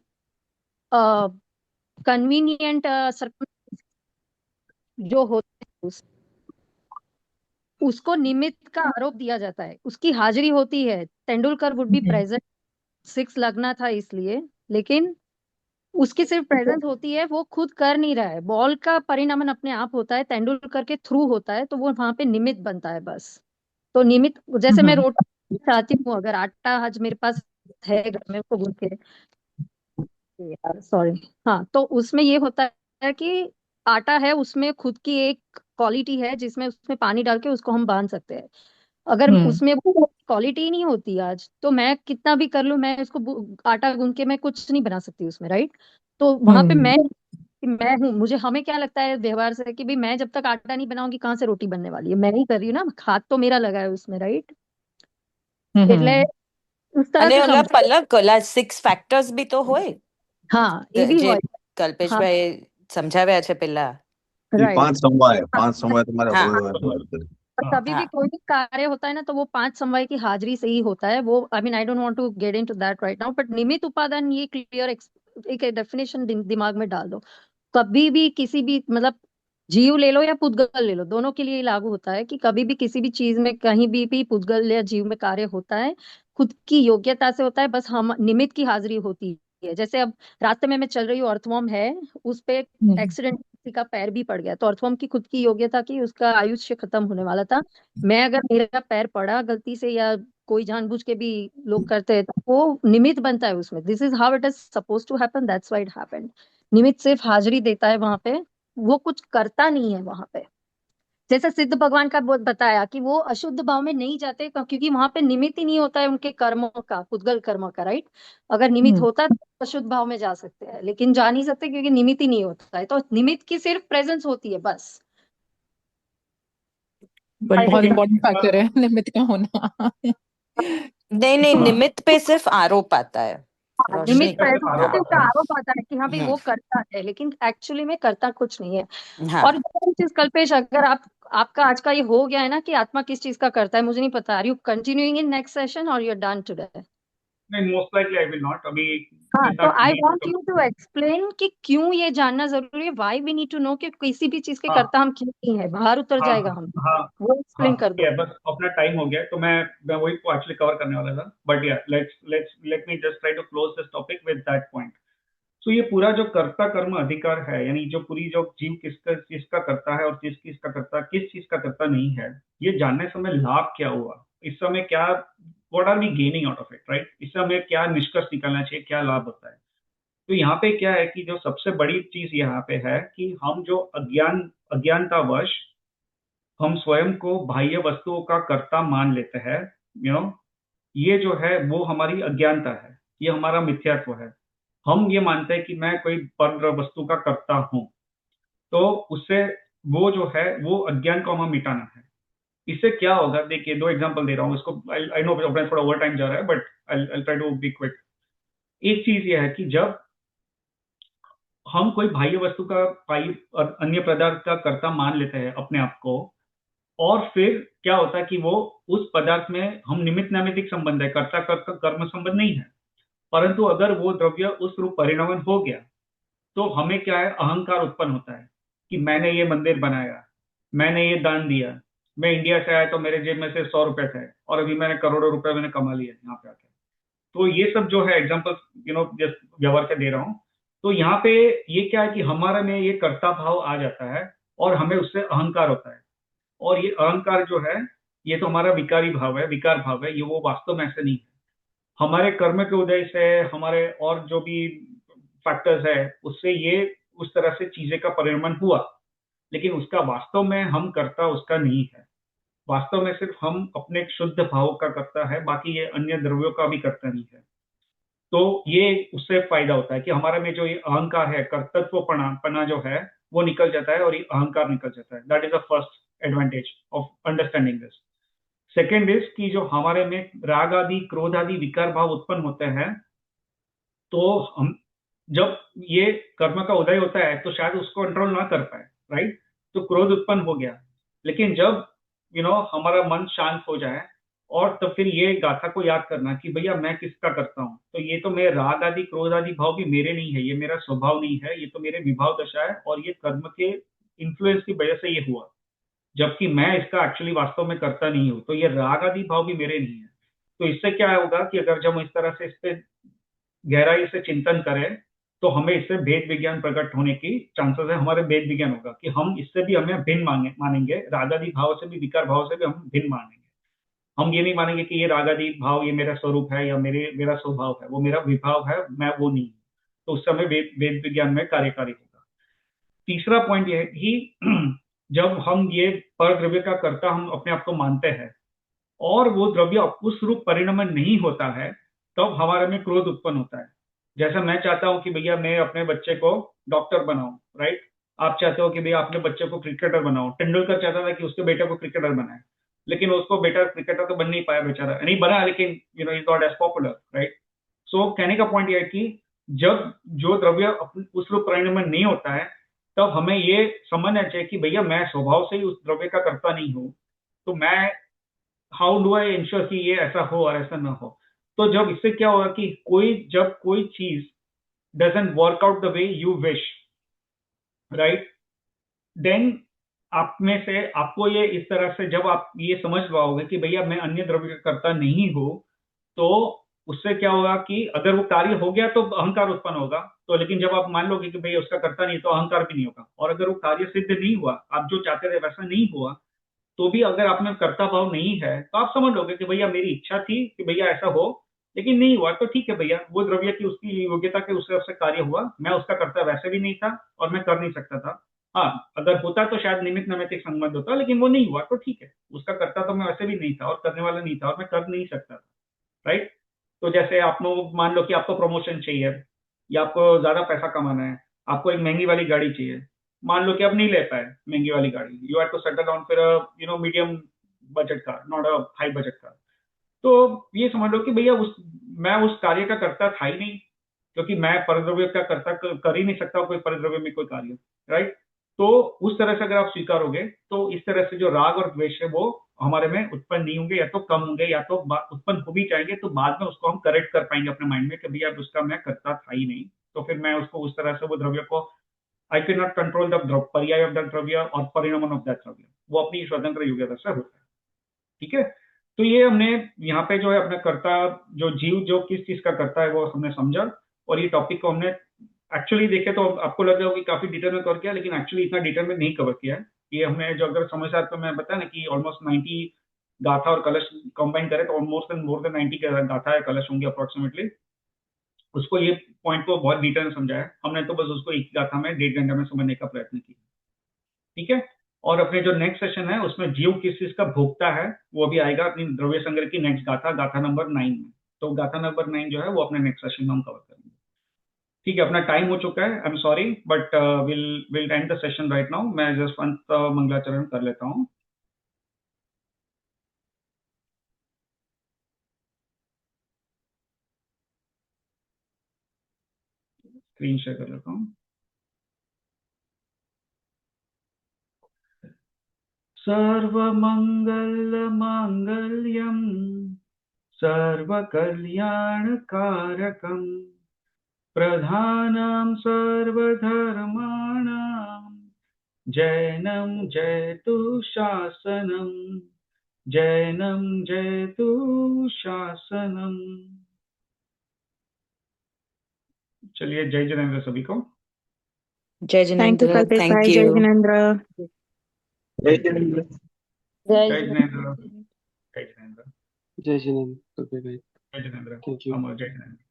कन्वीनियंट जो होते हैं उसको निमित्त का आरोप दिया जाता है। उसकी हाजिरी होती है, तेंदुलकर वुड बी प्रेजेंट, 6 लगना था इसलिए, लेकिन उसकी सिर्फ प्रेजेंस होती है, वो खुद कर नहीं रहा है। बॉल का परिणामन अपने आप होता है, तेंदुलकर के थ्रू होता है, तो वो वहां पे निमित्त बनता है बस। तो निमित्त जैसे मैं रोटी चाहती हूँ, अगर आटा आज मेरे पास है घर में, उसको गूंथ के, यार सॉरी, हाँ, तो उसमें ये होता है कि आटा है, उसमें खुद की एक क्वालिटी है जिसमें उसमें पानी डाल के उसको हम बांध सकते हैं। अगर उसमें वो क्वालिटी ही नहीं होती आज, तो मैं कितना भी कर लूं, मैं उसको आटा गूंथ के मैं कुछ नहीं बना सकती उसमें, राइट। तो वहां पे मैं हूँ, मुझे हमें क्या लगता है व्यवहार से कि भाई मैं जब तक आटा नहीं बनाऊंगी कहाँ से रोटी बनने वाली है, मैं नहीं कर रही हूँ ना, हाथ तो मेरा लगा है उसमें, राइट। એટલે उस तरह અને से ઓલા समझ, પલક ઓલા 6 ફેક્ટર્સ બી તો હોય हाँ ये भी જે હોય, हाँ કલ્પેશભાઈ સમજાવ્યા છે પેલા। ये राइट। 5 समवाय, 5 समवाय तुम्हारे हाँ हो गए। और कभी भी हाँ कोई भी कार्य होता है ना, तो वो 5 समवाय की हाजिरी से ही होता है वो। I mean I don't want to get into that right now, but निमित्त उपादान ये क्लियर एक डेफिनेशन दिमाग में डाल दो। कभी भी किसी भी मतलब जीव ले लो या पुद्गल ले लो, दोनों के लिए लागू होता है कि कभी भी किसी भी चीज में कहीं भी पुद्गल या जीव में कार्य होता है, खुद की योग्यता से होता है, बस हम निमित्त की हाजिरी होती है। जैसे अब रास्ते में मैं चल रही हूँ, अर्थवर्म है, उस पे एक्सीडेंट, किसी का पैर भी पड़ गया, तो अर्थवर्म की खुद की योग्यता की उसका आयुष्य खत्म होने वाला था। मैं अगर मेरा पैर पड़ा गलती से या कोई जानबूझ के भी लोग करते हैं, तो वो निमित्त बनता है उसमें। This is how it is suppose to happen, that's why it happened. निमित्त सिर्फ हाजिरी देता है वहां पे, वो कुछ करता नहीं है वहां पे। जैसे सिद्ध भगवान का बहुत बताया कि वो अशुद्ध भाव में नहीं जाते, क्योंकि वहां पे निमित्त ही नहीं होता है उनके कर्मों का, पुद्गल कर्मों का, राइट। अगर निमित्त होता तो अशुद्ध भाव में जा सकते हैं, लेकिन जा नहीं सकते क्योंकि निमित्त ही नहीं होता है। तो निमित्त की सिर्फ प्रेजेंस होती है बस। बट बहुत इंपॉर्टेंट फैक्टर है निमित्त का होना। नहीं नहीं निमित्त पे सिर्फ आरोप आता है, रोशनी। निमित्त प्रेजेंस आरोप से आता उसका है। आरोप आता है कि हाँ भाई वो करता है, लेकिन एक्चुअली में करता कुछ नहीं है। हाँ और दूसरी चीज कल्पेश, अगर आपका आज का ये हो गया है ना कि आत्मा किस चीज का करता है, मुझे नहीं पता, are you continuing in next session और यू आर डन टुडे? नहीं, most likely I will not अभी। हाँ, जितना तो आई नहीं वांट तो यू टू एक्सप्लेन कि क्यों ये जानना जरूरी है, why we need to know कि किसी भी चीज के हाँ करता हम क्यों नहीं है, बाहर उतर हाँ जाएगा हाँ हम, हाँ वो एक्सप्लेन कर या दो। बस अपना टाइम हो गया है, तो मैं वही को एक्चुअली कवर करने वाला था, बट या let me just try to close this topic with that point. तो ये पूरा जो कर्ता कर्म अधिकार है, यानी जो पूरी जो जीव किसका करता है और किस चीज का करता नहीं है, ये जानने से हमें लाभ क्या हुआ, इस समय क्या, what are we gaining out of it, right. इससे हमें क्या निष्कर्ष निकालना चाहिए, क्या लाभ होता है। तो यहाँ पे क्या है कि जो सबसे बड़ी चीज यहाँ पे है कि हम जो अज्ञानतावश हम स्वयं को बाह्य वस्तुओं का कर्ता मान लेते हैं, यू नो, ये जो है वो हमारी अज्ञानता है, ये हमारा मिथ्यात्व है। हम ये मानते हैं कि मैं कोई पर वस्तु का कर्ता हूं, तो उससे वो जो है वो अज्ञान को हमें मिटाना है। इससे क्या होगा, देखिए 2 एग्जांपल दे रहा हूँ इसको, आई नो अपना थोड़ा ओवर टाइम जा रहा है but I try to be quick. एक चीज ये है कि जब हम कोई बाह्य वस्तु का पाइप और अन्य पदार्थ का कर्ता मान लेते हैं अपने आप को, और फिर क्या होता है कि वो उस पदार्थ में हम निमित्त नैमित्तिक संबंध है, कर्ता कर्म संबंध नहीं है, परंतु अगर वो द्रव्य उस रूप परिणमन हो गया तो हमें क्या है, अहंकार उत्पन्न होता है कि मैंने ये मंदिर बनाया, मैंने ये दान दिया, मैं इंडिया से आया तो मेरे जेब में से 100 रुपए थे और अभी मैंने करोड़ों रुपए मैंने कमा लिए यहाँ पे आके। तो ये सब जो है एग्जाम्पल जस्ट व्यवहार के दे रहा हूँ। तो यहाँ पे ये क्या है कि हमारे में ये कर्ता भाव आ जाता है और हमें उससे अहंकार होता है, और ये अहंकार जो है ये तो हमारा विकारी भाव है, विकार भाव है, ये वो वास्तव में ऐसे नहीं है। हमारे कर्म के उदय से, हमारे और जो भी फैक्टर्स है उससे ये उस तरह से चीजें का परिणमन हुआ, लेकिन उसका वास्तव में हम कर्ता उसका नहीं है। वास्तव में सिर्फ हम अपने शुद्ध भाव का कर्ता है, बाकी ये अन्य द्रव्यों का भी कर्ता नहीं है। तो ये उससे फायदा होता है कि हमारे में जो ये अहंकार है, कर्तृत्वपना जो है वो निकल जाता है और ये अहंकार निकल जाता है। That is the first advantage of understanding this. Second is कि जो हमारे में राग आदि क्रोध आदि विकार भाव उत्पन्न होते हैं, तो हम जब ये कर्म का उदय होता है तो शायद उसको कंट्रोल ना कर पाए, राइट? तो क्रोध उत्पन्न हो गया, लेकिन जब हमारा मन शांत हो जाए और तब फिर ये गाथा को याद करना कि भैया मैं किसका करता हूँ, तो ये तो मेरे राग आदि क्रोध आदि भाव भी मेरे नहीं है, ये मेरा स्वभाव नहीं है, ये तो मेरे विभाव दशा है और ये कर्म के इन्फ्लुएंस की वजह से ये हुआ, जबकि मैं इसका एक्चुअली वास्तव में करता नहीं हूँ। तो ये राग आदि भाव भी मेरे नहीं है। तो इससे क्या होगा कि अगर जब हम इस तरह से इस पे गहराई से चिंतन करें तो हमें इससे भेद विज्ञान प्रकट होने की चांसेस है, हमारे भेद विज्ञान होगा कि हम इससे भी हमें भिन्न मानेंगे, रागादि भाव से भी, विकार भाव से भी हम भिन्न मानेंगे। हम ये नहीं मानेंगे कि ये रागादि भाव ये मेरा स्वरूप है या मेरा स्वभाव है, वो मेरा विभाव है, मैं वो नहीं हूँ। तो उस समय वेद विज्ञान में कार्यकारी होगा। तीसरा पॉइंट ये है कि जब हम ये पर द्रव्य का कर्ता हम अपने आप को मानते हैं और वो द्रव्य उस रूप परिणमन नहीं होता है, तब हमारे में क्रोध उत्पन्न होता है। जैसा मैं चाहता हूं कि भैया मैं अपने बच्चे को डॉक्टर बनाऊं, राइट? आप चाहते हो कि भैया अपने बच्चे को क्रिकेटर बनाओ। टेंडुलकर चाहता था कि उसके बेटे को क्रिकेटर बनाए, लेकिन उसको बेटा क्रिकेटर तो बन नहीं पाया, बेचारा नहीं बना, लेकिन is not as popular, right? So कहने का पॉइंट यह है कि जब जो द्रव्य उस रूप परिणमन नहीं होता है, तब हमें ये समझना चाहिए कि भैया मैं स्वभाव से ही उस द्रव्य का करता नहीं हूँ, तो मैं हाउ डू आई इंश्योर कि ये ऐसा हो और ऐसा ना हो। तो जब इससे क्या होगा कि जब कोई चीज doesn't work out the way you wish, right, then आप में से आपको ये इस तरह से जब आप ये समझ पाओगे कि भैया मैं अन्य द्रव्य का कर्ता नहीं हूं, तो उससे क्या होगा कि अगर वो कार्य हो गया तो अहंकार उत्पन्न होगा, तो लेकिन जब आप मान लोगे कि भैया उसका कर्ता नहीं, तो अहंकार भी नहीं होगा। और अगर वो कार्य सिद्ध नहीं हुआ, आप जो चाहते थे वैसा नहीं हुआ, तो भी अगर आप में कर्ता भाव नहीं है, तो आप समझ लोगे कि भैया मेरी इच्छा थी कि भैया ऐसा हो, लेकिन नहीं हुआ, तो ठीक है भैया, वो द्रव्य की उसकी योग्यता के उससे उससे कार्य हुआ, मैं उसका कर्ता वैसे भी नहीं था और मैं कर नहीं सकता था। हाँ, अगर होता तो शायद निमित्त नैमित्तिक संबंध होता, लेकिन वो नहीं हुआ, तो ठीक है, उसका कर्ता तो मैं वैसे भी नहीं था और करने वाला नहीं था और मैं कर नहीं सकता था, राइट? तो जैसे आपको मान लो कि आपको प्रमोशन चाहिए या आपको ज्यादा पैसा कमाना है, आपको एक महंगी वाली गाड़ी चाहिए, मान लो कि आप नहीं ले पाए महंगी वाली गाड़ी, you have to settle down फिर medium budget car, not a high budget car. तो ये समझ लो कि भैया मैं उस कार्य का करता था ही नहीं, क्योंकि मैं परद्रव्य का करता कर ही नहीं सकता कोई परद्रव्य में कोई कार्य, राइट? तो उस तरह से अगर आप स्वीकारोगे तो इस तरह से जो राग और द्वेष है वो हमारे में उत्पन्न नहीं होंगे, या तो कम होंगे, या तो उत्पन्न हो भी जाएंगे तो बाद में उसको हम करेक्ट कर पाएंगे अपने माइंड में कि भैया उसका मैं करता था ही नहीं, तो फिर मैं उसको उस तरह से वो द्रव्य को I can not control the पर्याय ऑफ दैट द्रव्य और परिणमन ऑफ दैट द्रव्य, वो अपनी स्वतंत्र योग्यता से होता है। ठीक है, तो ये हमने यहाँ पे जो है अपना कर्ता, जो जीव जो किस चीज का करता है वो हमने समझा, और ये टॉपिक को हमने एक्चुअली देखे तो आपको लग रहा होगा कि काफी डिटेल में कवर किया, लेकिन एक्चुअली इतना डिटेल में नहीं कवर किया है। ये हमने जो अगर समय साथ तो मैं बताया ना कि ऑलमोस्ट 90 गाथा और कलश कंबाइन करें तो ऑलमोस्ट मोर देन 90 के गाथा या कलश होंगे अप्रोक्सीमेटली। उसको ये पॉइंट को बहुत डिटेल में समझाया हमने, तो बस उसको एक गाथा में 1.5 घंटे में समझने का प्रयत्न किया। ठीक है, और अपने जो नेक्स्ट सेशन है उसमें जीव किस चीज का भोगता है वो भी आएगा अपनी द्रव्य संग्रह की नेक्स्ट गाथा, गाथा नंबर 9 में। तो गाथा नंबर 9 जो है वो अपने नेक्स्ट सेशन में हम कवर करेंगे। ठीक है, अपना टाइम हो चुका है, I am sorry but will and the session right now. मैं जस्ट अंत मंगलाचरण कर लेता हूँ। स्क्रीन शेयर कर लेता हूँ। सर्वमंगल मांगल्यम सर्वकल्याणकारकम प्रधानम सर्वधर्माणां जैनं जयतु शासनम, जैनं जयतु शासनम। चलिए, जय जिनेंद्र सभी को। Jai Thank you, Jinendra. Kalpesh Thank bhai. Jai you. Jinendra. जय जिनेंद्र। जय जय जिनेंद्र। जिनेंद्र। जय जिनेंद्र। जय जिनेंद्र। Okay, guys. जय जिनेंद्र। Thank you. अमर जय जिनेंद्र।